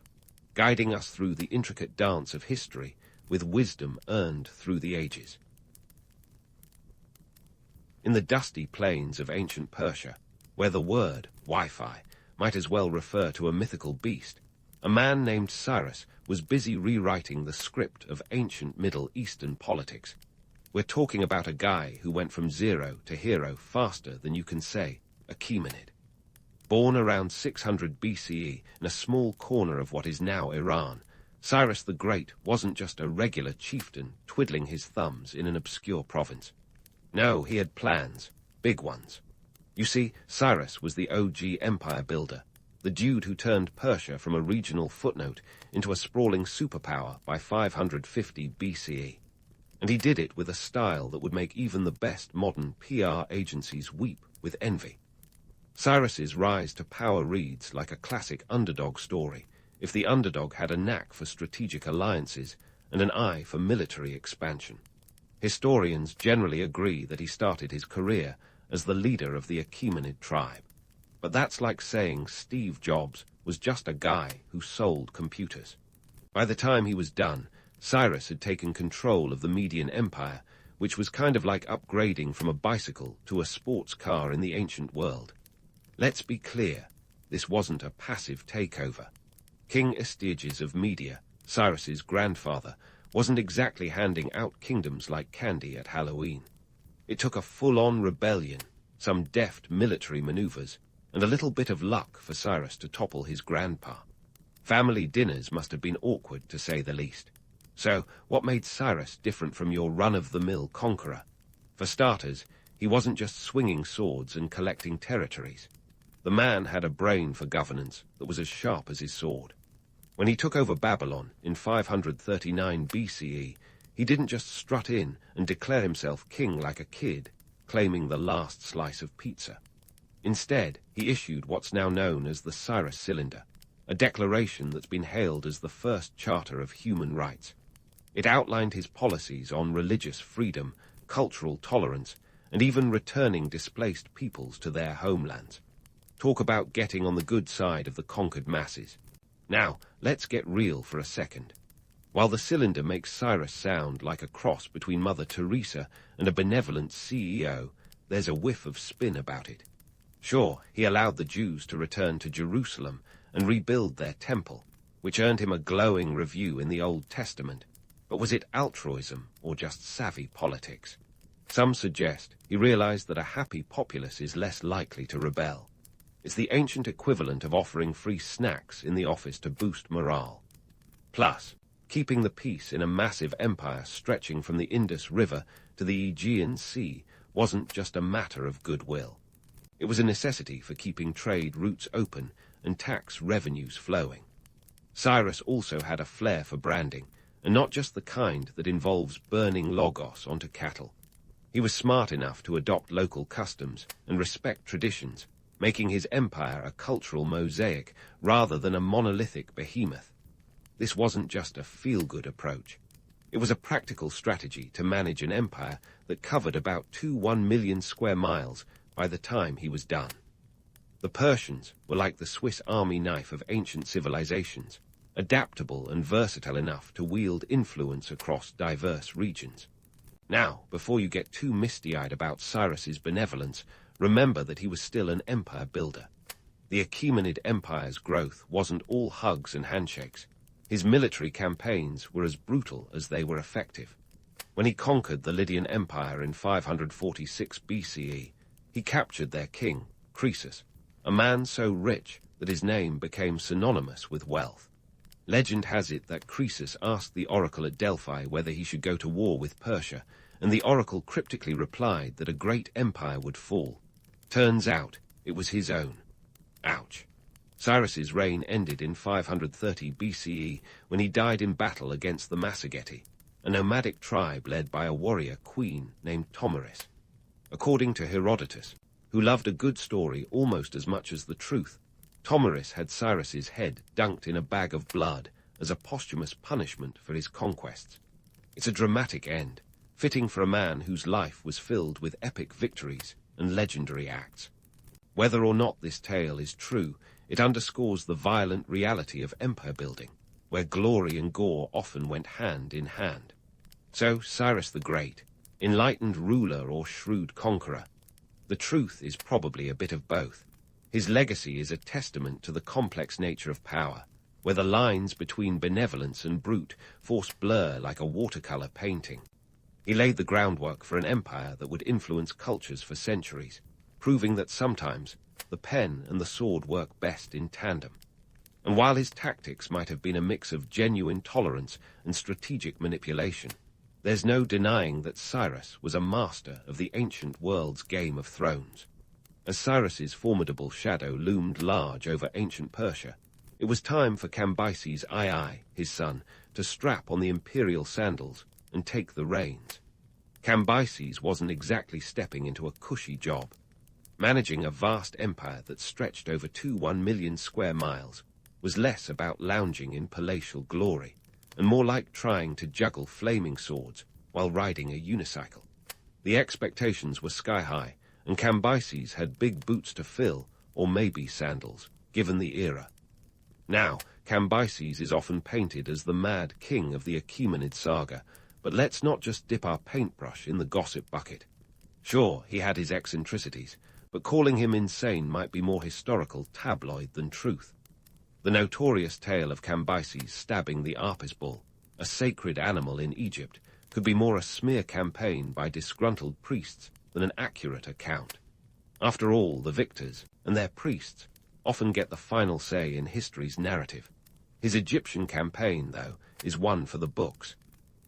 guiding us through the intricate dance of history with wisdom earned through the ages. In the dusty plains of ancient Persia, where the word Wi-Fi might as well refer to a mythical beast, a man named Cyrus was busy rewriting the script of ancient Middle Eastern politics. We're talking about a guy who went from zero to hero faster than you can say a Achaemenid. Born around 600 BCE in a small corner of what is now Iran, Cyrus the Great wasn't just a regular chieftain twiddling his thumbs in an obscure province. No, he had plans, big ones. You see, Cyrus was the OG empire builder, the dude who turned Persia from a regional footnote into a sprawling superpower by 550 BCE. And he did it with a style that would make even the best modern PR agencies weep with envy. Cyrus's rise to power reads like a classic underdog story, if the underdog had a knack for strategic alliances and an eye for military expansion. Historians generally agree that he started his career as the leader of the Achaemenid tribe. But that's like saying Steve Jobs was just a guy who sold computers. By the time he was done, Cyrus had taken control of the Median Empire, which was kind of like upgrading from a bicycle to a sports car in the ancient world. Let's be clear, this wasn't a passive takeover. King Astyages of Media, Cyrus's grandfather, wasn't exactly handing out kingdoms like candy at Halloween. It took a full-on rebellion, some deft military maneuvers, and a little bit of luck for Cyrus to topple his grandpa. Family dinners must have been awkward, to say the least. So, what made Cyrus different from your run-of-the-mill conqueror? For starters, he wasn't just swinging swords and collecting territories. The man had a brain for governance that was as sharp as his sword. When he took over Babylon in 539 BCE, he didn't just strut in and declare himself king like a kid, claiming the last slice of pizza. Instead, he issued what's now known as the Cyrus Cylinder, a declaration that's been hailed as the first charter of human rights. It outlined his policies on religious freedom, cultural tolerance, and even returning displaced peoples to their homelands. Talk about getting on the good side of the conquered masses. Now, let's get real for a second. While the cylinder makes Cyrus sound like a cross between Mother Teresa and a benevolent CEO, there's a whiff of spin about it. Sure, he allowed the Jews to return to Jerusalem and rebuild their temple, which earned him a glowing review in the Old Testament. But was it altruism or just savvy politics? Some suggest he realized that a happy populace is less likely to rebel. It's the ancient equivalent of offering free snacks in the office to boost morale. Plus, keeping the peace in a massive empire stretching from the Indus River to the Aegean Sea wasn't just a matter of goodwill. It was a necessity for keeping trade routes open and tax revenues flowing. Cyrus also had a flair for branding, and not just the kind that involves burning logos onto cattle. He was smart enough to adopt local customs and respect traditions, making his empire a cultural mosaic rather than a monolithic behemoth. This wasn't just a feel-good approach. It was a practical strategy to manage an empire that covered about 1 million square miles by the time he was done. The Persians were like the Swiss Army knife of ancient civilizations, adaptable and versatile enough to wield influence across diverse regions. Now, before you get too misty-eyed about Cyrus's benevolence, remember that he was still an empire builder. The Achaemenid Empire's growth wasn't all hugs and handshakes. His military campaigns were as brutal as they were effective. When he conquered the Lydian Empire in 546 BCE, he captured their king, Cyrus, a man so rich that his name became synonymous with wealth. Legend has it that Cyrus asked the oracle at Delphi whether he should go to war with Persia, and the oracle cryptically replied that a great empire would fall. Turns out, it was his own. Ouch. Cyrus's reign ended in 530 BCE when he died in battle against the Massagetae, a nomadic tribe led by a warrior queen named Tomaris. According to Herodotus, who loved a good story almost as much as the truth, Tomaris had Cyrus's head dunked in a bag of blood as a posthumous punishment for his conquests. It's a dramatic end, fitting for a man whose life was filled with epic victories and legendary acts. Whether or not this tale is true, it underscores the violent reality of empire building, where glory and gore often went hand in hand. So, Cyrus the Great, enlightened ruler or shrewd conqueror? The truth is probably a bit of both. His legacy is a testament to the complex nature of power, where the lines between benevolence and brute force blur like a watercolor painting. He laid the groundwork for an empire that would influence cultures for centuries, proving that sometimes the pen and the sword work best in tandem. And while his tactics might have been a mix of genuine tolerance and strategic manipulation, there's no denying that Cyrus was a master of the ancient world's Game of Thrones. As Cyrus's formidable shadow loomed large over ancient Persia, it was time for Cambyses II, his son, to strap on the imperial sandals and take the reins. Cambyses wasn't exactly stepping into a cushy job. Managing a vast empire that stretched over 1 million square miles was less about lounging in palatial glory, and more like trying to juggle flaming swords while riding a unicycle. The expectations were sky-high, and Cambyses had big boots to fill, or maybe sandals, given the era. Now, Cambyses is often painted as the mad king of the Achaemenid saga, but let's not just dip our paintbrush in the gossip bucket. Sure, he had his eccentricities, but calling him insane might be more historical tabloid than truth. The notorious tale of Cambyses stabbing the Apis bull, a sacred animal in Egypt, could be more a smear campaign by disgruntled priests than an accurate account. After all, the victors, and their priests, often get the final say in history's narrative. His Egyptian campaign, though, is one for the books.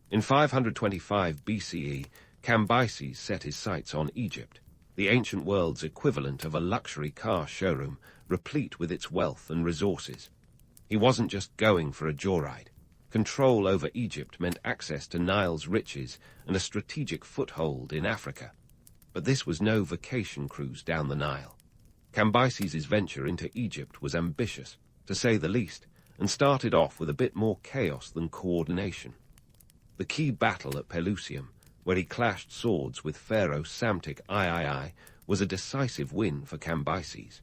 In 525 BCE, Cambyses set his sights on Egypt, the ancient world's equivalent of a luxury car showroom replete with its wealth and resources. He wasn't just going for a joyride. Control over Egypt meant access to Nile's riches and a strategic foothold in Africa. But this was no vacation cruise down the Nile. Cambyses' venture into Egypt was ambitious, to say the least, and started off with a bit more chaos than coordination. The key battle at Pelusium, where he clashed swords with Pharaoh Psamtik III, was a decisive win for Cambyses.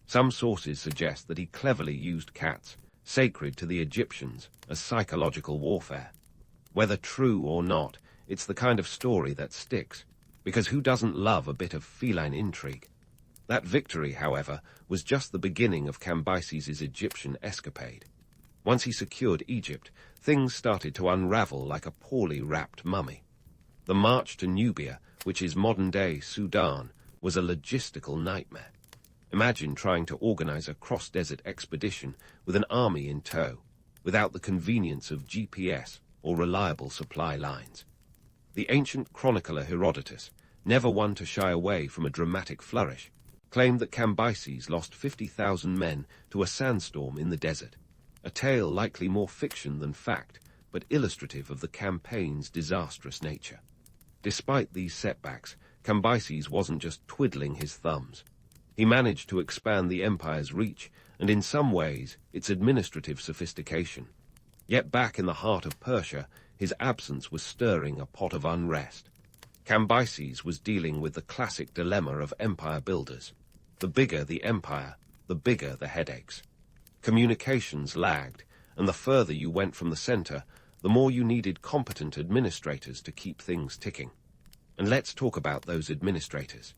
Some sources suggest that he cleverly used cats, sacred to the Egyptians, as psychological warfare. Whether true or not, it's the kind of story that sticks, because who doesn't love a bit of feline intrigue? That victory, however, was just the beginning of Cambyses' Egyptian escapade. Once he secured Egypt, things started to unravel like a poorly wrapped mummy. The march to Nubia, which is modern-day Sudan, was a logistical nightmare. Imagine trying to organize a cross-desert expedition with an army in tow, without the convenience of GPS or reliable supply lines. The ancient chronicler Herodotus, never one to shy away from a dramatic flourish, claimed that Cambyses lost 50,000 men to a sandstorm in the desert, a tale likely more fiction than fact, but illustrative of the campaign's disastrous nature. Despite these setbacks, Cambyses wasn't just twiddling his thumbs. He managed to expand the empire's reach, and in some ways, its administrative sophistication. Yet back in the heart of Persia, his absence was stirring a pot of unrest. Cambyses was dealing with the classic dilemma of empire builders. The bigger the empire, the bigger the headaches. Communications lagged, and the further you went from the center, the more you needed competent administrators to keep things ticking. And let's talk about those administrators.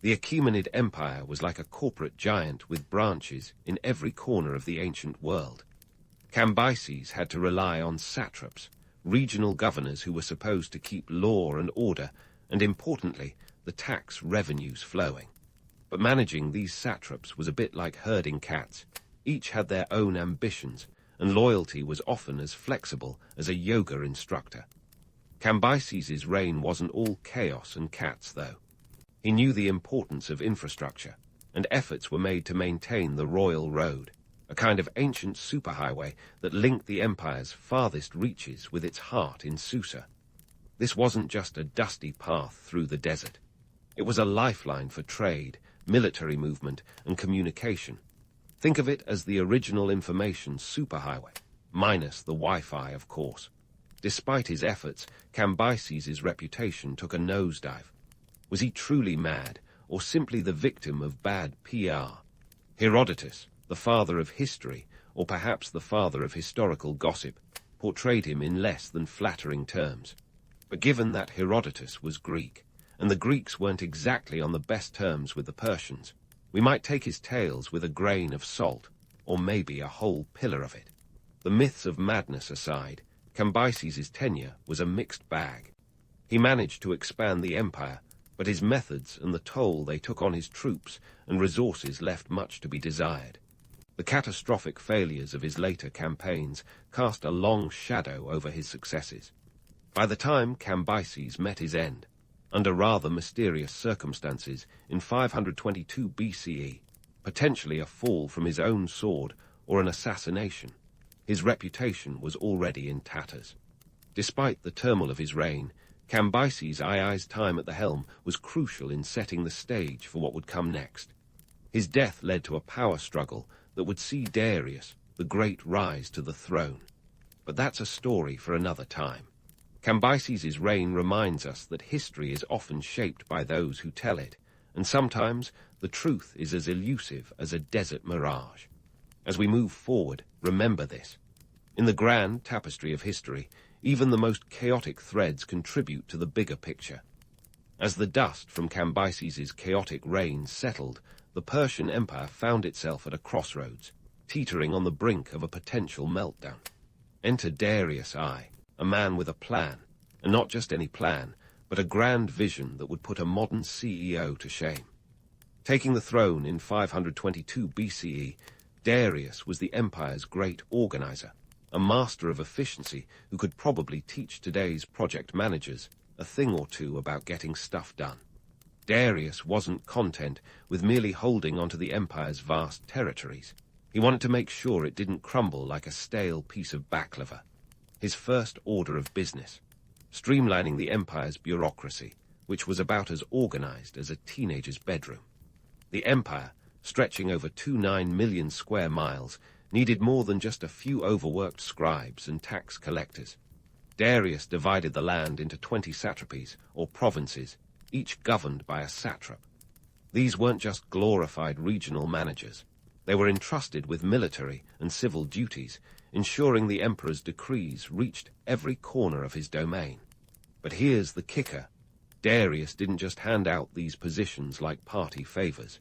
The Achaemenid Empire was like a corporate giant with branches in every corner of the ancient world. Cambyses had to rely on satraps, regional governors who were supposed to keep law and order, and importantly, the tax revenues flowing. But managing these satraps was a bit like herding cats. Each had their own ambitions, and loyalty was often as flexible as a yoga instructor. Cambyses' reign wasn't all chaos and cats, though. He knew the importance of infrastructure, and efforts were made to maintain the royal road, a kind of ancient superhighway that linked the empire's farthest reaches with its heart in Susa. This wasn't just a dusty path through the desert. It was a lifeline for trade, military movement, and communication. Think of it as the original information superhighway, minus the Wi-Fi, of course. Despite his efforts, Cambyses' reputation took a nosedive. Was he truly mad, or simply the victim of bad PR? Herodotus, the father of history, or perhaps the father of historical gossip, portrayed him in less than flattering terms. But given that Herodotus was Greek, and the Greeks weren't exactly on the best terms with the Persians, we might take his tales with a grain of salt, or maybe a whole pillar of it. The myths of madness aside, Cambyses' tenure was a mixed bag. He managed to expand the empire, but his methods and the toll they took on his troops and resources left much to be desired. The catastrophic failures of his later campaigns cast a long shadow over his successes. By the time Cambyses met his end, under rather mysterious circumstances in 522 BCE, potentially a fall from his own sword or an assassination. His reputation was already in tatters. Despite the turmoil of his reign, Cambyses II's time at the helm was crucial in setting the stage for what would come next. His death led to a power struggle that would see Darius, the Great, rise to the throne. But that's a story for another time. Cambyses' reign reminds us that history is often shaped by those who tell it, and sometimes the truth is as elusive as a desert mirage. As we move forward, remember this. In the grand tapestry of history, even the most chaotic threads contribute to the bigger picture. As the dust from Cambyses' chaotic reign settled, the Persian Empire found itself at a crossroads, teetering on the brink of a potential meltdown. Enter Darius I, a man with a plan, and not just any plan, but a grand vision that would put a modern CEO to shame. Taking the throne in 522 BCE, Darius was the empire's great organizer, a master of efficiency who could probably teach today's project managers a thing or two about getting stuff done. Darius wasn't content with merely holding onto the empire's vast territories. He wanted to make sure it didn't crumble like a stale piece of baklava. His first order of business, streamlining the empire's bureaucracy, which was about as organized as a teenager's bedroom. The empire, stretching over 29 million square miles, needed more than just a few overworked scribes and tax collectors. Darius divided the land into 20 satrapies, or provinces, each governed by a satrap. These weren't just glorified regional managers. They were entrusted with military and civil duties, ensuring the emperor's decrees reached every corner of his domain. But here's the kicker. Darius didn't just hand out these positions like party favors.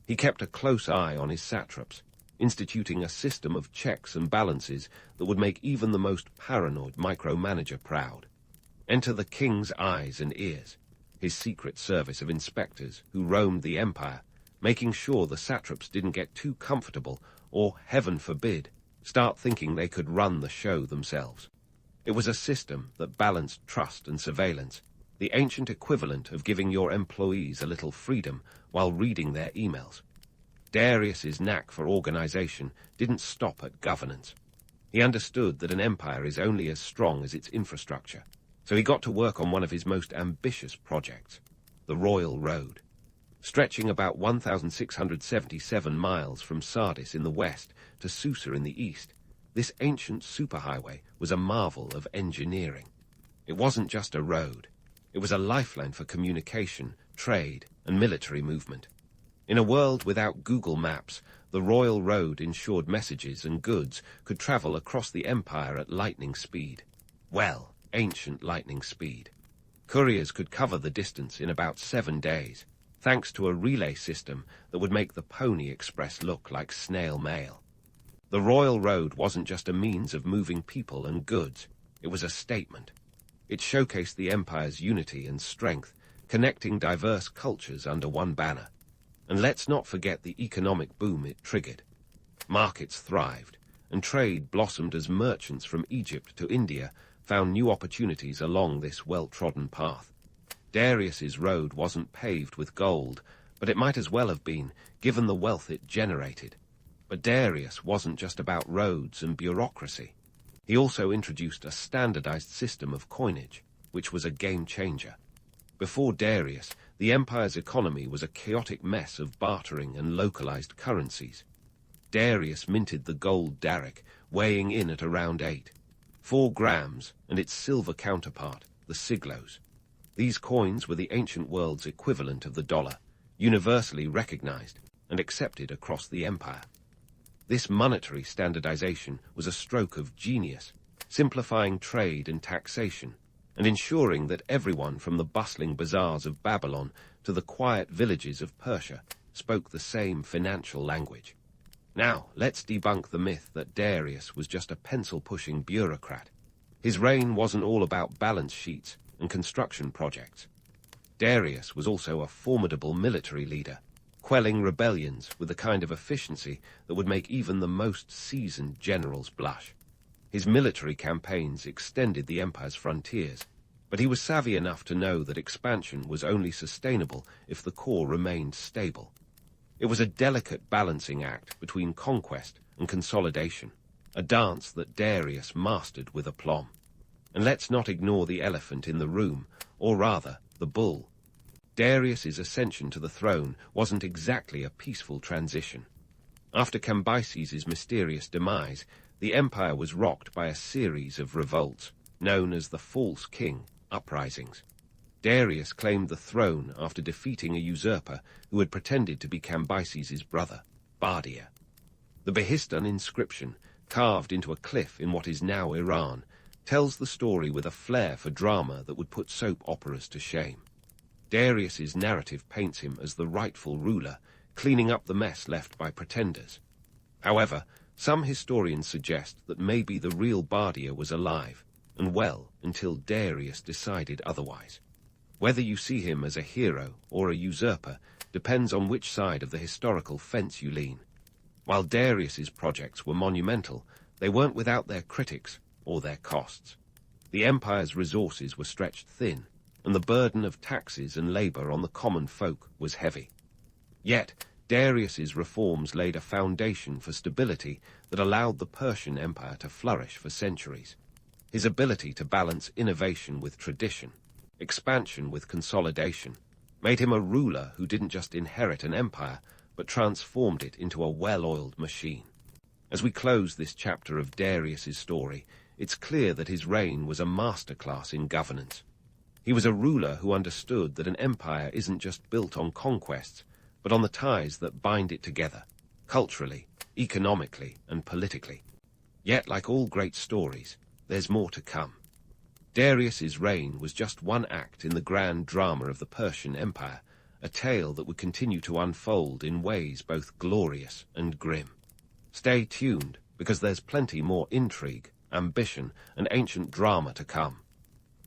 He kept a close eye on his satraps, instituting a system of checks and balances that would make even the most paranoid micromanager proud. Enter the king's eyes and ears, his secret service of inspectors who roamed the empire, making sure the satraps didn't get too comfortable or, heaven forbid, start thinking they could run the show themselves. It was a system that balanced trust and surveillance, the ancient equivalent of giving your employees a little freedom while reading their emails. Darius's knack for organization didn't stop at governance. He understood that an empire is only as strong as its infrastructure, so he got to work on one of his most ambitious projects, the Royal Road. Stretching about 1,677 miles from Sardis in the west to Susa in the east, this ancient superhighway was a marvel of engineering. It wasn't just a road. It was a lifeline for communication, trade, and military movement. In a world without Google Maps, the Royal Road ensured messages and goods could travel across the empire at lightning speed. Well, ancient lightning speed. Couriers could cover the distance in about 7 days, thanks to a relay system that would make the Pony Express look like snail mail. The Royal Road wasn't just a means of moving people and goods, it was a statement. It showcased the empire's unity and strength, connecting diverse cultures under one banner. And let's not forget the economic boom it triggered. Markets thrived, and trade blossomed as merchants from Egypt to India found new opportunities along this well-trodden path. Darius's road wasn't paved with gold, but it might as well have been, given the wealth it generated. But Darius wasn't just about roads and bureaucracy. He also introduced a standardized system of coinage, which was a game-changer. Before Darius, the empire's economy was a chaotic mess of bartering and localized currencies. Darius minted the gold Daric, weighing in at around 4 grams, and its silver counterpart, the siglos. These coins were the ancient world's equivalent of the dollar, universally recognized and accepted across the empire. This monetary standardization was a stroke of genius, simplifying trade and taxation, and ensuring that everyone from the bustling bazaars of Babylon to the quiet villages of Persia spoke the same financial language. Now, let's debunk the myth that Darius was just a pencil-pushing bureaucrat. His reign wasn't all about balance sheets and construction projects. Darius was also a formidable military leader, quelling rebellions with a kind of efficiency that would make even the most seasoned generals blush. His military campaigns extended the empire's frontiers, But he was savvy enough to know that expansion was only sustainable if the core remained stable. It was a delicate balancing act between conquest and consolidation, a dance that Darius mastered with aplomb. And let's not ignore the elephant in the room, or rather, the bull. Darius's ascension to the throne wasn't exactly a peaceful transition. After Cambyses' mysterious demise, the empire was rocked by a series of revolts, known as the False King uprisings. Darius claimed the throne after defeating a usurper who had pretended to be Cambyses' brother, Bardia. The Behistun inscription, carved into a cliff in what is now Iran, tells the story with a flair for drama that would put soap operas to shame. Darius's narrative paints him as the rightful ruler, cleaning up the mess left by pretenders. However, some historians suggest that maybe the real Bardia was alive, and well until Darius decided otherwise. Whether you see him as a hero or a usurper depends on which side of the historical fence you lean. While Darius's projects were monumental, they weren't without their critics or their costs. The empire's resources were stretched thin, and the burden of taxes and labor on the common folk was heavy. Yet, Darius's reforms laid a foundation for stability that allowed the Persian Empire to flourish for centuries. His ability to balance innovation with tradition, expansion with consolidation, made him a ruler who didn't just inherit an empire, but transformed it into a well-oiled machine. As we close this chapter of Darius's story, it's clear that his reign was a masterclass in governance. He was a ruler who understood that an empire isn't just built on conquests, but on the ties that bind it together, culturally, economically, and politically. Yet, like all great stories, there's more to come. Darius's reign was just one act in the grand drama of the Persian Empire, a tale that would continue to unfold in ways both glorious and grim. Stay tuned, because there's plenty more intrigue, ambition, and ancient drama to come.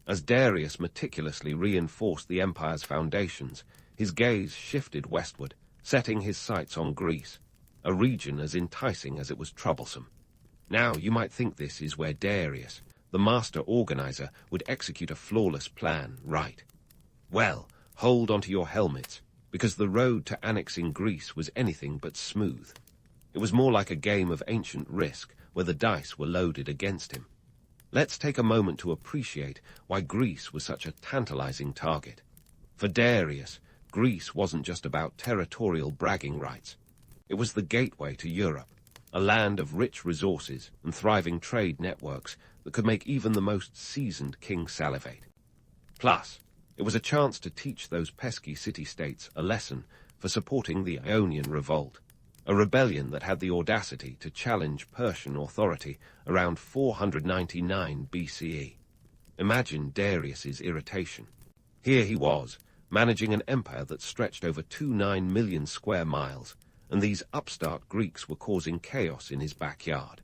As Darius meticulously reinforced the empire's foundations, his gaze shifted westward, setting his sights on Greece, a region as enticing as it was troublesome. Now you might think this is where Darius, the master organizer, would execute a flawless plan, right? Well, hold onto your helmets, because the road to annexing Greece was anything but smooth. It was more like a game of ancient Risk, where the dice were loaded against him. Let's take a moment to appreciate why Greece was such a tantalizing target. For Darius, Greece wasn't just about territorial bragging rights. It was the gateway to Europe, a land of rich resources and thriving trade networks that could make even the most seasoned king salivate. Plus, it was a chance to teach those pesky city-states a lesson for supporting the Ionian Revolt, a rebellion that had the audacity to challenge Persian authority around 499 BCE. Imagine Darius's irritation. Here he was, managing an empire that stretched over 29 million square miles, and these upstart Greeks were causing chaos in his backyard.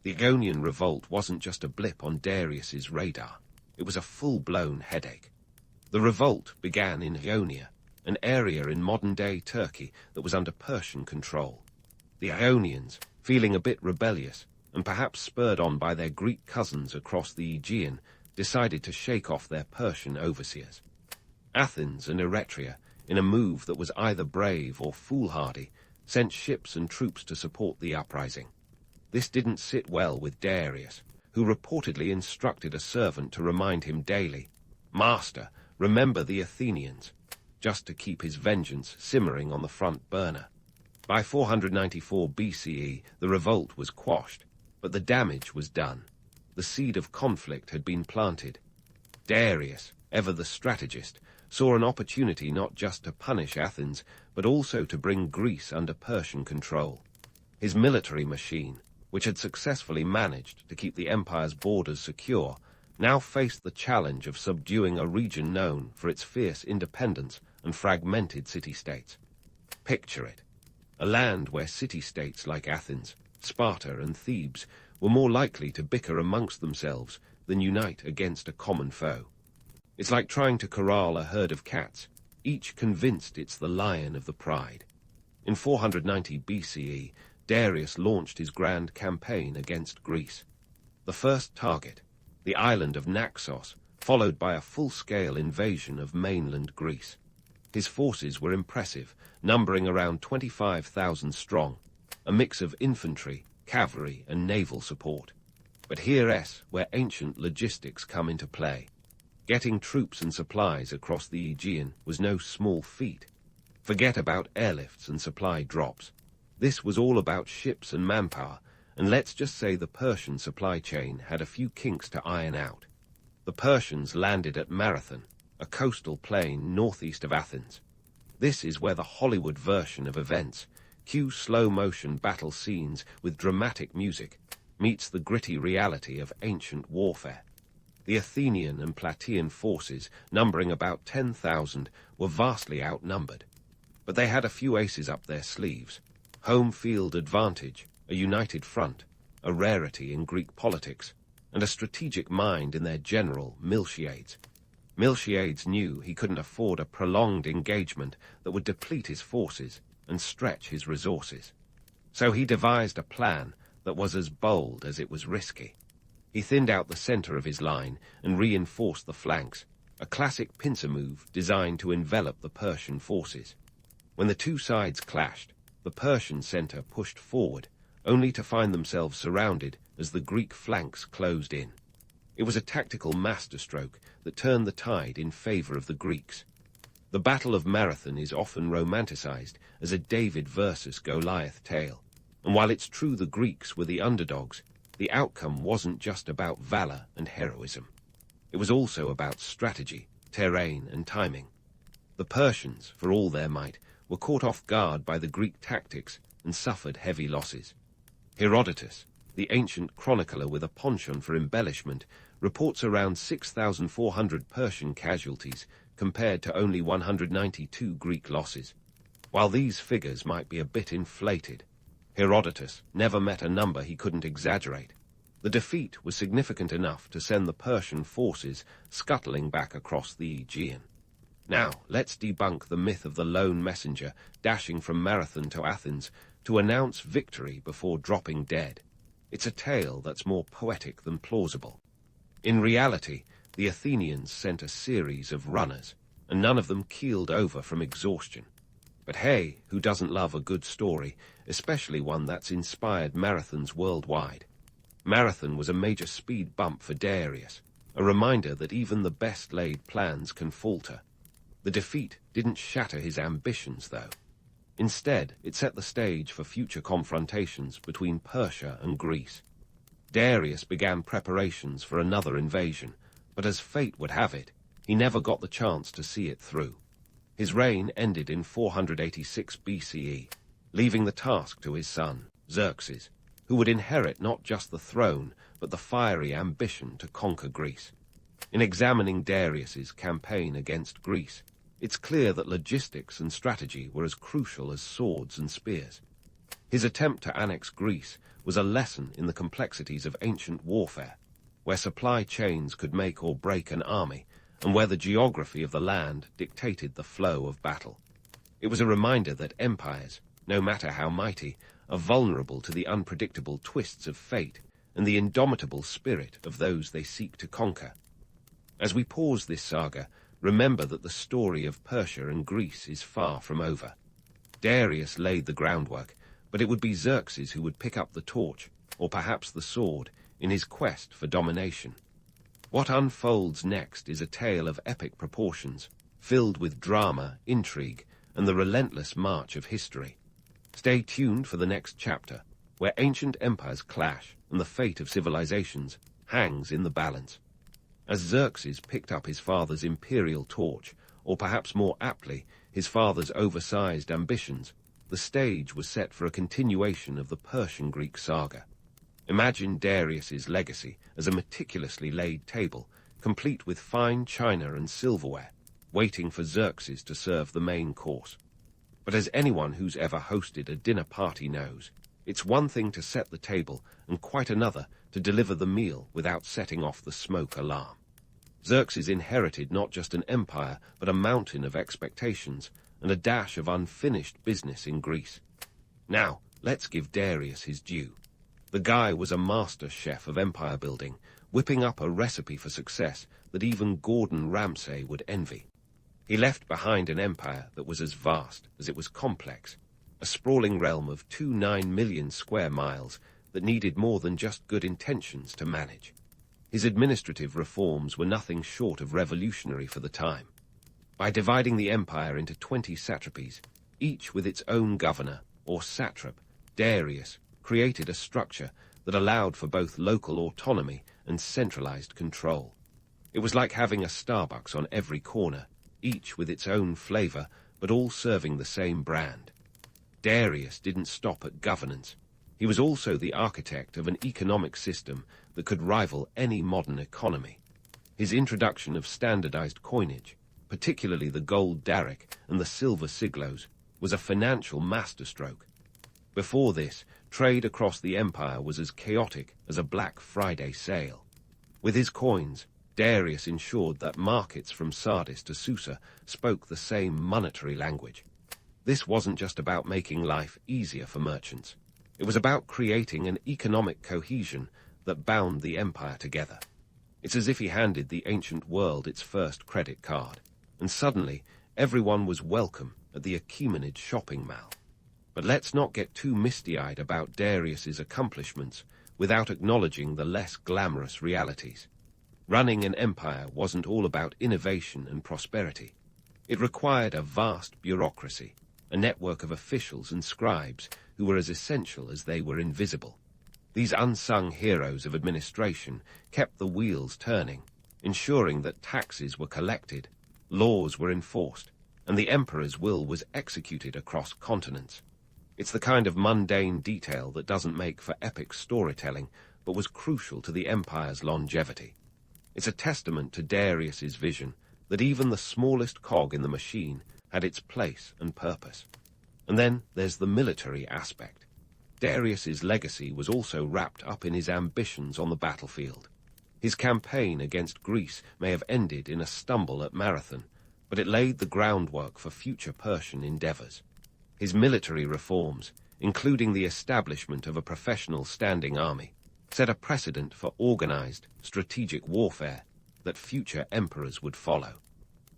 The Ionian Revolt wasn't just a blip on Darius's radar. It was a full-blown headache. The revolt began in Ionia, an area in modern-day Turkey that was under Persian control. The Ionians, feeling a bit rebellious, and perhaps spurred on by their Greek cousins across the Aegean, decided to shake off their Persian overseers. Athens and Eretria, in a move that was either brave or foolhardy, sent ships and troops to support the uprising. This didn't sit well with Darius, who reportedly instructed a servant to remind him daily, "Master, remember the Athenians," just to keep his vengeance simmering on the front burner. By 494 BCE, the revolt was quashed, but the damage was done. The seed of conflict had been planted. Darius, ever the strategist, saw an opportunity not just to punish Athens, but also to bring Greece under Persian control. His military machine, which had successfully managed to keep the empire's borders secure, now faced the challenge of subduing a region known for its fierce independence and fragmented city-states. Picture it. A land where city-states like Athens, Sparta, and Thebes were more likely to bicker amongst themselves than unite against a common foe. It's like trying to corral a herd of cats, each convinced it's the lion of the pride. In 490 BCE, Darius launched his grand campaign against Greece. The first target, the island of Naxos, followed by a full-scale invasion of mainland Greece. His forces were impressive, numbering around 25,000 strong, a mix of infantry, cavalry, and naval support. But here's where ancient logistics come into play. Getting troops and supplies across the Aegean was no small feat. Forget about airlifts and supply drops. This was all about ships and manpower, and let's just say the Persian supply chain had a few kinks to iron out. The Persians landed at Marathon, a coastal plain northeast of Athens. This is where the Hollywood version of events, cue slow-motion battle scenes with dramatic music, meets the gritty reality of ancient warfare. The Athenian and Plataean forces, numbering about 10,000, were vastly outnumbered. But they had a few aces up their sleeves. Home field advantage, a united front, a rarity in Greek politics, and a strategic mind in their general, Miltiades. Miltiades knew he couldn't afford a prolonged engagement that would deplete his forces and stretch his resources. So he devised a plan that was as bold as it was risky. He thinned out the center of his line and reinforced the flanks, a classic pincer move designed to envelop the Persian forces. When the two sides clashed, the Persian center pushed forward, only to find themselves surrounded as the Greek flanks closed in. It was a tactical masterstroke that turned the tide in favor of the Greeks. The Battle of Marathon is often romanticized as a David versus Goliath tale, and while it's true the Greeks were the underdogs, the outcome wasn't just about valor and heroism. It was also about strategy, terrain, and timing. The Persians, for all their might, were caught off guard by the Greek tactics and suffered heavy losses. Herodotus, the ancient chronicler with a penchant for embellishment, reports around 6,400 Persian casualties compared to only 192 Greek losses. While these figures might be a bit inflated, Herodotus never met a number he couldn't exaggerate. The defeat was significant enough to send the Persian forces scuttling back across the Aegean. Now, let's debunk the myth of the lone messenger dashing from Marathon to Athens to announce victory before dropping dead. It's a tale that's more poetic than plausible. In reality, the Athenians sent a series of runners, and none of them keeled over from exhaustion. But hey, who doesn't love a good story, especially one that's inspired marathons worldwide? Marathon was a major speed bump for Darius, a reminder that even the best-laid plans can falter. The defeat didn't shatter his ambitions, though. Instead, it set the stage for future confrontations between Persia and Greece. Darius began preparations for another invasion, but as fate would have it, he never got the chance to see it through. His reign ended in 486 BCE, leaving the task to his son, Xerxes, who would inherit not just the throne, but the fiery ambition to conquer Greece. In examining Darius's campaign against Greece, it's clear that logistics and strategy were as crucial as swords and spears. His attempt to annex Greece was a lesson in the complexities of ancient warfare, where supply chains could make or break an army, and where the geography of the land dictated the flow of battle. It was a reminder that empires, no matter how mighty, are vulnerable to the unpredictable twists of fate and the indomitable spirit of those they seek to conquer. As we pause this saga, remember that the story of Persia and Greece is far from over. Darius laid the groundwork, but it would be Xerxes who would pick up the torch, or perhaps the sword, in his quest for domination. What unfolds next is a tale of epic proportions, filled with drama, intrigue, and the relentless march of history. Stay tuned for the next chapter, where ancient empires clash and the fate of civilizations hangs in the balance. As Xerxes picked up his father's imperial torch, or perhaps more aptly, his father's oversized ambitions, the stage was set for a continuation of the Persian-Greek saga. Imagine Darius's legacy as a meticulously laid table, complete with fine china and silverware, waiting for Xerxes to serve the main course. But as anyone who's ever hosted a dinner party knows, it's one thing to set the table and quite another to deliver the meal without setting off the smoke alarm. Xerxes inherited not just an empire, but a mountain of expectations and a dash of unfinished business in Greece. Now, let's give Darius his due. The guy was a master chef of empire building, whipping up a recipe for success that even Gordon Ramsay would envy. He left behind an empire that was as vast as it was complex, a sprawling realm of 29 million square miles that needed more than just good intentions to manage. His administrative reforms were nothing short of revolutionary for the time. By dividing the empire into 20 satrapies, each with its own governor, or satrap, Darius created a structure that allowed for both local autonomy and centralized control. It was like having a Starbucks on every corner, each with its own flavor, but all serving the same brand. Darius didn't stop at governance. He was also the architect of an economic system that could rival any modern economy. His introduction of standardized coinage, particularly the gold daric and the silver siglos, was a financial masterstroke. Before this, trade across the empire was as chaotic as a Black Friday sale. With his coins, Darius ensured that markets from Sardis to Susa spoke the same monetary language. This wasn't just about making life easier for merchants. It was about creating an economic cohesion that bound the empire together. It's as if he handed the ancient world its first credit card, and suddenly everyone was welcome at the Achaemenid shopping mall. But let's not get too misty-eyed about Darius's accomplishments without acknowledging the less glamorous realities. Running an empire wasn't all about innovation and prosperity. It required a vast bureaucracy, a network of officials and scribes who were as essential as they were invisible. These unsung heroes of administration kept the wheels turning, ensuring that taxes were collected, laws were enforced, and the emperor's will was executed across continents. It's the kind of mundane detail that doesn't make for epic storytelling, but was crucial to the empire's longevity. It's a testament to Darius's vision that even the smallest cog in the machine had its place and purpose. And then there's the military aspect. Darius's legacy was also wrapped up in his ambitions on the battlefield. His campaign against Greece may have ended in a stumble at Marathon, but it laid the groundwork for future Persian endeavors. His military reforms, including the establishment of a professional standing army, set a precedent for organized, strategic warfare that future emperors would follow.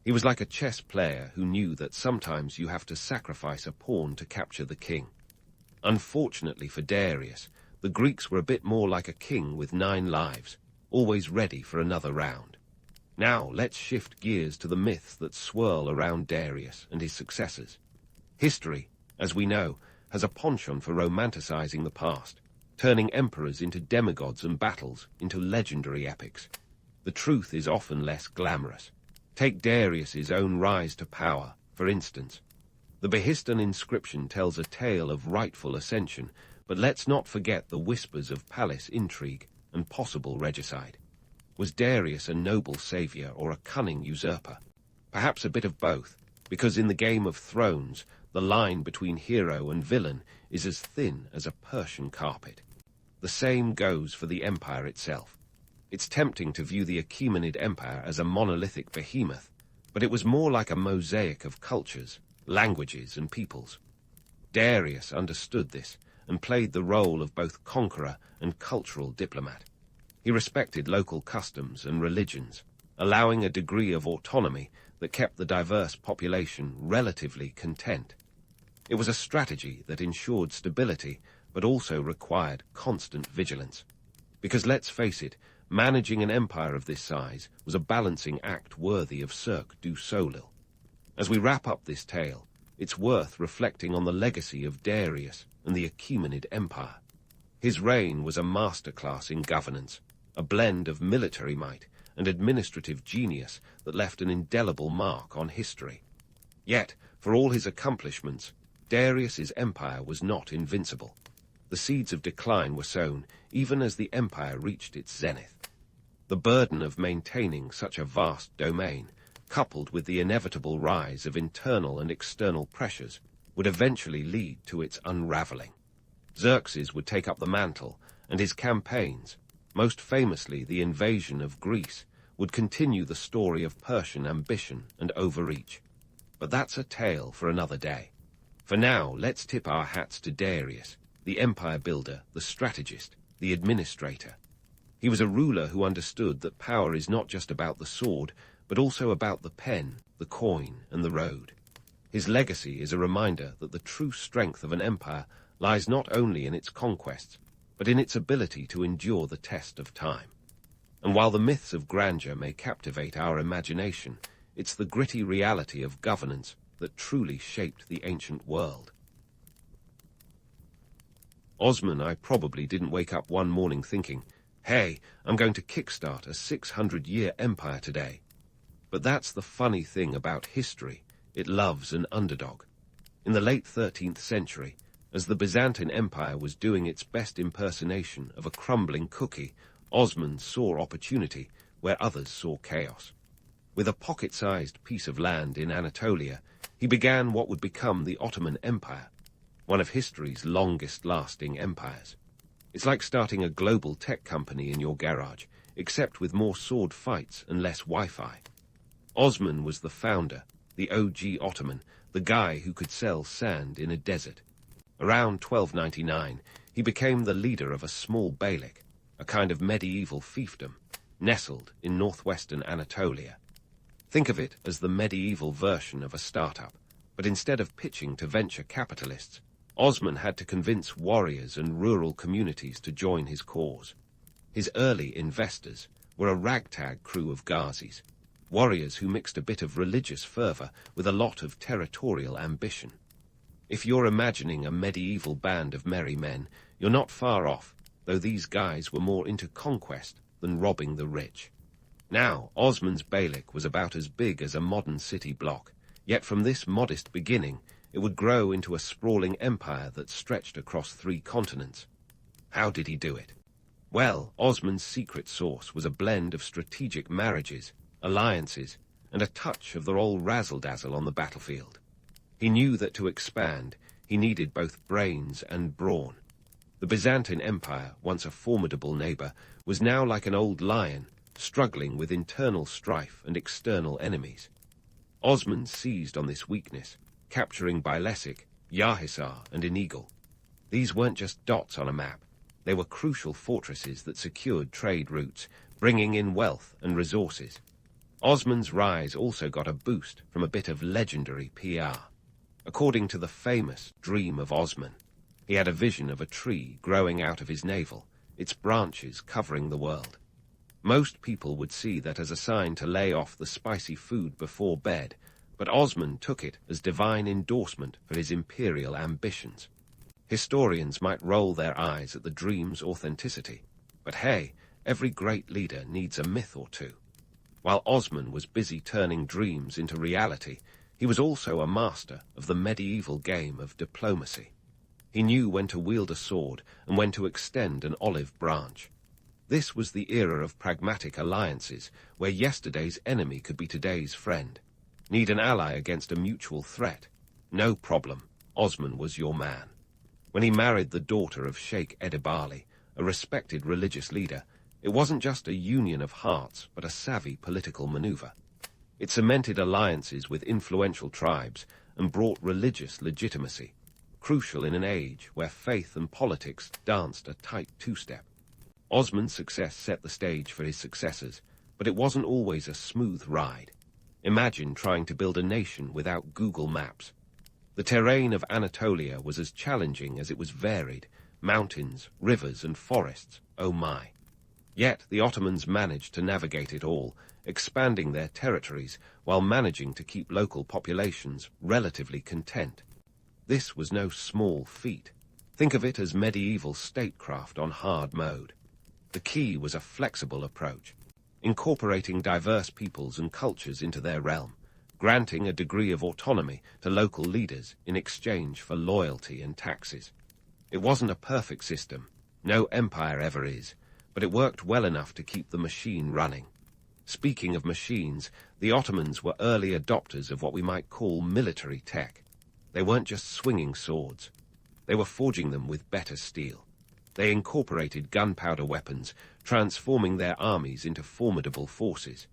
He was like a chess player who knew that sometimes you have to sacrifice a pawn to capture the king. Unfortunately for Darius, the Greeks were a bit more like a king with 9 lives, always ready for another round. Now let's shift gears to the myths that swirl around Darius and his successors. History, as we know, has a penchant for romanticizing the past, turning emperors into demigods and battles into legendary epics. The truth is often less glamorous. Take Darius's own rise to power, for instance. The Behistun inscription tells a tale of rightful ascension, but let's not forget the whispers of palace intrigue and possible regicide. Was Darius a noble savior or a cunning usurper? Perhaps a bit of both, because in the Game of Thrones, the line between hero and villain is as thin as a Persian carpet. The same goes for the empire itself. It's tempting to view the Achaemenid Empire as a monolithic behemoth, but it was more like a mosaic of cultures, languages, and peoples. Darius understood this and played the role of both conqueror and cultural diplomat. He respected local customs and religions, allowing a degree of autonomy that kept the diverse population relatively content. It was a strategy that ensured stability, but also required constant vigilance. Because let's face it, managing an empire of this size was a balancing act worthy of Cirque du Soleil. As we wrap up this tale, it's worth reflecting on the legacy of Darius and the Achaemenid Empire. His reign was a masterclass in governance, a blend of military might and administrative genius that left an indelible mark on history. Yet, for all his accomplishments, Darius's empire was not invincible. The seeds of decline were sown even as the empire reached its zenith. The burden of maintaining such a vast domain, coupled with the inevitable rise of internal and external pressures, would eventually lead to its unraveling. Xerxes would take up the mantle, and his campaigns, most famously the invasion of Greece, would continue the story of Persian ambition and overreach. But that's a tale for another day. For now, let's tip our hats to Darius, the empire builder, the strategist, the administrator. He was a ruler who understood that power is not just about the sword, but also about the pen, the coin, and the road. His legacy is a reminder that the true strength of an empire lies not only in its conquests, but in its ability to endure the test of time. And while the myths of grandeur may captivate our imagination, it's the gritty reality of governance that truly shaped the ancient world. Osman, I probably didn't wake up one morning thinking, hey, I'm going to kickstart a 600-year empire today. But that's the funny thing about history. It loves an underdog. In the late 13th century, as the Byzantine Empire was doing its best impersonation of a crumbling cookie, Osman saw opportunity where others saw chaos. With a pocket-sized piece of land in Anatolia, he began what would become the Ottoman Empire, one of history's longest-lasting empires. It's like starting a global tech company in your garage, except with more sword fights and less Wi-Fi. Osman was the founder, the OG Ottoman, the guy who could sell sand in a desert. Around 1299, he became the leader of a small beylik, a kind of medieval fiefdom, nestled in northwestern Anatolia. Think of it as the medieval version of a startup, but instead of pitching to venture capitalists, Osman had to convince warriors and rural communities to join his cause. His early investors were a ragtag crew of Ghazis, warriors who mixed a bit of religious fervor with a lot of territorial ambition. If you're imagining a medieval band of merry men, you're not far off, though these guys were more into conquest than robbing the rich. Now, Osman's beylik was about as big as a modern city block, yet from this modest beginning, it would grow into a sprawling empire that stretched across 3 continents. How did he do it? Well, Osman's secret sauce was a blend of strategic marriages, alliances, and a touch of the old razzle-dazzle on the battlefield. He knew that to expand, he needed both brains and brawn. The Byzantine Empire, once a formidable neighbor, was now like an old lion, struggling with internal strife and external enemies. Osman seized on this weakness, capturing Bilesik, Yahisar, and Inigal. These weren't just dots on a map. They were crucial fortresses that secured trade routes, bringing in wealth and resources. Osman's rise also got a boost from a bit of legendary PR. According to the famous Dream of Osman, he had a vision of a tree growing out of his navel, its branches covering the world. Most people would see that as a sign to lay off the spicy food before bed, but Osman took it as divine endorsement for his imperial ambitions. Historians might roll their eyes at the dream's authenticity, but hey, every great leader needs a myth or two. While Osman was busy turning dreams into reality, he was also a master of the medieval game of diplomacy. He knew when to wield a sword and when to extend an olive branch. This was the era of pragmatic alliances, where yesterday's enemy could be today's friend. Need an ally against a mutual threat? No problem. Osman was your man. When he married the daughter of Sheikh Edebali, a respected religious leader, it wasn't just a union of hearts, but a savvy political maneuver. It cemented alliances with influential tribes and brought religious legitimacy, crucial in an age where faith and politics danced a tight two-step. Osman's success set the stage for his successors, but it wasn't always a smooth ride. Imagine trying to build a nation without Google Maps. The terrain of Anatolia was as challenging as it was varied, mountains, rivers, and forests, oh my. Yet the Ottomans managed to navigate it all, expanding their territories while managing to keep local populations relatively content. This was no small feat. Think of it as medieval statecraft on hard mode. The key was a flexible approach, incorporating diverse peoples and cultures into their realm, granting a degree of autonomy to local leaders in exchange for loyalty and taxes. It wasn't a perfect system, no empire ever is, but it worked well enough to keep the machine running. Speaking of machines, the Ottomans were early adopters of what we might call military tech. They weren't just swinging swords. They were forging them with better steel. They incorporated gunpowder weapons, transforming their armies into formidable forces.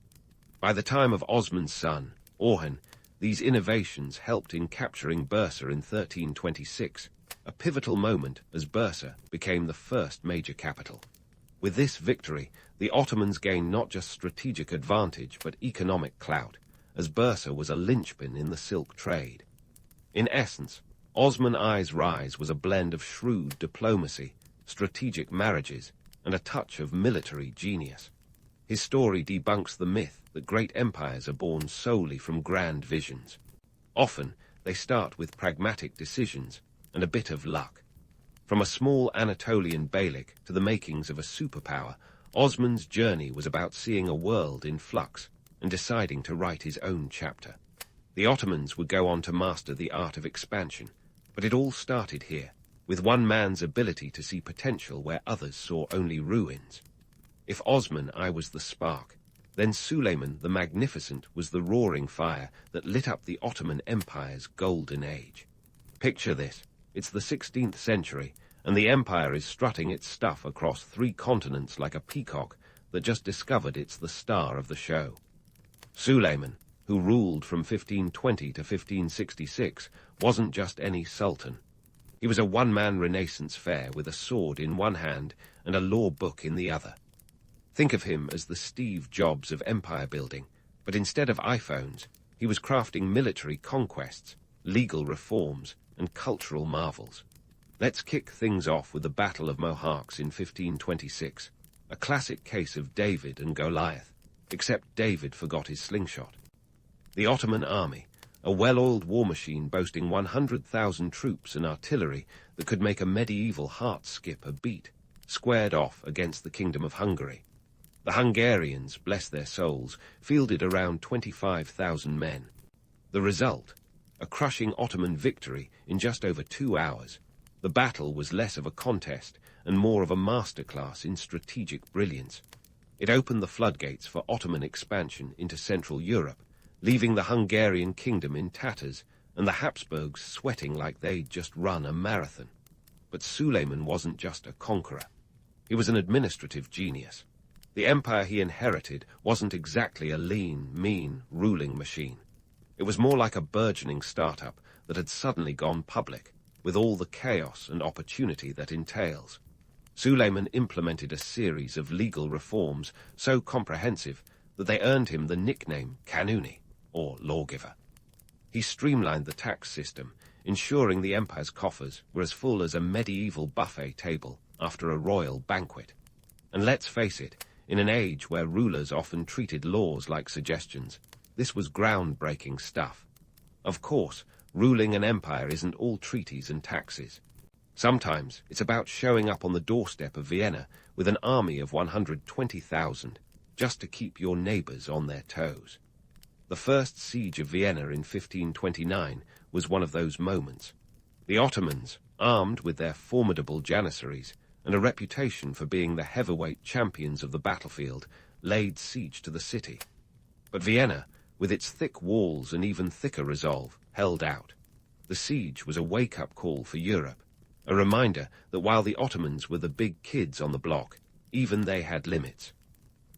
By the time of Osman's son, Orhan, these innovations helped in capturing Bursa in 1326, a pivotal moment as Bursa became the first major capital. With this victory, the Ottomans gained not just strategic advantage but economic clout, as Bursa was a linchpin in the silk trade. In essence, Osman I's rise was a blend of shrewd diplomacy, strategic marriages, and a touch of military genius. His story debunks the myth that great empires are born solely from grand visions. Often, they start with pragmatic decisions and a bit of luck. From a small Anatolian beylik to the makings of a superpower, Osman's journey was about seeing a world in flux and deciding to write his own chapter. The Ottomans would go on to master the art of expansion, but it all started here, with one man's ability to see potential where others saw only ruins. If Osman I was the spark, then Suleiman the Magnificent was the roaring fire that lit up the Ottoman Empire's golden age. Picture this. It's the 16th century, and the empire is strutting its stuff across 3 continents like a peacock that just discovered it's the star of the show. Suleiman, who ruled from 1520 to 1566, wasn't just any sultan. He was a one-man Renaissance fair with a sword in one hand and a law book in the other. Think of him as the Steve Jobs of empire building, but instead of iPhones, he was crafting military conquests, legal reforms, and cultural marvels. Let's kick things off with the Battle of Mohacs in 1526, a classic case of David and Goliath, except David forgot his slingshot. The Ottoman army, a well-oiled war machine boasting 100,000 troops and artillery that could make a medieval heart skip a beat, squared off against the Kingdom of Hungary. The Hungarians, bless their souls, fielded around 25,000 men. The result? A crushing Ottoman victory in just over 2 hours. The battle was less of a contest and more of a masterclass in strategic brilliance. It opened the floodgates for Ottoman expansion into Central Europe, leaving the Hungarian kingdom in tatters and the Habsburgs sweating like they'd just run a marathon. But Suleiman wasn't just a conqueror. He was an administrative genius. The empire he inherited wasn't exactly a lean, mean, ruling machine. It was more like a burgeoning startup that had suddenly gone public, with all the chaos and opportunity that entails. Suleiman implemented a series of legal reforms so comprehensive that they earned him the nickname Kanuni, or lawgiver. He streamlined the tax system, ensuring the empire's coffers were as full as a medieval buffet table after a royal banquet. And let's face it, in an age where rulers often treated laws like suggestions, this was groundbreaking stuff. Of course, ruling an empire isn't all treaties and taxes. Sometimes it's about showing up on the doorstep of Vienna with an army of 120,000, just to keep your neighbors on their toes. The first siege of Vienna in 1529 was one of those moments. The Ottomans, armed with their formidable janissaries and a reputation for being the heavyweight champions of the battlefield, laid siege to the city. But Vienna, with its thick walls and even thicker resolve, held out. The siege was a wake-up call for Europe, a reminder that while the Ottomans were the big kids on the block, even they had limits.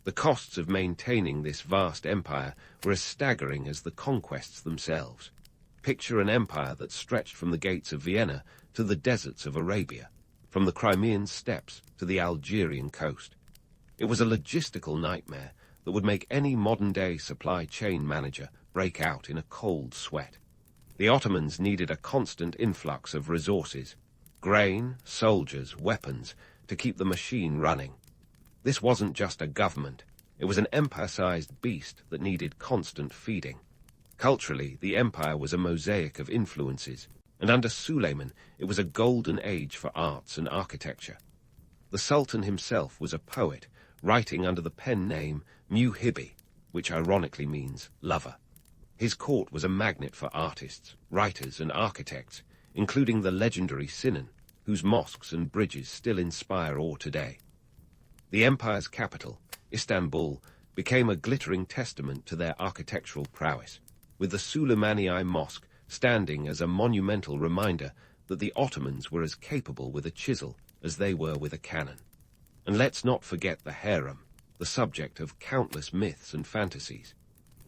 The costs of maintaining this vast empire were as staggering as the conquests themselves. Picture an empire that stretched from the gates of Vienna to the deserts of Arabia, from the Crimean steppes to the Algerian coast. It was a logistical nightmare that would make any modern-day supply chain manager break out in a cold sweat. The Ottomans needed a constant influx of resources, grain, soldiers, weapons, to keep the machine running. This wasn't just a government, it was an empire-sized beast that needed constant feeding. Culturally, the empire was a mosaic of influences, and under Suleiman it was a golden age for arts and architecture. The Sultan himself was a poet, writing under the pen name Muhibbi, which ironically means lover. His court was a magnet for artists, writers, and architects, including the legendary Sinan, whose mosques and bridges still inspire awe today. The empire's capital, Istanbul, became a glittering testament to their architectural prowess, with the Süleymaniye Mosque standing as a monumental reminder that the Ottomans were as capable with a chisel as they were with a cannon. And let's not forget the harem, the subject of countless myths and fantasies.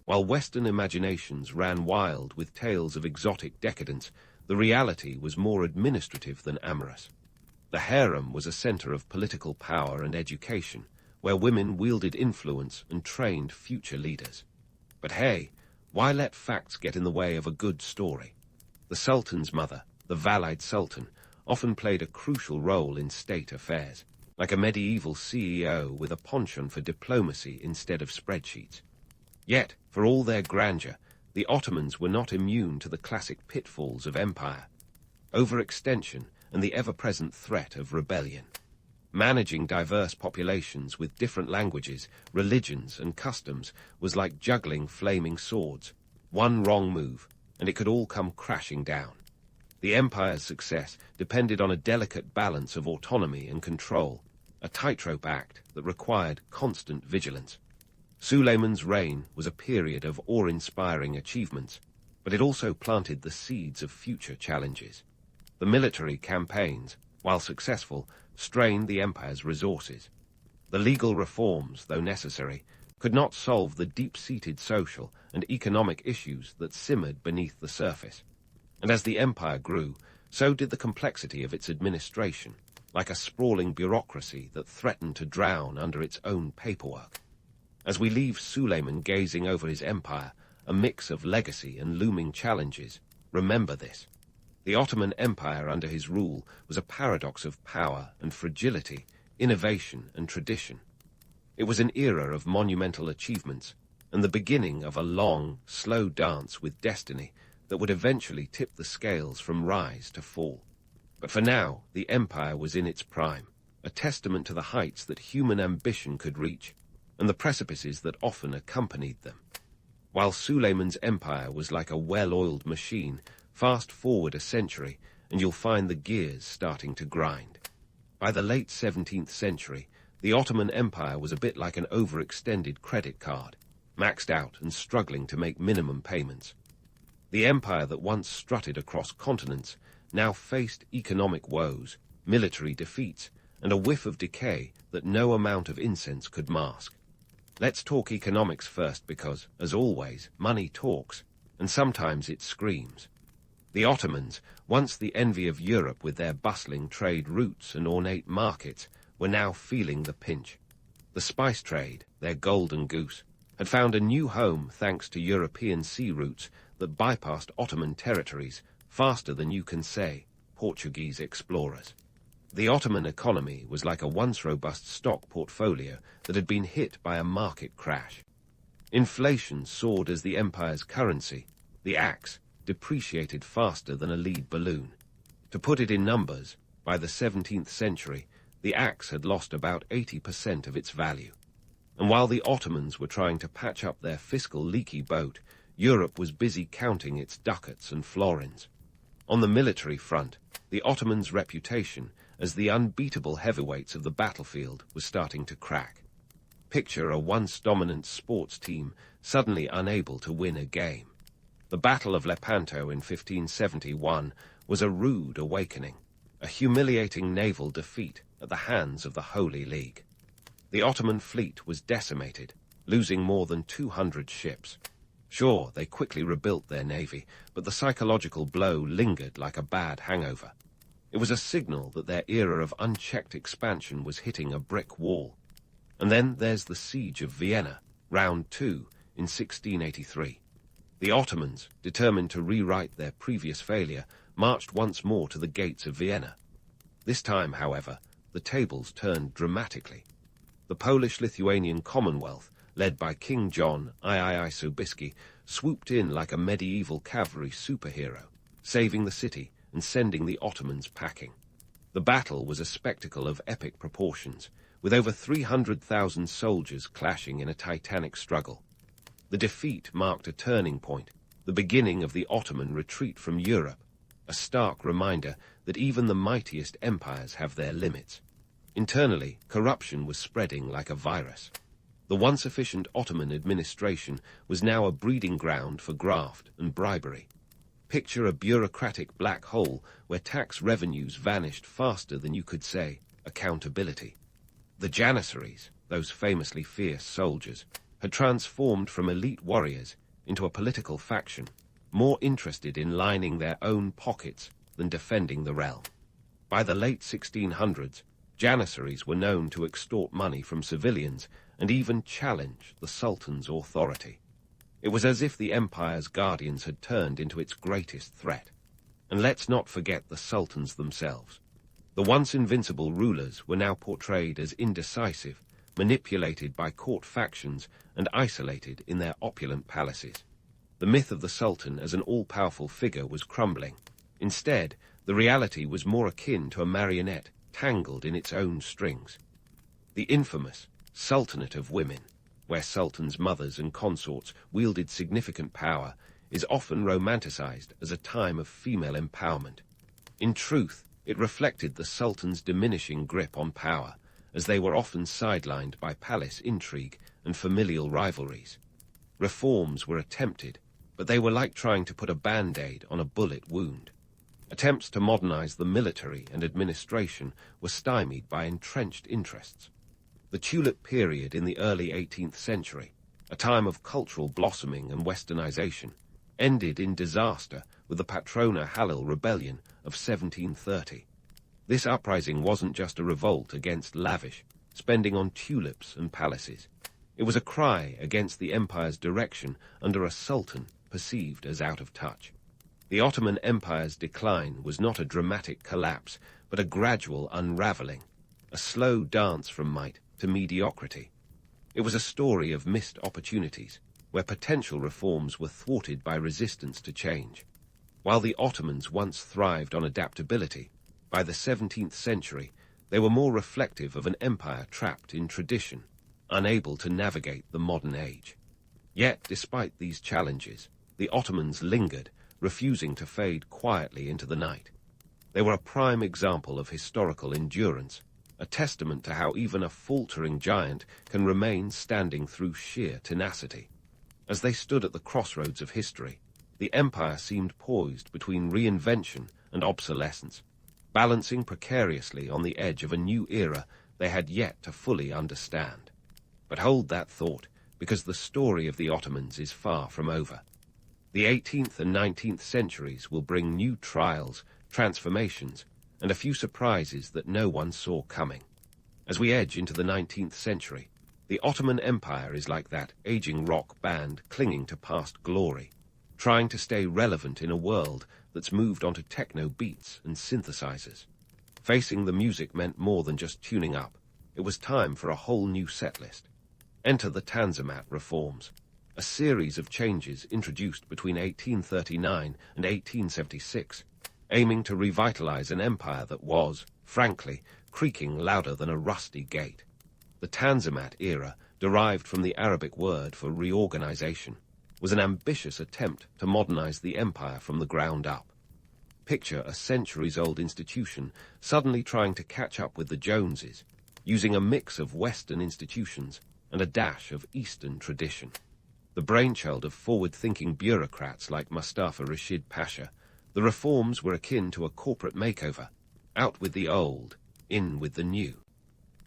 While Western imaginations ran wild with tales of exotic decadence, the reality was more administrative than amorous. The harem was a center of political power and education, where women wielded influence and trained future leaders. But hey, why let facts get in the way of a good story? The Sultan's mother, the Valide Sultan, often played a crucial role in state affairs, like a medieval CEO with a penchant for diplomacy instead of spreadsheets. Yet, for all their grandeur, the Ottomans were not immune to the classic pitfalls of empire: overextension and the ever-present threat of rebellion. Managing diverse populations with different languages, religions, and customs was like juggling flaming swords. One wrong move, and it could all come crashing down. The empire's success depended on a delicate balance of autonomy and control, a tightrope act that required constant vigilance. Suleiman's reign was a period of awe-inspiring achievements, but it also planted the seeds of future challenges. The military campaigns, while successful, strained the empire's resources. The legal reforms, though necessary, could not solve the deep-seated social and economic issues that simmered beneath the surface. And as the empire grew, so did the complexity of its administration, like a sprawling bureaucracy that threatened to drown under its own paperwork. As we leave Suleiman gazing over his empire, a mix of legacy and looming challenges, remember this. The Ottoman Empire under his rule was a paradox of power and fragility, innovation and tradition. It was an era of monumental achievements, and the beginning of a long, slow dance with destiny that would eventually tip the scales from rise to fall. But for now, the empire was in its prime, a testament to the heights that human ambition could reach, and the precipices that often accompanied them. While Suleiman's empire was like a well-oiled machine, fast forward a century, and you'll find the gears starting to grind. By the late 17th century, the Ottoman Empire was a bit like an overextended credit card, maxed out and struggling to make minimum payments. The empire that once strutted across continents now faced economic woes, military defeats, and a whiff of decay that no amount of incense could mask. Let's talk economics first because, as always, money talks, and sometimes it screams. The Ottomans, once the envy of Europe with their bustling trade routes and ornate markets, were now feeling the pinch. The spice trade, their golden goose, had found a new home thanks to European sea routes that bypassed Ottoman territories faster than you can say, Portuguese explorers. The Ottoman economy was like a once robust stock portfolio that had been hit by a market crash. Inflation soared as the empire's currency, the axe, depreciated faster than a lead balloon. To put it in numbers, by the 17th century, the axe had lost about 80% of its value. And while the Ottomans were trying to patch up their fiscal leaky boat, Europe was busy counting its ducats and florins. On the military front, the Ottomans' reputation as the unbeatable heavyweights of the battlefield was starting to crack. Picture a once dominant sports team suddenly unable to win a game. The Battle of Lepanto in 1571 was a rude awakening, a humiliating naval defeat at the hands of the Holy League. The Ottoman fleet was decimated, losing more than 200 ships. Sure, they quickly rebuilt their navy, but the psychological blow lingered like a bad hangover. It was a signal that their era of unchecked expansion was hitting a brick wall. And then there's the Siege of Vienna, round 2, in 1683. The Ottomans, determined to rewrite their previous failure, marched once more to the gates of Vienna. This time, however, the tables turned dramatically. The Polish-Lithuanian Commonwealth, led by King John III Sobieski, swooped in like a medieval cavalry superhero, saving the city and sending the Ottomans packing. The battle was a spectacle of epic proportions, with over 300,000 soldiers clashing in a titanic struggle. The defeat marked a turning point, the beginning of the Ottoman retreat from Europe, a stark reminder that even the mightiest empires have their limits. Internally, corruption was spreading like a virus. The once efficient Ottoman administration was now a breeding ground for graft and bribery. Picture a bureaucratic black hole where tax revenues vanished faster than you could say accountability. The Janissaries, those famously fierce soldiers, had transformed from elite warriors into a political faction, more interested in lining their own pockets than defending the realm. By the late 1600s, janissaries were known to extort money from civilians and even challenge the Sultan's authority. It was as if the empire's guardians had turned into its greatest threat. And let's not forget the sultans themselves. The once invincible rulers were now portrayed as indecisive, manipulated by court factions and isolated in their opulent palaces. The myth of the sultan as an all-powerful figure was crumbling. Instead, the reality was more akin to a marionette tangled in its own strings. The infamous Sultanate of Women, where sultans' mothers and consorts wielded significant power, is often romanticized as a time of female empowerment. In truth, it reflected the sultan's diminishing grip on power, as they were often sidelined by palace intrigue and familial rivalries. Reforms were attempted, but they were like trying to put a band-aid on a bullet wound. Attempts to modernize the military and administration were stymied by entrenched interests. The tulip period in the early 18th century, a time of cultural blossoming and westernization, ended in disaster with the Patrona Halil Rebellion of 1730. This uprising wasn't just a revolt against lavish spending on tulips and palaces. It was a cry against the empire's direction under a sultan perceived as out of touch. The Ottoman Empire's decline was not a dramatic collapse, but a gradual unraveling, a slow dance from might to mediocrity. It was a story of missed opportunities, where potential reforms were thwarted by resistance to change. While the Ottomans once thrived on adaptability, by the 17th century they were more reflective of an empire trapped in tradition, unable to navigate the modern age. Yet, despite these challenges, the Ottomans lingered, refusing to fade quietly into the night. They were a prime example of historical endurance, a testament to how even a faltering giant can remain standing through sheer tenacity. As they stood at the crossroads of history, the empire seemed poised between reinvention and obsolescence, balancing precariously on the edge of a new era they had yet to fully understand. But hold that thought, because the story of the Ottomans is far from over. The 18th and 19th centuries will bring new trials, transformations, and a few surprises that no one saw coming. As we edge into the 19th century, the Ottoman Empire is like that aging rock band clinging to past glory, trying to stay relevant in a world that's moved onto techno beats and synthesizers. Facing the music meant more than just tuning up. It was time for a whole new setlist. Enter the Tanzimat reforms, a series of changes introduced between 1839 and 1876, aiming to revitalize an empire that was, frankly, creaking louder than a rusty gate. The Tanzimat era, derived from the Arabic word for reorganization, was an ambitious attempt to modernize the empire from the ground up. Picture a centuries-old institution suddenly trying to catch up with the Joneses, using a mix of Western institutions and a dash of Eastern tradition. The brainchild of forward-thinking bureaucrats like Mustafa Rashid Pasha, the reforms were akin to a corporate makeover, out with the old, in with the new.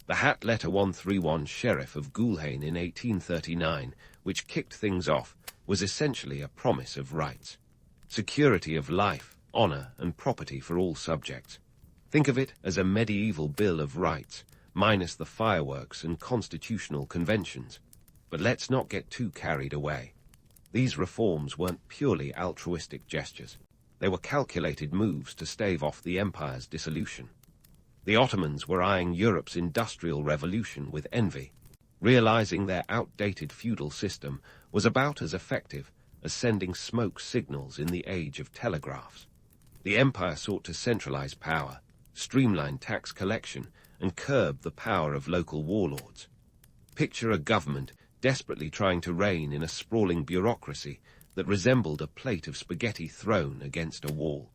The Hat Letter 131 Sheriff of Gulhane in 1839, which kicked things off, was essentially a promise of rights. Security of life, honor, and property for all subjects. Think of it as a medieval Bill of Rights, minus the fireworks and constitutional conventions. But let's not get too carried away. These reforms weren't purely altruistic gestures. They were calculated moves to stave off the empire's dissolution. The Ottomans were eyeing Europe's industrial revolution with envy, realizing their outdated feudal system was about as effective as sending smoke signals in the age of telegraphs. The empire sought to centralize power, streamline tax collection, and curb the power of local warlords. Picture a government desperately trying to reign in a sprawling bureaucracy that resembled a plate of spaghetti thrown against a wall.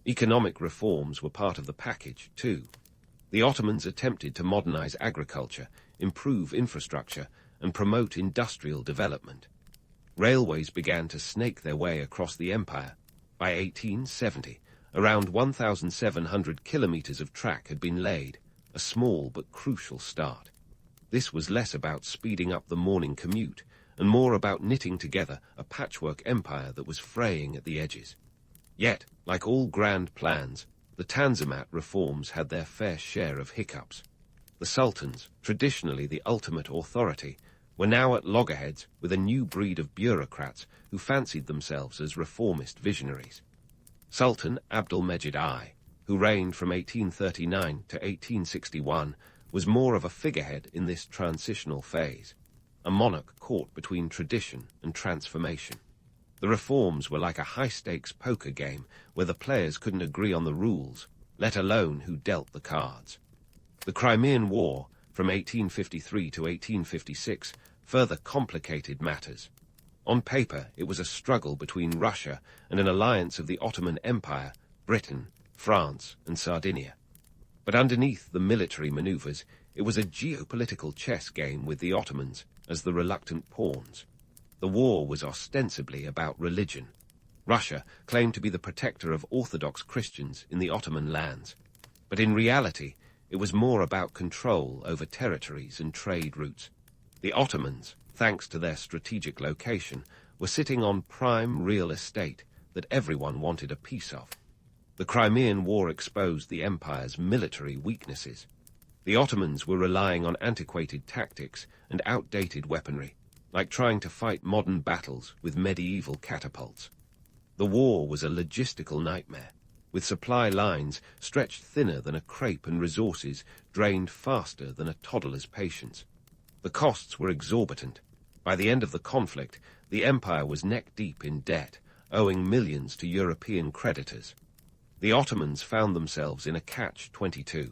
Economic reforms were part of the package, too. The Ottomans attempted to modernize agriculture, improve infrastructure, and promote industrial development. Railways began to snake their way across the empire. By 1870, around 1,700 kilometers of track had been laid, a small but crucial start. This was less about speeding up the morning commute and more about knitting together a patchwork empire that was fraying at the edges. Yet, like all grand plans, the the Tanzimat reforms had their fair share of hiccups. The sultans, traditionally the ultimate authority, were now at loggerheads with a new breed of bureaucrats who fancied themselves as reformist visionaries. Sultan Abdul-Mejid I, who reigned from 1839 to 1861, was more of a figurehead in this transitional phase, a monarch caught between tradition and transformation. The reforms were like a high-stakes poker game where the players couldn't agree on the rules, let alone who dealt the cards. The Crimean War, from 1853 to 1856, further complicated matters. On paper, it was a struggle between Russia and an alliance of the Ottoman Empire, Britain, France, and Sardinia. But underneath the military maneuvers, it was a geopolitical chess game with the Ottomans as the reluctant pawns. The war was ostensibly about religion. Russia claimed to be the protector of Orthodox Christians in the Ottoman lands. But in reality, it was more about control over territories and trade routes. The Ottomans, thanks to their strategic location, were sitting on prime real estate that everyone wanted a piece of. The Crimean War exposed the empire's military weaknesses. The Ottomans were relying on antiquated tactics and outdated weaponry, like trying to fight modern battles with medieval catapults. The war was a logistical nightmare, with supply lines stretched thinner than a crepe and resources drained faster than a toddler's patience. The costs were exorbitant. By the end of the conflict, the empire was neck-deep in debt, owing millions to European creditors. The Ottomans found themselves in a catch-22.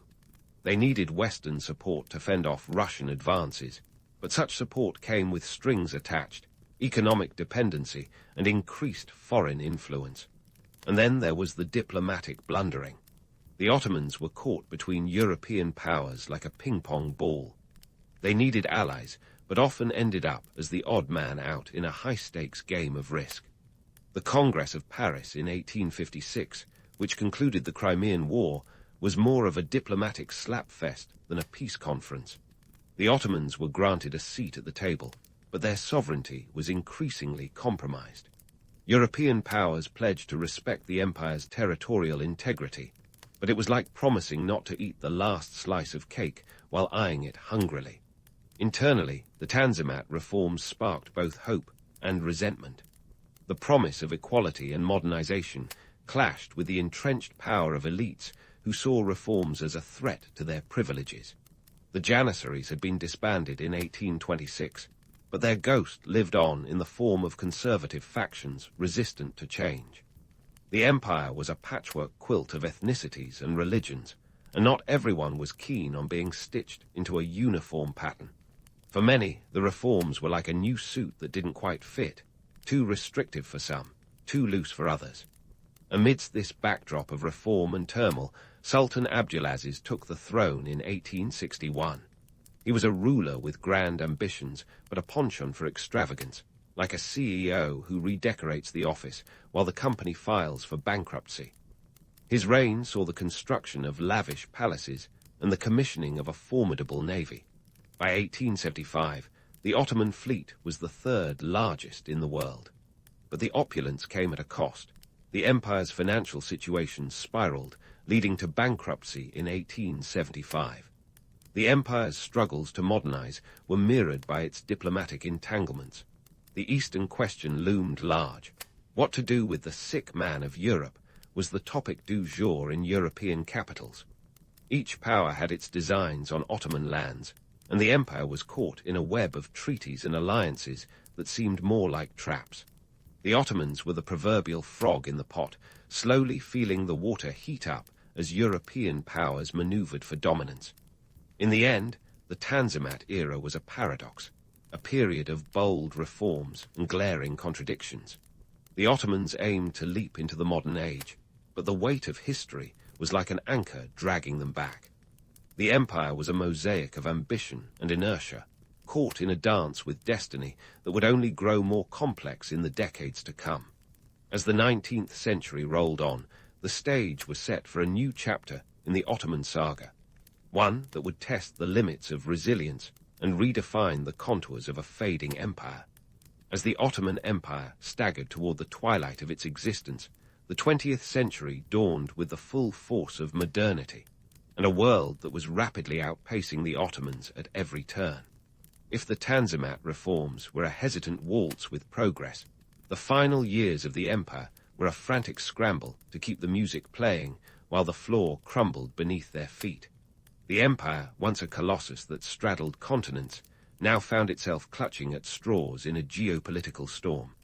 They needed Western support to fend off Russian advances, but such support came with strings attached, economic dependency, and increased foreign influence. And then there was the diplomatic blundering. The Ottomans were caught between European powers like a ping-pong ball. They needed allies, but often ended up as the odd man out in a high-stakes game of risk. The Congress of Paris in 1856, which concluded the Crimean War, was more of a diplomatic slapfest than a peace conference. The Ottomans were granted a seat at the table, but their sovereignty was increasingly compromised. European powers pledged to respect the empire's territorial integrity, but it was like promising not to eat the last slice of cake while eyeing it hungrily. Internally, the Tanzimat reforms sparked both hope and resentment. The promise of equality and modernization clashed with the entrenched power of elites who saw reforms as a threat to their privileges. The Janissaries had been disbanded in 1826, but their ghost lived on in the form of conservative factions resistant to change. The empire was a patchwork quilt of ethnicities and religions, and not everyone was keen on being stitched into a uniform pattern. For many, the reforms were like a new suit that didn't quite fit, too restrictive for some, too loose for others. Amidst this backdrop of reform and turmoil, Sultan Abdulaziz took the throne in 1861. He was a ruler with grand ambitions, but a penchant for extravagance, like a CEO who redecorates the office while the company files for bankruptcy. His reign saw the construction of lavish palaces and the commissioning of a formidable navy. By 1875, the Ottoman fleet was the third largest in the world. But the opulence came at a cost. The empire's financial situation spiraled, leading to bankruptcy in 1875. The empire's struggles to modernize were mirrored by its diplomatic entanglements. The Eastern question loomed large. What to do with the sick man of Europe was the topic du jour in European capitals. Each power had its designs on Ottoman lands, and the empire was caught in a web of treaties and alliances that seemed more like traps. The Ottomans were the proverbial frog in the pot, slowly feeling the water heat up as European powers maneuvered for dominance. In the end, the Tanzimat era was a paradox, a period of bold reforms and glaring contradictions. The Ottomans aimed to leap into the modern age, but the weight of history was like an anchor dragging them back. The empire was a mosaic of ambition and inertia, caught in a dance with destiny that would only grow more complex in the decades to come. As the 19th century rolled on, the stage was set for a new chapter in the Ottoman saga, one that would test the limits of resilience and redefine the contours of a fading empire. As the Ottoman Empire staggered toward the twilight of its existence, The 20th century dawned with the full force of modernity, and a world that was rapidly outpacing the Ottomans at every turn. If the Tanzimat reforms were a hesitant waltz with progress, the final years of the empire were a frantic scramble to keep the music playing while the floor crumbled beneath their feet. The empire, once a colossus that straddled continents, now found itself clutching at straws in a geopolitical storm.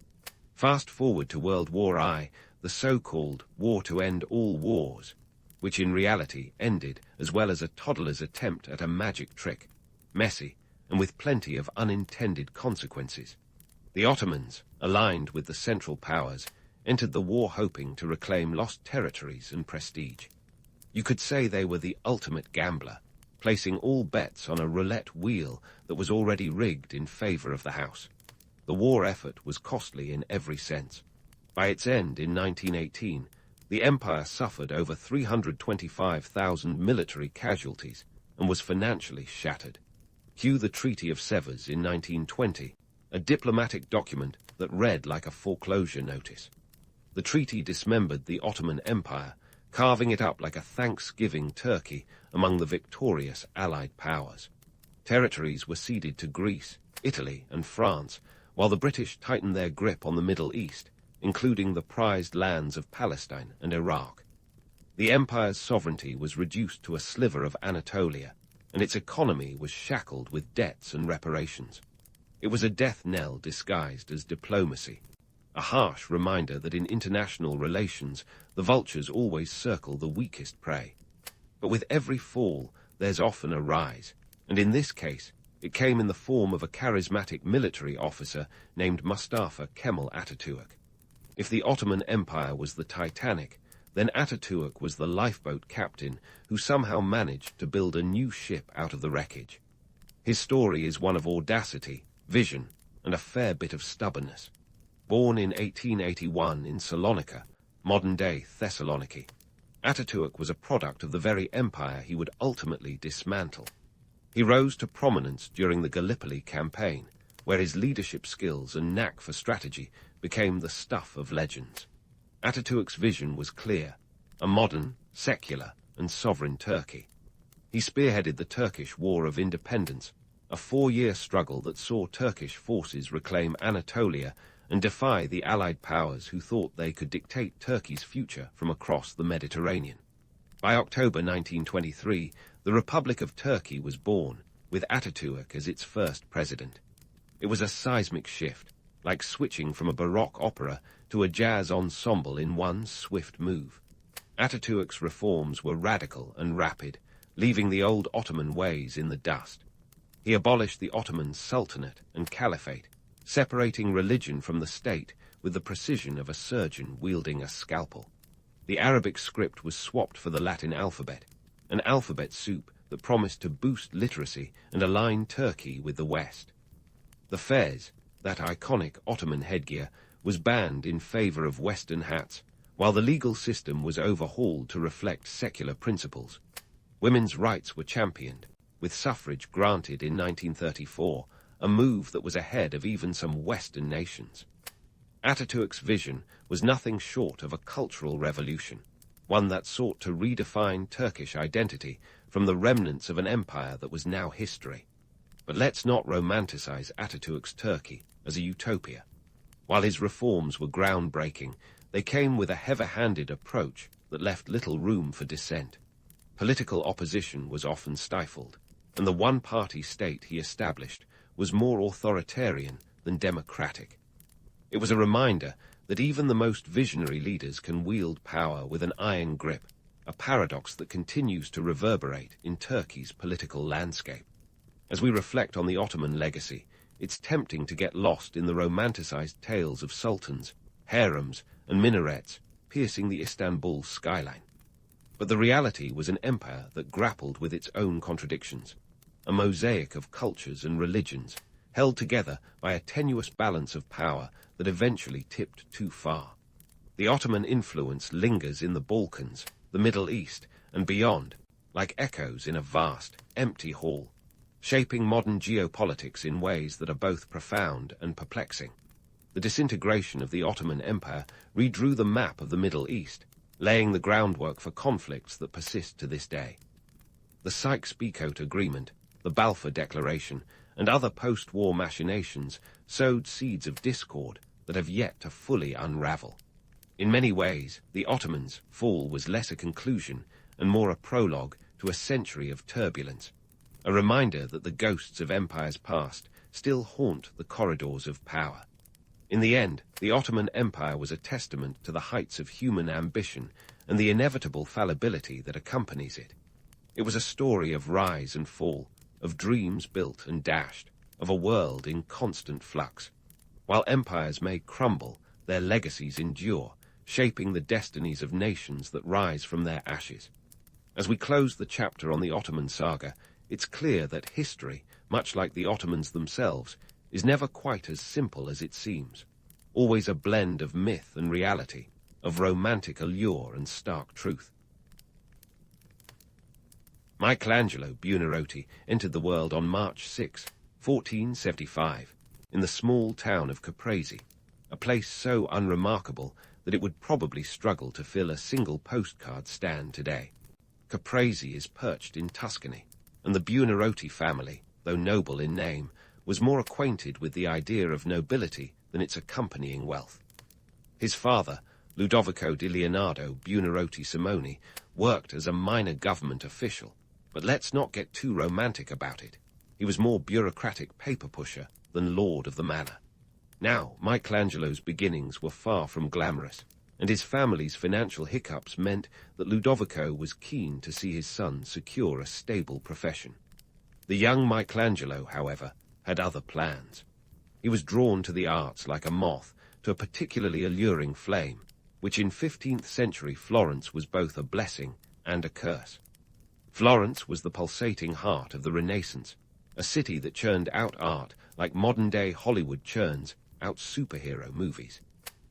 Fast forward to World War I, the so-called war to end all wars, which in reality ended as well as a toddler's attempt at a magic trick, messy and with plenty of unintended consequences. The Ottomans, aligned with the Central Powers, entered the war hoping to reclaim lost territories and prestige. You could say they were the ultimate gambler, placing all bets on a roulette wheel that was already rigged in favor of the house. The war effort was costly in every sense. By its end in 1918, the empire suffered over 325,000 military casualties and was financially shattered. Cue the Treaty of Sevres in 1920, a diplomatic document that read like a foreclosure notice. The treaty dismembered the Ottoman Empire, carving it up like a Thanksgiving turkey among the victorious Allied powers. Territories were ceded to Greece, Italy, and France, while the British tightened their grip on the Middle East, including the prized lands of Palestine and Iraq. The empire's sovereignty was reduced to a sliver of Anatolia, and its economy was shackled with debts and reparations. It was a death knell disguised as diplomacy, a harsh reminder that in international relations the vultures always circle the weakest prey. But with every fall, there's often a rise, and in this case, it came in the form of a charismatic military officer named Mustafa Kemal Ataturk. If the Ottoman Empire was the Titanic, then Ataturk was the lifeboat captain who somehow managed to build a new ship out of the wreckage. His story is one of audacity, vision, and a fair bit of stubbornness. Born in 1881 in Salonika, modern-day Thessaloniki, Ataturk was a product of the very empire he would ultimately dismantle. He rose to prominence during the Gallipoli campaign, where his leadership skills and knack for strategy became the stuff of legends. Ataturk's vision was clear, a modern, secular, and sovereign Turkey. He spearheaded the Turkish War of Independence, a 4-year struggle that saw Turkish forces reclaim Anatolia and defy the Allied powers who thought they could dictate Turkey's future from across the Mediterranean. By October 1923, the Republic of Turkey was born, with Ataturk as its first president. It was a seismic shift, like switching from a Baroque opera to a jazz ensemble in one swift move. Ataturk's reforms were radical and rapid, leaving the old Ottoman ways in the dust. He abolished the Ottoman Sultanate and Caliphate, separating religion from the state with the precision of a surgeon wielding a scalpel. The Arabic script was swapped for the Latin alphabet, an alphabet soup that promised to boost literacy and align Turkey with the West. The fez, that iconic Ottoman headgear, was banned in favor of Western hats, while the legal system was overhauled to reflect secular principles. Women's rights were championed, with suffrage granted in 1934, a move that was ahead of even some Western nations. Ataturk's vision was nothing short of a cultural revolution, one that sought to redefine Turkish identity from the remnants of an empire that was now history. But let's not romanticize Ataturk's Turkey as a utopia. While his reforms were groundbreaking, they came with a heavy-handed approach that left little room for dissent. Political opposition was often stifled, and the one-party state he established was more authoritarian than democratic. It was a reminder that even the most visionary leaders can wield power with an iron grip, a paradox that continues to reverberate in Turkey's political landscape. As we reflect on the Ottoman legacy, it's tempting to get lost in the romanticized tales of sultans, harems, and minarets piercing the Istanbul skyline. But the reality was an empire that grappled with its own contradictions, a mosaic of cultures and religions, held together by a tenuous balance of power that eventually tipped too far. The Ottoman influence lingers in the Balkans, the Middle East, and beyond, like echoes in a vast, empty hall, shaping modern geopolitics in ways that are both profound and perplexing. The disintegration of the Ottoman Empire redrew the map of the Middle East, laying the groundwork for conflicts that persist to this day. The Sykes-Picot Agreement, the Balfour Declaration, and other post-war machinations sowed seeds of discord that have yet to fully unravel. In many ways, the Ottomans' fall was less a conclusion and more a prologue to a century of turbulence, a reminder that the ghosts of empires past still haunt the corridors of power. In the end, the Ottoman Empire was a testament to the heights of human ambition and the inevitable fallibility that accompanies it. It was a story of rise and fall, of dreams built and dashed, of a world in constant flux. While empires may crumble, their legacies endure, shaping the destinies of nations that rise from their ashes. As we close the chapter on the Ottoman saga, it's clear that history, much like the Ottomans themselves, is never quite as simple as it seems. Always a blend of myth and reality, of romantic allure and stark truth. Michelangelo Buonarroti entered the world on March 6, 1475, in the small town of Caprese, a place so unremarkable that it would probably struggle to fill a single postcard stand today. Caprese is perched in Tuscany, and the Buonarroti family, though noble in name, was more acquainted with the idea of nobility than its accompanying wealth. His father, Ludovico di Leonardo Buonarroti Simoni, worked as a minor government official, but let's not get too romantic about it. He was more bureaucratic paper pusher than lord of the manor. Now, Michelangelo's beginnings were far from glamorous, and his family's financial hiccups meant that Ludovico was keen to see his son secure a stable profession. The young Michelangelo, however, had other plans. He was drawn to the arts like a moth to a particularly alluring flame, which in 15th century Florence was both a blessing and a curse. Florence was the pulsating heart of the Renaissance, a city that churned out art like modern-day Hollywood churns out superhero movies.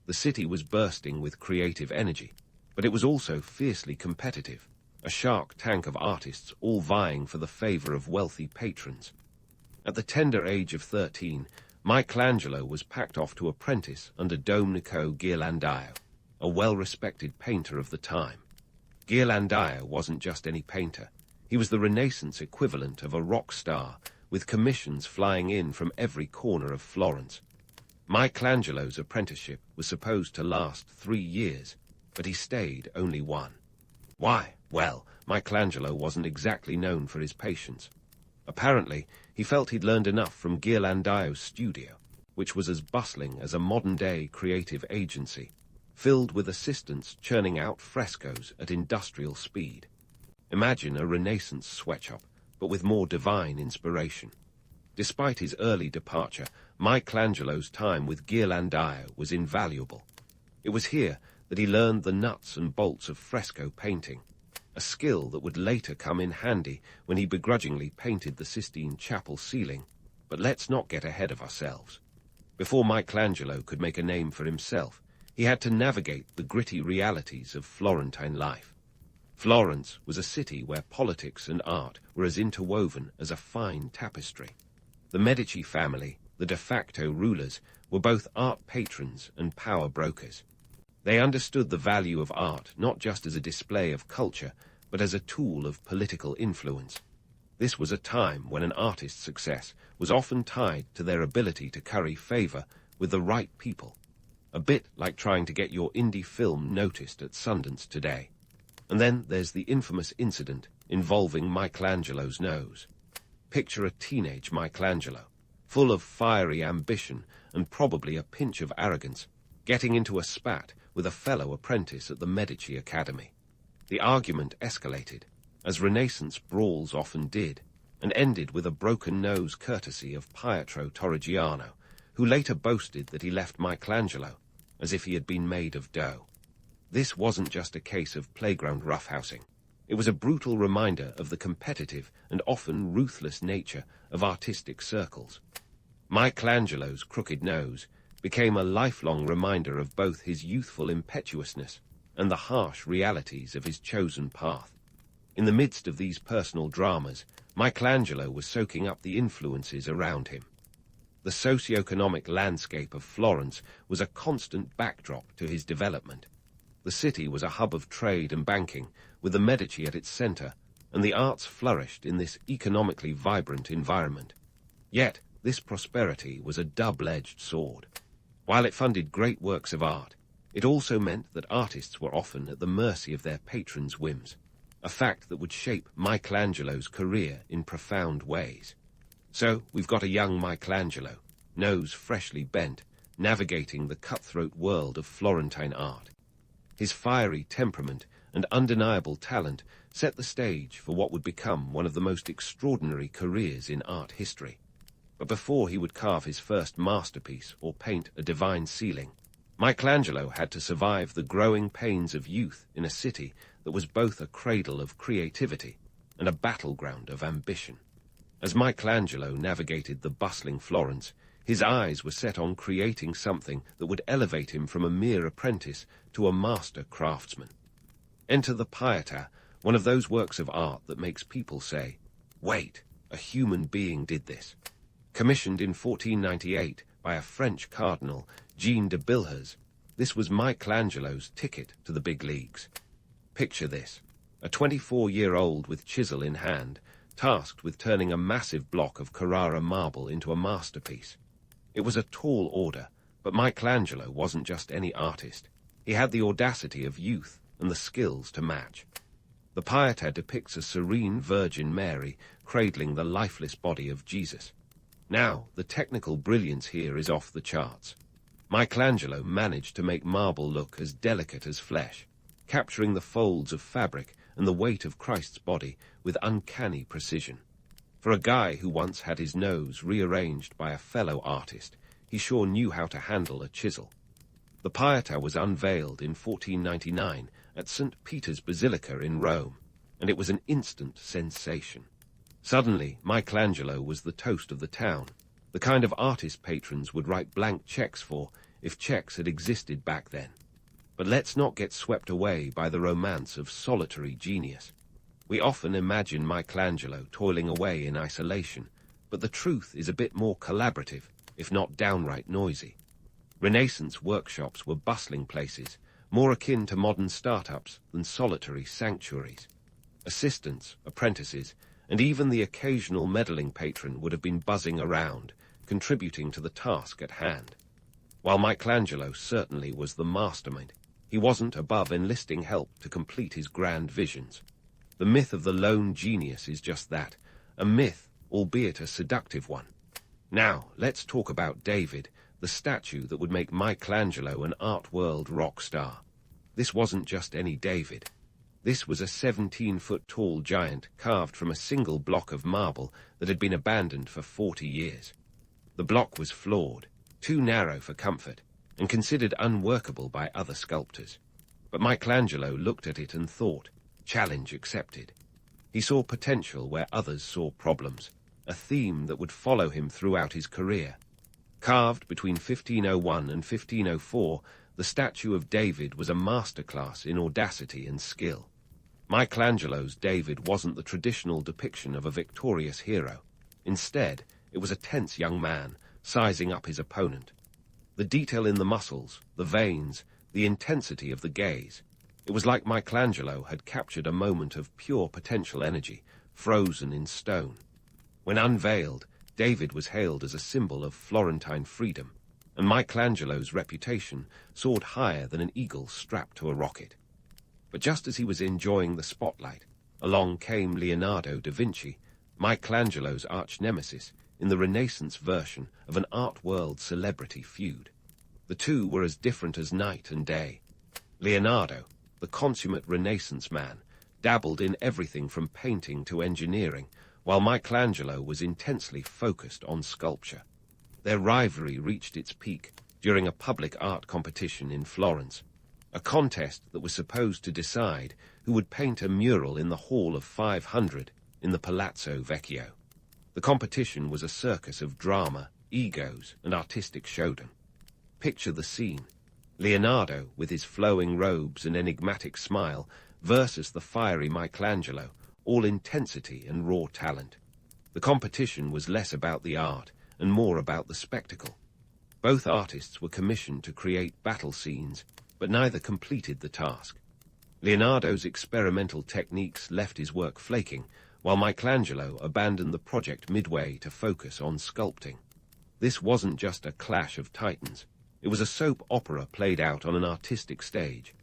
The city was bursting with creative energy, but it was also fiercely competitive, a shark tank of artists all vying for the favor of wealthy patrons. At the tender age of 13, Michelangelo was packed off to apprentice under Domenico Ghirlandaio, a well-respected painter of the time. Ghirlandaio wasn't just any painter. He was the Renaissance equivalent of a rock star, with commissions flying in from every corner of Florence. Michelangelo's apprenticeship was supposed to last 3 years, but he stayed only 1. Why? Well, Michelangelo wasn't exactly known for his patience. Apparently, he felt he'd learned enough from Ghirlandaio's studio, which was as bustling as a modern-day creative agency, filled with assistants churning out frescoes at industrial speed. Imagine a Renaissance sweatshop, but with more divine inspiration. Despite his early departure, Michelangelo's time with Ghirlandaio was invaluable. It was here that he learned the nuts and bolts of fresco painting, a skill that would later come in handy when he begrudgingly painted the Sistine Chapel ceiling. But let's not get ahead of ourselves. Before Michelangelo could make a name for himself, he had to navigate the gritty realities of Florentine life. Florence was a city where politics and art were as interwoven as a fine tapestry. The Medici family, the de facto rulers, were both art patrons and power brokers. They understood the value of art not just as a display of culture, but as a tool of political influence. This was a time when an artist's success was often tied to their ability to curry favor with the right people, a bit like trying to get your indie film noticed at Sundance today. And then there's the infamous incident involving Michelangelo's nose. Picture a teenage Michelangelo, full of fiery ambition and probably a pinch of arrogance, getting into a spat with a fellow apprentice at the Medici Academy. The argument escalated, as Renaissance brawls often did, and ended with a broken nose courtesy of Pietro Torrigiano, who later boasted that he left Michelangelo as if he had been made of dough. This wasn't just a case of playground roughhousing. It was a brutal reminder of the competitive and often ruthless nature of artistic circles. Michelangelo's crooked nose became a lifelong reminder of both his youthful impetuousness and the harsh realities of his chosen path. In the midst of these personal dramas, Michelangelo was soaking up the influences around him. The socio-economic landscape of Florence was a constant backdrop to his development. The city was a hub of trade and banking, with the Medici at its center, and the arts flourished in this economically vibrant environment. Yet, this prosperity was a double-edged sword. While it funded great works of art, it also meant that artists were often at the mercy of their patrons' whims, a fact that would shape Michelangelo's career in profound ways. So, we've got a young Michelangelo, nose freshly bent, navigating the cutthroat world of Florentine art. His fiery temperament and undeniable talent set the stage for what would become one of the most extraordinary careers in art history. But before he would carve his first masterpiece or paint a divine ceiling, Michelangelo had to survive the growing pains of youth in a city that was both a cradle of creativity and a battleground of ambition. As Michelangelo navigated the bustling Florence, his eyes were set on creating something that would elevate him from a mere apprentice to a master craftsman. Enter the Pietà, one of those works of art that makes people say, "Wait, a human being did this." Commissioned in 1498 by a French cardinal, Jean de Bilhers, this was Michelangelo's ticket to the big leagues. Picture this, a 24-year-old with chisel in hand, tasked with turning a massive block of Carrara marble into a masterpiece. It was a tall order, but Michelangelo wasn't just any artist. He had the audacity of youth and the skills to match. The Pietà depicts a serene Virgin Mary cradling the lifeless body of Jesus. Now, the technical brilliance here is off the charts. Michelangelo managed to make marble look as delicate as flesh, capturing the folds of fabric and the weight of Christ's body with uncanny precision. For a guy who once had his nose rearranged by a fellow artist, he sure knew how to handle a chisel. The Pietà was unveiled in 1499 at St. Peter's Basilica in Rome, and it was an instant sensation. Suddenly, Michelangelo was the toast of the town, the kind of artist patrons would write blank checks for if checks had existed back then. But let's not get swept away by the romance of solitary genius. We often imagine Michelangelo toiling away in isolation, but the truth is a bit more collaborative, if not downright noisy. Renaissance workshops were bustling places, more akin to modern startups than solitary sanctuaries. Assistants, apprentices, and even the occasional meddling patron would have been buzzing around, contributing to the task at hand. While Michelangelo certainly was the mastermind, he wasn't above enlisting help to complete his grand visions. The myth of the lone genius is just that, a myth, albeit a seductive one. Now, let's talk about David, the statue that would make Michelangelo an art world rock star. This wasn't just any David. This was a 17-foot-tall giant carved from a single block of marble that had been abandoned for 40 years. The block was flawed, too narrow for comfort, and considered unworkable by other sculptors. But Michelangelo looked at it and thought, challenge accepted. He saw potential where others saw problems, a theme that would follow him throughout his career. Carved between 1501 and 1504, the statue of David was a masterclass in audacity and skill. Michelangelo's David wasn't the traditional depiction of a victorious hero. Instead, it was a tense young man, sizing up his opponent. The detail in the muscles, the veins, the intensity of the gaze. It was like Michelangelo had captured a moment of pure potential energy, frozen in stone. When unveiled, David was hailed as a symbol of Florentine freedom, and Michelangelo's reputation soared higher than an eagle strapped to a rocket. But just as he was enjoying the spotlight, along came Leonardo da Vinci, Michelangelo's arch-nemesis, in the Renaissance version of an art world celebrity feud. The two were as different as night and day. Leonardo, the consummate Renaissance man, dabbled in everything from painting to engineering, while Michelangelo was intensely focused on sculpture. Their rivalry reached its peak during a public art competition in Florence, a contest that was supposed to decide who would paint a mural in the Hall of 500 in the Palazzo Vecchio. The competition was a circus of drama, egos, and artistic showdown. Picture the scene. Leonardo, with his flowing robes and enigmatic smile, versus the fiery Michelangelo, all intensity and raw talent. The competition was less about the art and more about the spectacle. Both artists were commissioned to create battle scenes, but neither completed the task. Leonardo's experimental techniques left his work flaking, while Michelangelo abandoned the project midway to focus on sculpting. This wasn't just a clash of titans. It was a soap opera played out on an artistic stage.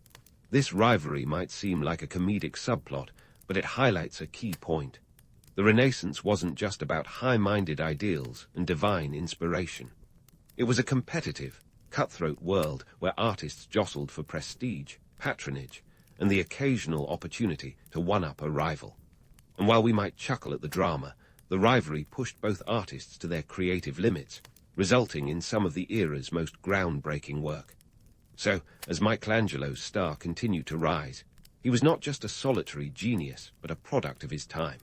This rivalry might seem like a comedic subplot, but it highlights a key point. The Renaissance wasn't just about high-minded ideals and divine inspiration. It was a competitive, cutthroat world where artists jostled for prestige, patronage, and the occasional opportunity to one-up a rival. And while we might chuckle at the drama, the rivalry pushed both artists to their creative limits, resulting in some of the era's most groundbreaking work. So, as Michelangelo's star continued to rise, he was not just a solitary genius, but a product of his time.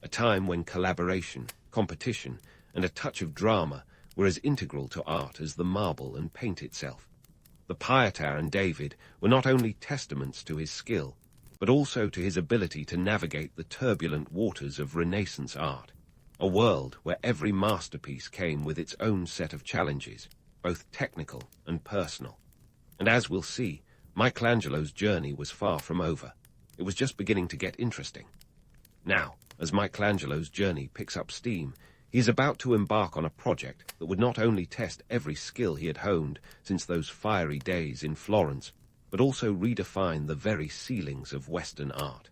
A time when collaboration, competition, and a touch of drama were as integral to art as the marble and paint itself. The Pietà and David were not only testaments to his skill, but also to his ability to navigate the turbulent waters of Renaissance art, a world where every masterpiece came with its own set of challenges, both technical and personal. And as we'll see, Michelangelo's journey was far from over. It was just beginning to get interesting. Now, as Michelangelo's journey picks up steam, he is about to embark on a project that would not only test every skill he had honed since those fiery days in Florence, but also redefine the very ceilings of Western art.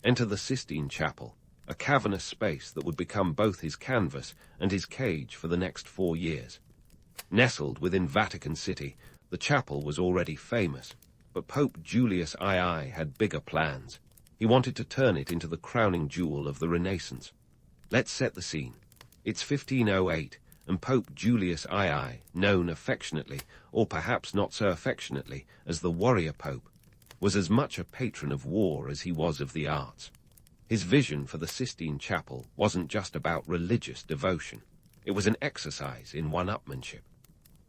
Enter the Sistine Chapel, a cavernous space that would become both his canvas and his cage for the next 4 years. Nestled within Vatican City, the chapel was already famous, but Pope Julius II had bigger plans. He wanted to turn it into the crowning jewel of the Renaissance. Let's set the scene. It's 1508, and Pope Julius II, known affectionately, or perhaps not so affectionately, as the Warrior Pope, was as much a patron of war as he was of the arts. His vision for the Sistine Chapel wasn't just about religious devotion. It was an exercise in one-upmanship.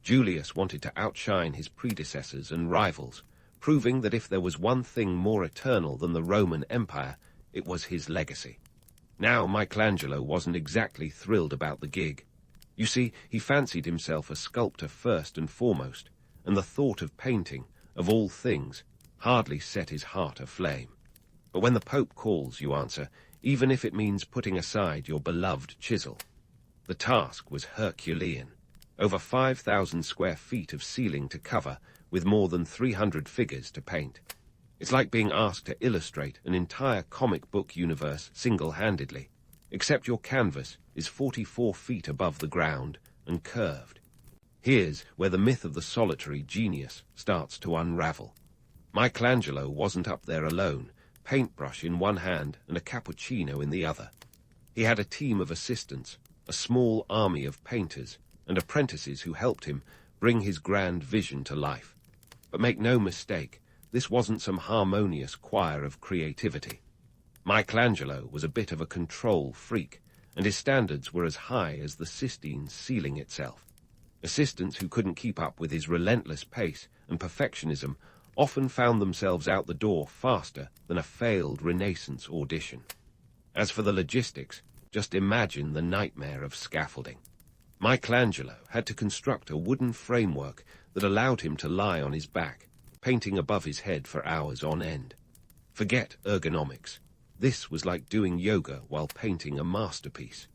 Julius wanted to outshine his predecessors and rivals, proving that if there was one thing more eternal than the Roman Empire, it was his legacy. Now Michelangelo wasn't exactly thrilled about the gig. You see, he fancied himself a sculptor first and foremost, and the thought of painting, of all things, hardly set his heart aflame. But when the Pope calls, you answer, even if it means putting aside your beloved chisel. The task was Herculean. Over 5,000 square feet of ceiling to cover, with more than 300 figures to paint. It's like being asked to illustrate an entire comic book universe single-handedly, except your canvas is 44 feet above the ground and curved. Here's where the myth of the solitary genius starts to unravel. Michelangelo wasn't up there alone, paintbrush in one hand and a cappuccino in the other. He had a team of assistants, a small army of painters, and apprentices who helped him bring his grand vision to life. But make no mistake, this wasn't some harmonious choir of creativity. Michelangelo was a bit of a control freak, and his standards were as high as the Sistine's ceiling itself. Assistants who couldn't keep up with his relentless pace and perfectionism often found themselves out the door faster than a failed Renaissance audition. As for the logistics, just imagine the nightmare of scaffolding. Michelangelo had to construct a wooden framework that allowed him to lie on his back, painting above his head for hours on end. Forget ergonomics. This was like doing yoga while painting a masterpiece.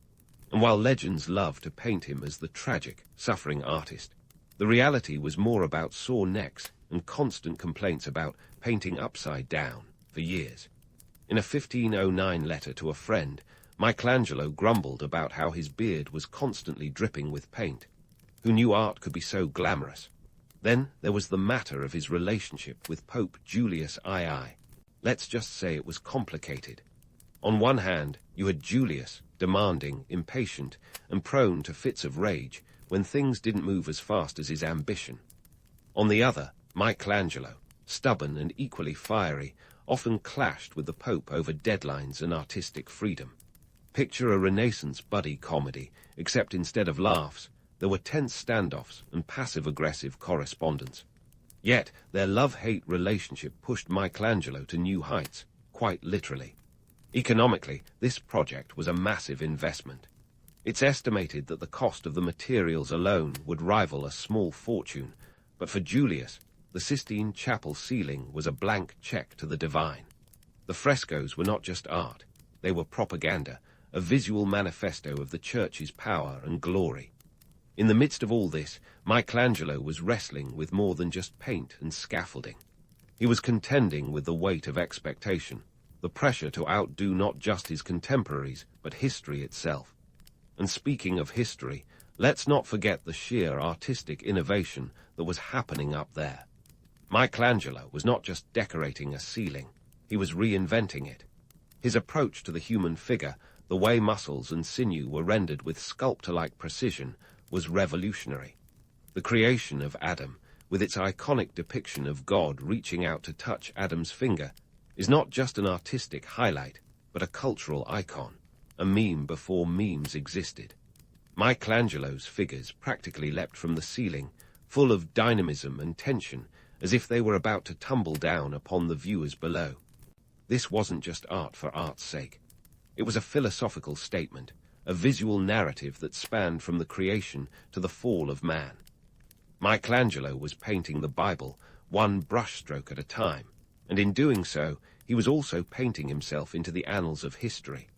And while legends love to paint him as the tragic, suffering artist, the reality was more about sore necks and constant complaints about painting upside down for years. In a 1509 letter to a friend, Michelangelo grumbled about how his beard was constantly dripping with paint. Who knew art could be so glamorous? Then there was the matter of his relationship with Pope Julius II. Let's just say it was complicated. On one hand, you had Julius, demanding, impatient, and prone to fits of rage when things didn't move as fast as his ambition. On the other, Michelangelo, stubborn and equally fiery, often clashed with the Pope over deadlines and artistic freedom. Picture a Renaissance buddy comedy, except instead of laughs, there were tense standoffs and passive-aggressive correspondence. Yet, their love-hate relationship pushed Michelangelo to new heights, quite literally. Economically, this project was a massive investment. It's estimated that the cost of the materials alone would rival a small fortune, but for Julius, the Sistine Chapel ceiling was a blank check to the divine. The frescoes were not just art, they were propaganda, a visual manifesto of the church's power and glory. In the midst of all this, Michelangelo was wrestling with more than just paint and scaffolding. He was contending with the weight of expectation, the pressure to outdo not just his contemporaries, but history itself. And speaking of history, let's not forget the sheer artistic innovation that was happening up there. Michelangelo was not just decorating a ceiling, he was reinventing it. His approach to the human figure, the way muscles and sinew were rendered with sculptor-like precision, was revolutionary. The creation of Adam, with its iconic depiction of God reaching out to touch Adam's finger, is not just an artistic highlight, but a cultural icon, a meme before memes existed. Michelangelo's figures practically leapt from the ceiling, full of dynamism and tension, as if they were about to tumble down upon the viewers below. This wasn't just art for art's sake. It was a philosophical statement, a visual narrative that spanned from the creation to the fall of man. Michelangelo was painting the Bible one brushstroke at a time, and in doing so, he was also painting himself into the annals of history.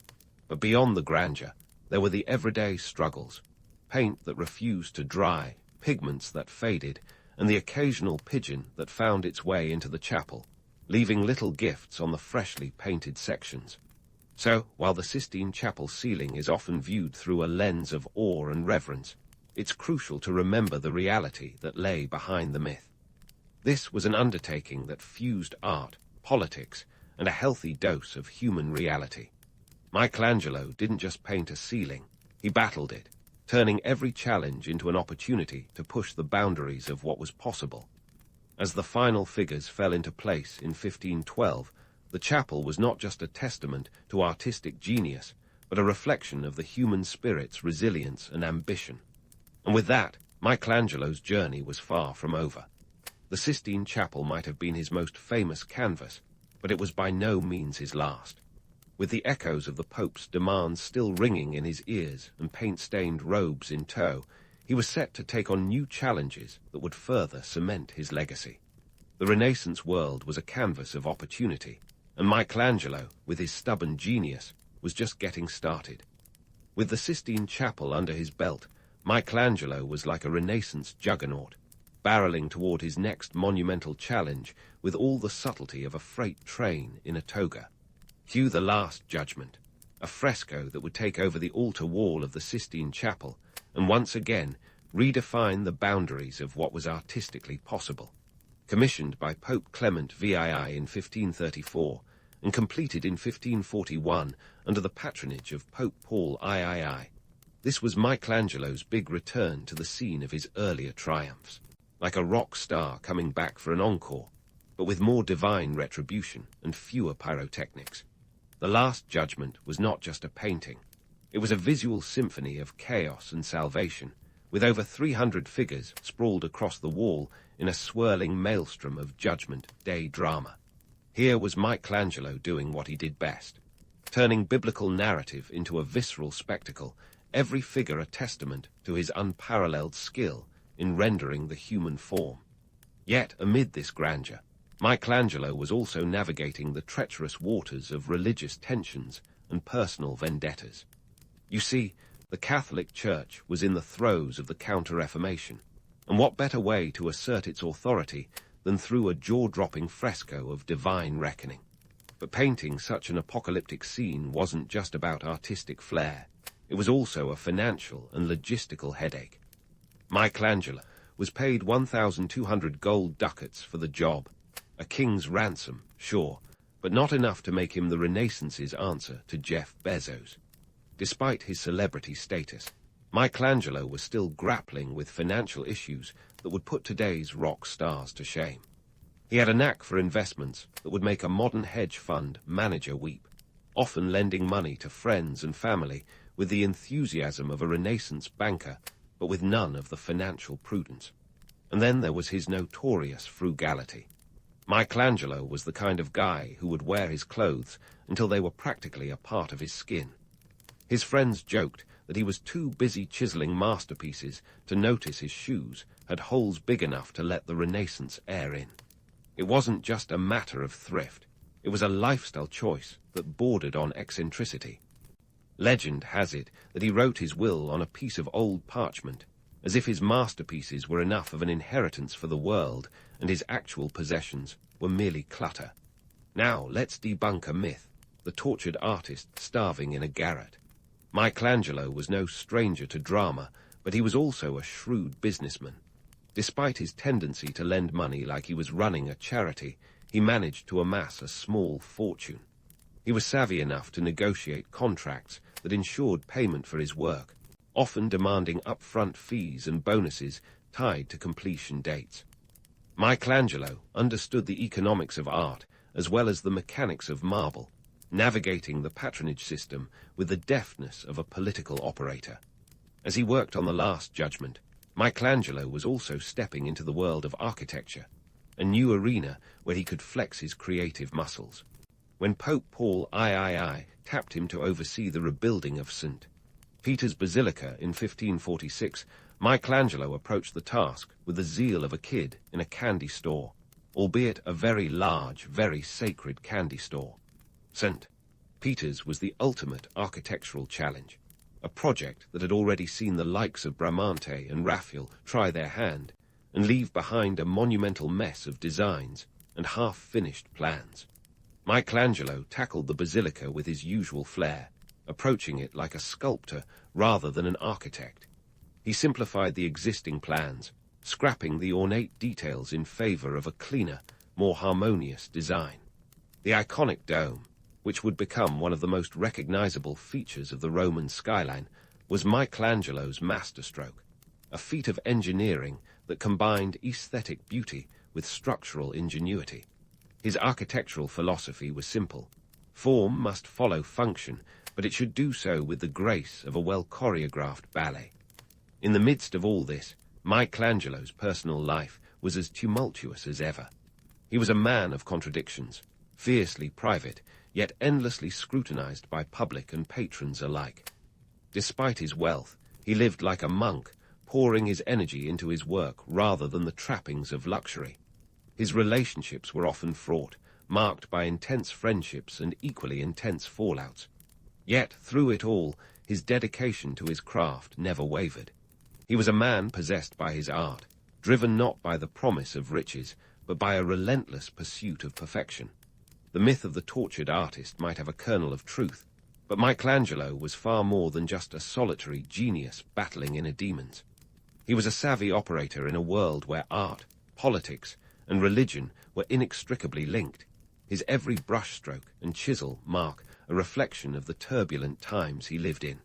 But beyond the grandeur, there were the everyday struggles, paint that refused to dry, pigments that faded, and the occasional pigeon that found its way into the chapel, leaving little gifts on the freshly painted sections. So, while the Sistine Chapel ceiling is often viewed through a lens of awe and reverence, it's crucial to remember the reality that lay behind the myth. This was an undertaking that fused art, politics, and a healthy dose of human reality. Michelangelo didn't just paint a ceiling, he battled it, turning every challenge into an opportunity to push the boundaries of what was possible. As the final figures fell into place in 1512, the chapel was not just a testament to artistic genius, but a reflection of the human spirit's resilience and ambition. And with that, Michelangelo's journey was far from over. The Sistine Chapel might have been his most famous canvas, but it was by no means his last. With the echoes of the Pope's demands still ringing in his ears and paint-stained robes in tow, he was set to take on new challenges that would further cement his legacy. The Renaissance world was a canvas of opportunity, and Michelangelo, with his stubborn genius, was just getting started. With the Sistine Chapel under his belt, Michelangelo was like a Renaissance juggernaut, barreling toward his next monumental challenge with all the subtlety of a freight train in a toga. Cue the Last Judgment, a fresco that would take over the altar wall of the Sistine Chapel and once again redefine the boundaries of what was artistically possible. Commissioned by Pope Clement VII in 1534 and completed in 1541 under the patronage of Pope Paul III, this was Michelangelo's big return to the scene of his earlier triumphs, like a rock star coming back for an encore, but with more divine retribution and fewer pyrotechnics. The Last Judgment was not just a painting. It was a visual symphony of chaos and salvation, with over 300 figures sprawled across the wall in a swirling maelstrom of Judgment Day drama. Here was Michelangelo doing what he did best, turning biblical narrative into a visceral spectacle, every figure a testament to his unparalleled skill in rendering the human form. Yet, amid this grandeur, Michelangelo was also navigating the treacherous waters of religious tensions and personal vendettas. You see, the Catholic Church was in the throes of the Counter-Reformation, and what better way to assert its authority than through a jaw-dropping fresco of divine reckoning? But painting such an apocalyptic scene wasn't just about artistic flair. It was also a financial and logistical headache. Michelangelo was paid 1,200 gold ducats for the job, a king's ransom, sure, but not enough to make him the Renaissance's answer to Jeff Bezos. Despite his celebrity status, Michelangelo was still grappling with financial issues that would put today's rock stars to shame. He had a knack for investments that would make a modern hedge fund manager weep, often lending money to friends and family with the enthusiasm of a Renaissance banker, but with none of the financial prudence. And then there was his notorious frugality. Michelangelo was the kind of guy who would wear his clothes until they were practically a part of his skin. His friends joked that he was too busy chiseling masterpieces to notice his shoes had holes big enough to let the Renaissance air in. It wasn't just a matter of thrift. It was a lifestyle choice that bordered on eccentricity. Legend has it that he wrote his will on a piece of old parchment, as if his masterpieces were enough of an inheritance for the world and his actual possessions were merely clutter. Now let's debunk a myth, the tortured artist starving in a garret. Michelangelo was no stranger to drama, but he was also a shrewd businessman. Despite his tendency to lend money like he was running a charity, he managed to amass a small fortune. He was savvy enough to negotiate contracts that ensured payment for his work, often demanding upfront fees and bonuses tied to completion dates. Michelangelo understood the economics of art as well as the mechanics of marble, navigating the patronage system with the deftness of a political operator. As he worked on the Last Judgment, Michelangelo was also stepping into the world of architecture, a new arena where he could flex his creative muscles. When Pope Paul III tapped him to oversee the rebuilding of St. Peter's Basilica in 1546, Michelangelo approached the task with the zeal of a kid in a candy store, albeit a very large, very sacred candy store. St. Peter's was the ultimate architectural challenge, a project that had already seen the likes of Bramante and Raphael try their hand and leave behind a monumental mess of designs and half-finished plans. Michelangelo tackled the basilica with his usual flair, approaching it like a sculptor rather than an architect. He simplified the existing plans, scrapping the ornate details in favor of a cleaner, more harmonious design. The iconic dome, which would become one of the most recognizable features of the Roman skyline, was Michelangelo's masterstroke, a feat of engineering that combined aesthetic beauty with structural ingenuity. His architectural philosophy was simple. Form must follow function, but it should do so with the grace of a well-choreographed ballet. In the midst of all this, Michelangelo's personal life was as tumultuous as ever. He was a man of contradictions, fiercely private, yet endlessly scrutinized by public and patrons alike. Despite his wealth, he lived like a monk, pouring his energy into his work rather than the trappings of luxury. His relationships were often fraught, marked by intense friendships and equally intense fallouts. Yet, through it all, his dedication to his craft never wavered. He was a man possessed by his art, driven not by the promise of riches, but by a relentless pursuit of perfection. The myth of the tortured artist might have a kernel of truth, but Michelangelo was far more than just a solitary genius battling inner demons. He was a savvy operator in a world where art, politics, and religion were inextricably linked. His every brushstroke and chisel mark a reflection of the turbulent times he lived in.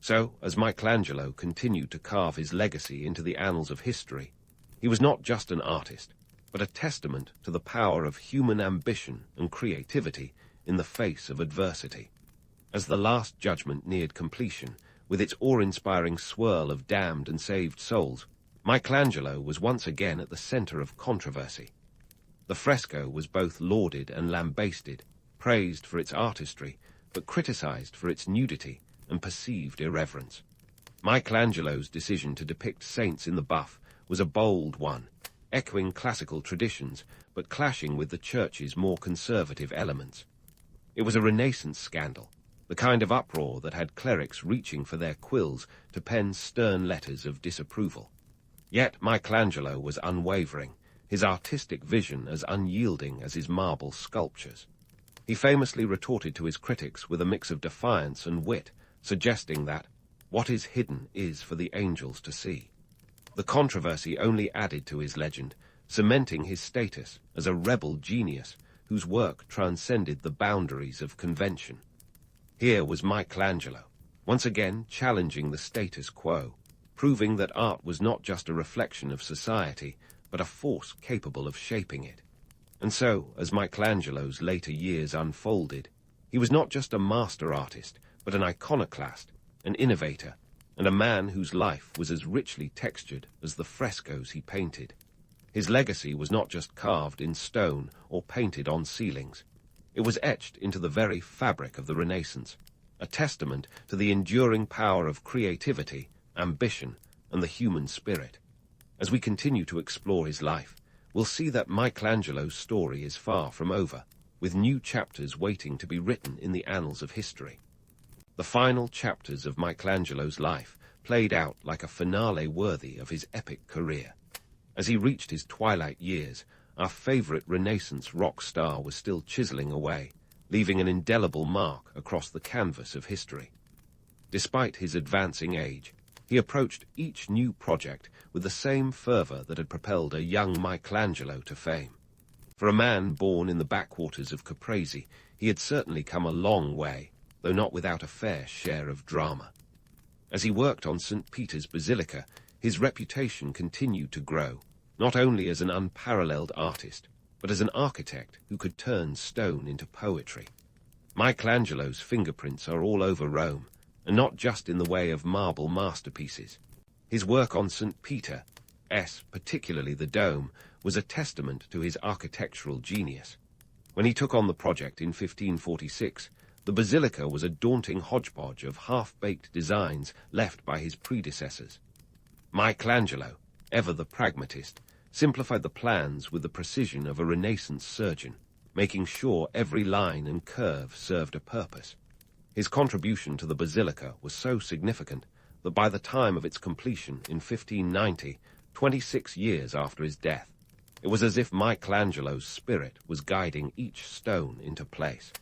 So, as Michelangelo continued to carve his legacy into the annals of history, he was not just an artist, but a testament to the power of human ambition and creativity in the face of adversity. As the Last Judgment neared completion, with its awe-inspiring swirl of damned and saved souls, Michelangelo was once again at the center of controversy. The fresco was both lauded and lambasted, praised for its artistry, but criticized for its nudity and perceived irreverence. Michelangelo's decision to depict saints in the buff was a bold one, echoing classical traditions, but clashing with the church's more conservative elements. It was a Renaissance scandal, the kind of uproar that had clerics reaching for their quills to pen stern letters of disapproval. Yet Michelangelo was unwavering, his artistic vision as unyielding as his marble sculptures. He famously retorted to his critics with a mix of defiance and wit, suggesting that what is hidden is for the angels to see. The controversy only added to his legend, cementing his status as a rebel genius whose work transcended the boundaries of convention. Here was Michelangelo, once again challenging the status quo, proving that art was not just a reflection of society, but a force capable of shaping it. And so, as Michelangelo's later years unfolded, he was not just a master artist, but an iconoclast, an innovator, and a man whose life was as richly textured as the frescoes he painted. His legacy was not just carved in stone or painted on ceilings. It was etched into the very fabric of the Renaissance, a testament to the enduring power of creativity, ambition, and the human spirit. As we continue to explore his life, we'll see that Michelangelo's story is far from over, with new chapters waiting to be written in the annals of history. The final chapters of Michelangelo's life played out like a finale worthy of his epic career. As he reached his twilight years, our favorite Renaissance rock star was still chiseling away, leaving an indelible mark across the canvas of history. Despite his advancing age, he approached each new project with the same fervor that had propelled a young Michelangelo to fame. For a man born in the backwaters of Caprese, he had certainly come a long way, though not without a fair share of drama. As he worked on St. Peter's Basilica, his reputation continued to grow, not only as an unparalleled artist, but as an architect who could turn stone into poetry. Michelangelo's fingerprints are all over Rome, and not just in the way of marble masterpieces. His work on St. Peter's, particularly the dome, was a testament to his architectural genius. When he took on the project in 1546, the basilica was a daunting hodgepodge of half-baked designs left by his predecessors. Michelangelo, ever the pragmatist, simplified the plans with the precision of a Renaissance surgeon, making sure every line and curve served a purpose. His contribution to the basilica was so significant that by the time of its completion in 1590, 26 years after his death, it was as if Michelangelo's spirit was guiding each stone into place.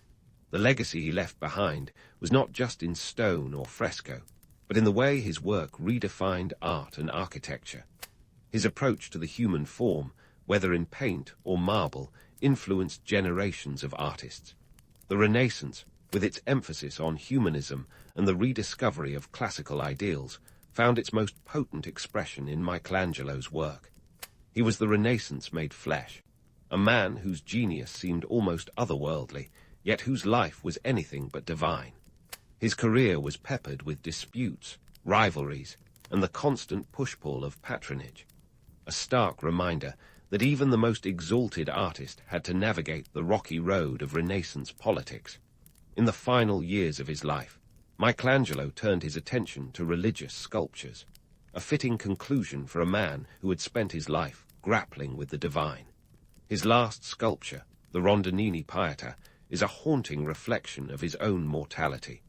The legacy he left behind was not just in stone or fresco, but in the way his work redefined art and architecture. His approach to the human form, whether in paint or marble, influenced generations of artists. The Renaissance, with its emphasis on humanism and the rediscovery of classical ideals, found its most potent expression in Michelangelo's work. He was the Renaissance made flesh, a man whose genius seemed almost otherworldly, yet whose life was anything but divine. His career was peppered with disputes, rivalries, and the constant push-pull of patronage. A stark reminder that even the most exalted artist had to navigate the rocky road of Renaissance politics. In the final years of his life, Michelangelo turned his attention to religious sculptures, a fitting conclusion for a man who had spent his life grappling with the divine. His last sculpture, the Rondinini Pietà, is a haunting reflection of his own mortality.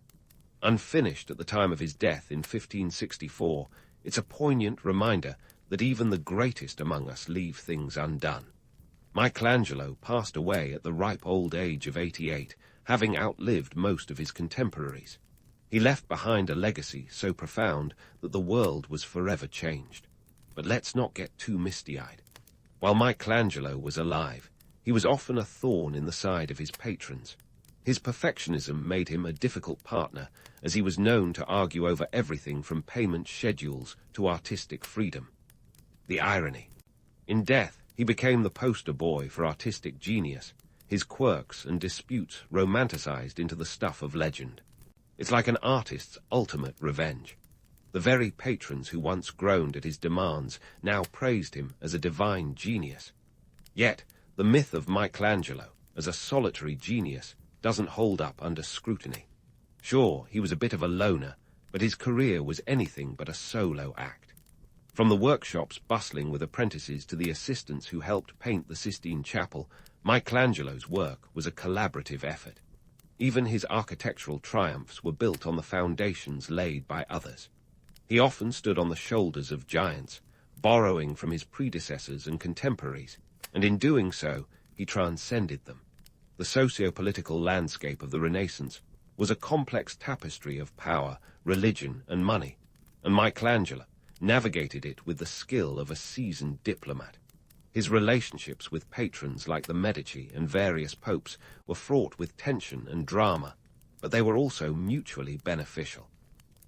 Unfinished at the time of his death in 1564, it's a poignant reminder that even the greatest among us leave things undone. Michelangelo passed away at the ripe old age of 88, having outlived most of his contemporaries. He left behind a legacy so profound that the world was forever changed. But let's not get too misty-eyed. While Michelangelo was alive, he was often a thorn in the side of his patrons. His perfectionism made him a difficult partner, as he was known to argue over everything from payment schedules to artistic freedom. The irony. In death, he became the poster boy for artistic genius, his quirks and disputes romanticized into the stuff of legend. It's like an artist's ultimate revenge. The very patrons who once groaned at his demands now praised him as a divine genius. Yet, the myth of Michelangelo as a solitary genius doesn't hold up under scrutiny. Sure, he was a bit of a loner, but his career was anything but a solo act. From the workshops bustling with apprentices to the assistants who helped paint the Sistine Chapel, Michelangelo's work was a collaborative effort. Even his architectural triumphs were built on the foundations laid by others. He often stood on the shoulders of giants, borrowing from his predecessors and contemporaries, and in doing so, he transcended them. The socio-political landscape of the Renaissance was a complex tapestry of power, religion, and money, and Michelangelo navigated it with the skill of a seasoned diplomat. His relationships with patrons like the Medici and various popes were fraught with tension and drama, but they were also mutually beneficial.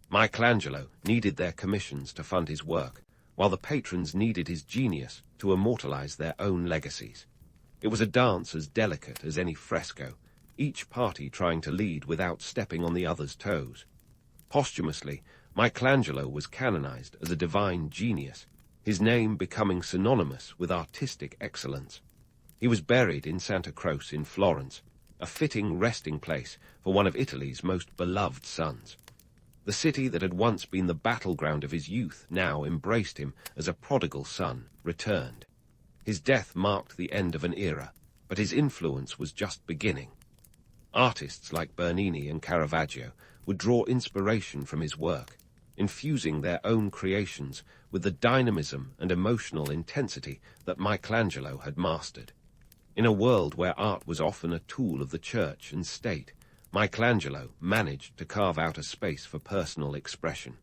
Michelangelo needed their commissions to fund his work, while the patrons needed his genius to immortalize their own legacies. It was a dance as delicate as any fresco, each party trying to lead without stepping on the other's toes. Posthumously, Michelangelo was canonized as a divine genius, his name becoming synonymous with artistic excellence. He was buried in Santa Croce in Florence, a fitting resting place for one of Italy's most beloved sons. The city that had once been the battleground of his youth now embraced him as a prodigal son returned. His death marked the end of an era, but his influence was just beginning. Artists like Bernini and Caravaggio would draw inspiration from his work, infusing their own creations with the dynamism and emotional intensity that Michelangelo had mastered. In a world where art was often a tool of the church and state, Michelangelo managed to carve out a space for personal expression.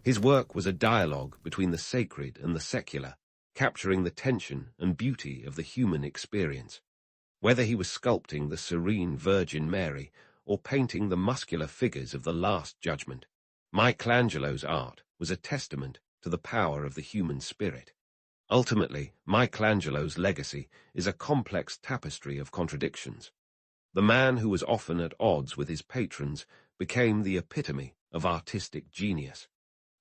His work was a dialogue between the sacred and the secular, capturing the tension and beauty of the human experience. Whether he was sculpting the serene Virgin Mary or painting the muscular figures of the Last Judgment, Michelangelo's art was a testament to the power of the human spirit. Ultimately, Michelangelo's legacy is a complex tapestry of contradictions. The man who was often at odds with his patrons became the epitome of artistic genius.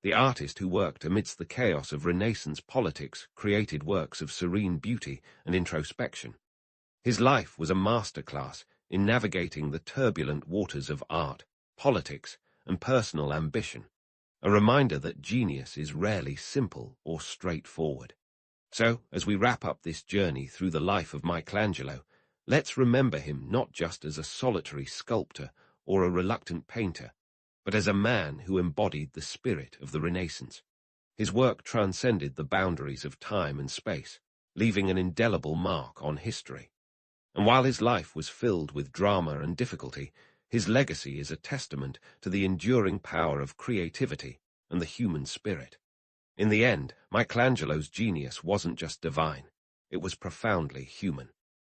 The artist who worked amidst the chaos of Renaissance politics created works of serene beauty and introspection. His life was a masterclass in navigating the turbulent waters of art, politics, and personal ambition, a reminder that genius is rarely simple or straightforward. So, as we wrap up this journey through the life of Michelangelo, let's remember him not just as a solitary sculptor or a reluctant painter, but as a man who embodied the spirit of the Renaissance. His work transcended the boundaries of time and space, leaving an indelible mark on history. And while his life was filled with drama and difficulty, his legacy is a testament to the enduring power of creativity and the human spirit. In the end, Michelangelo's genius wasn't just divine, it was profoundly human.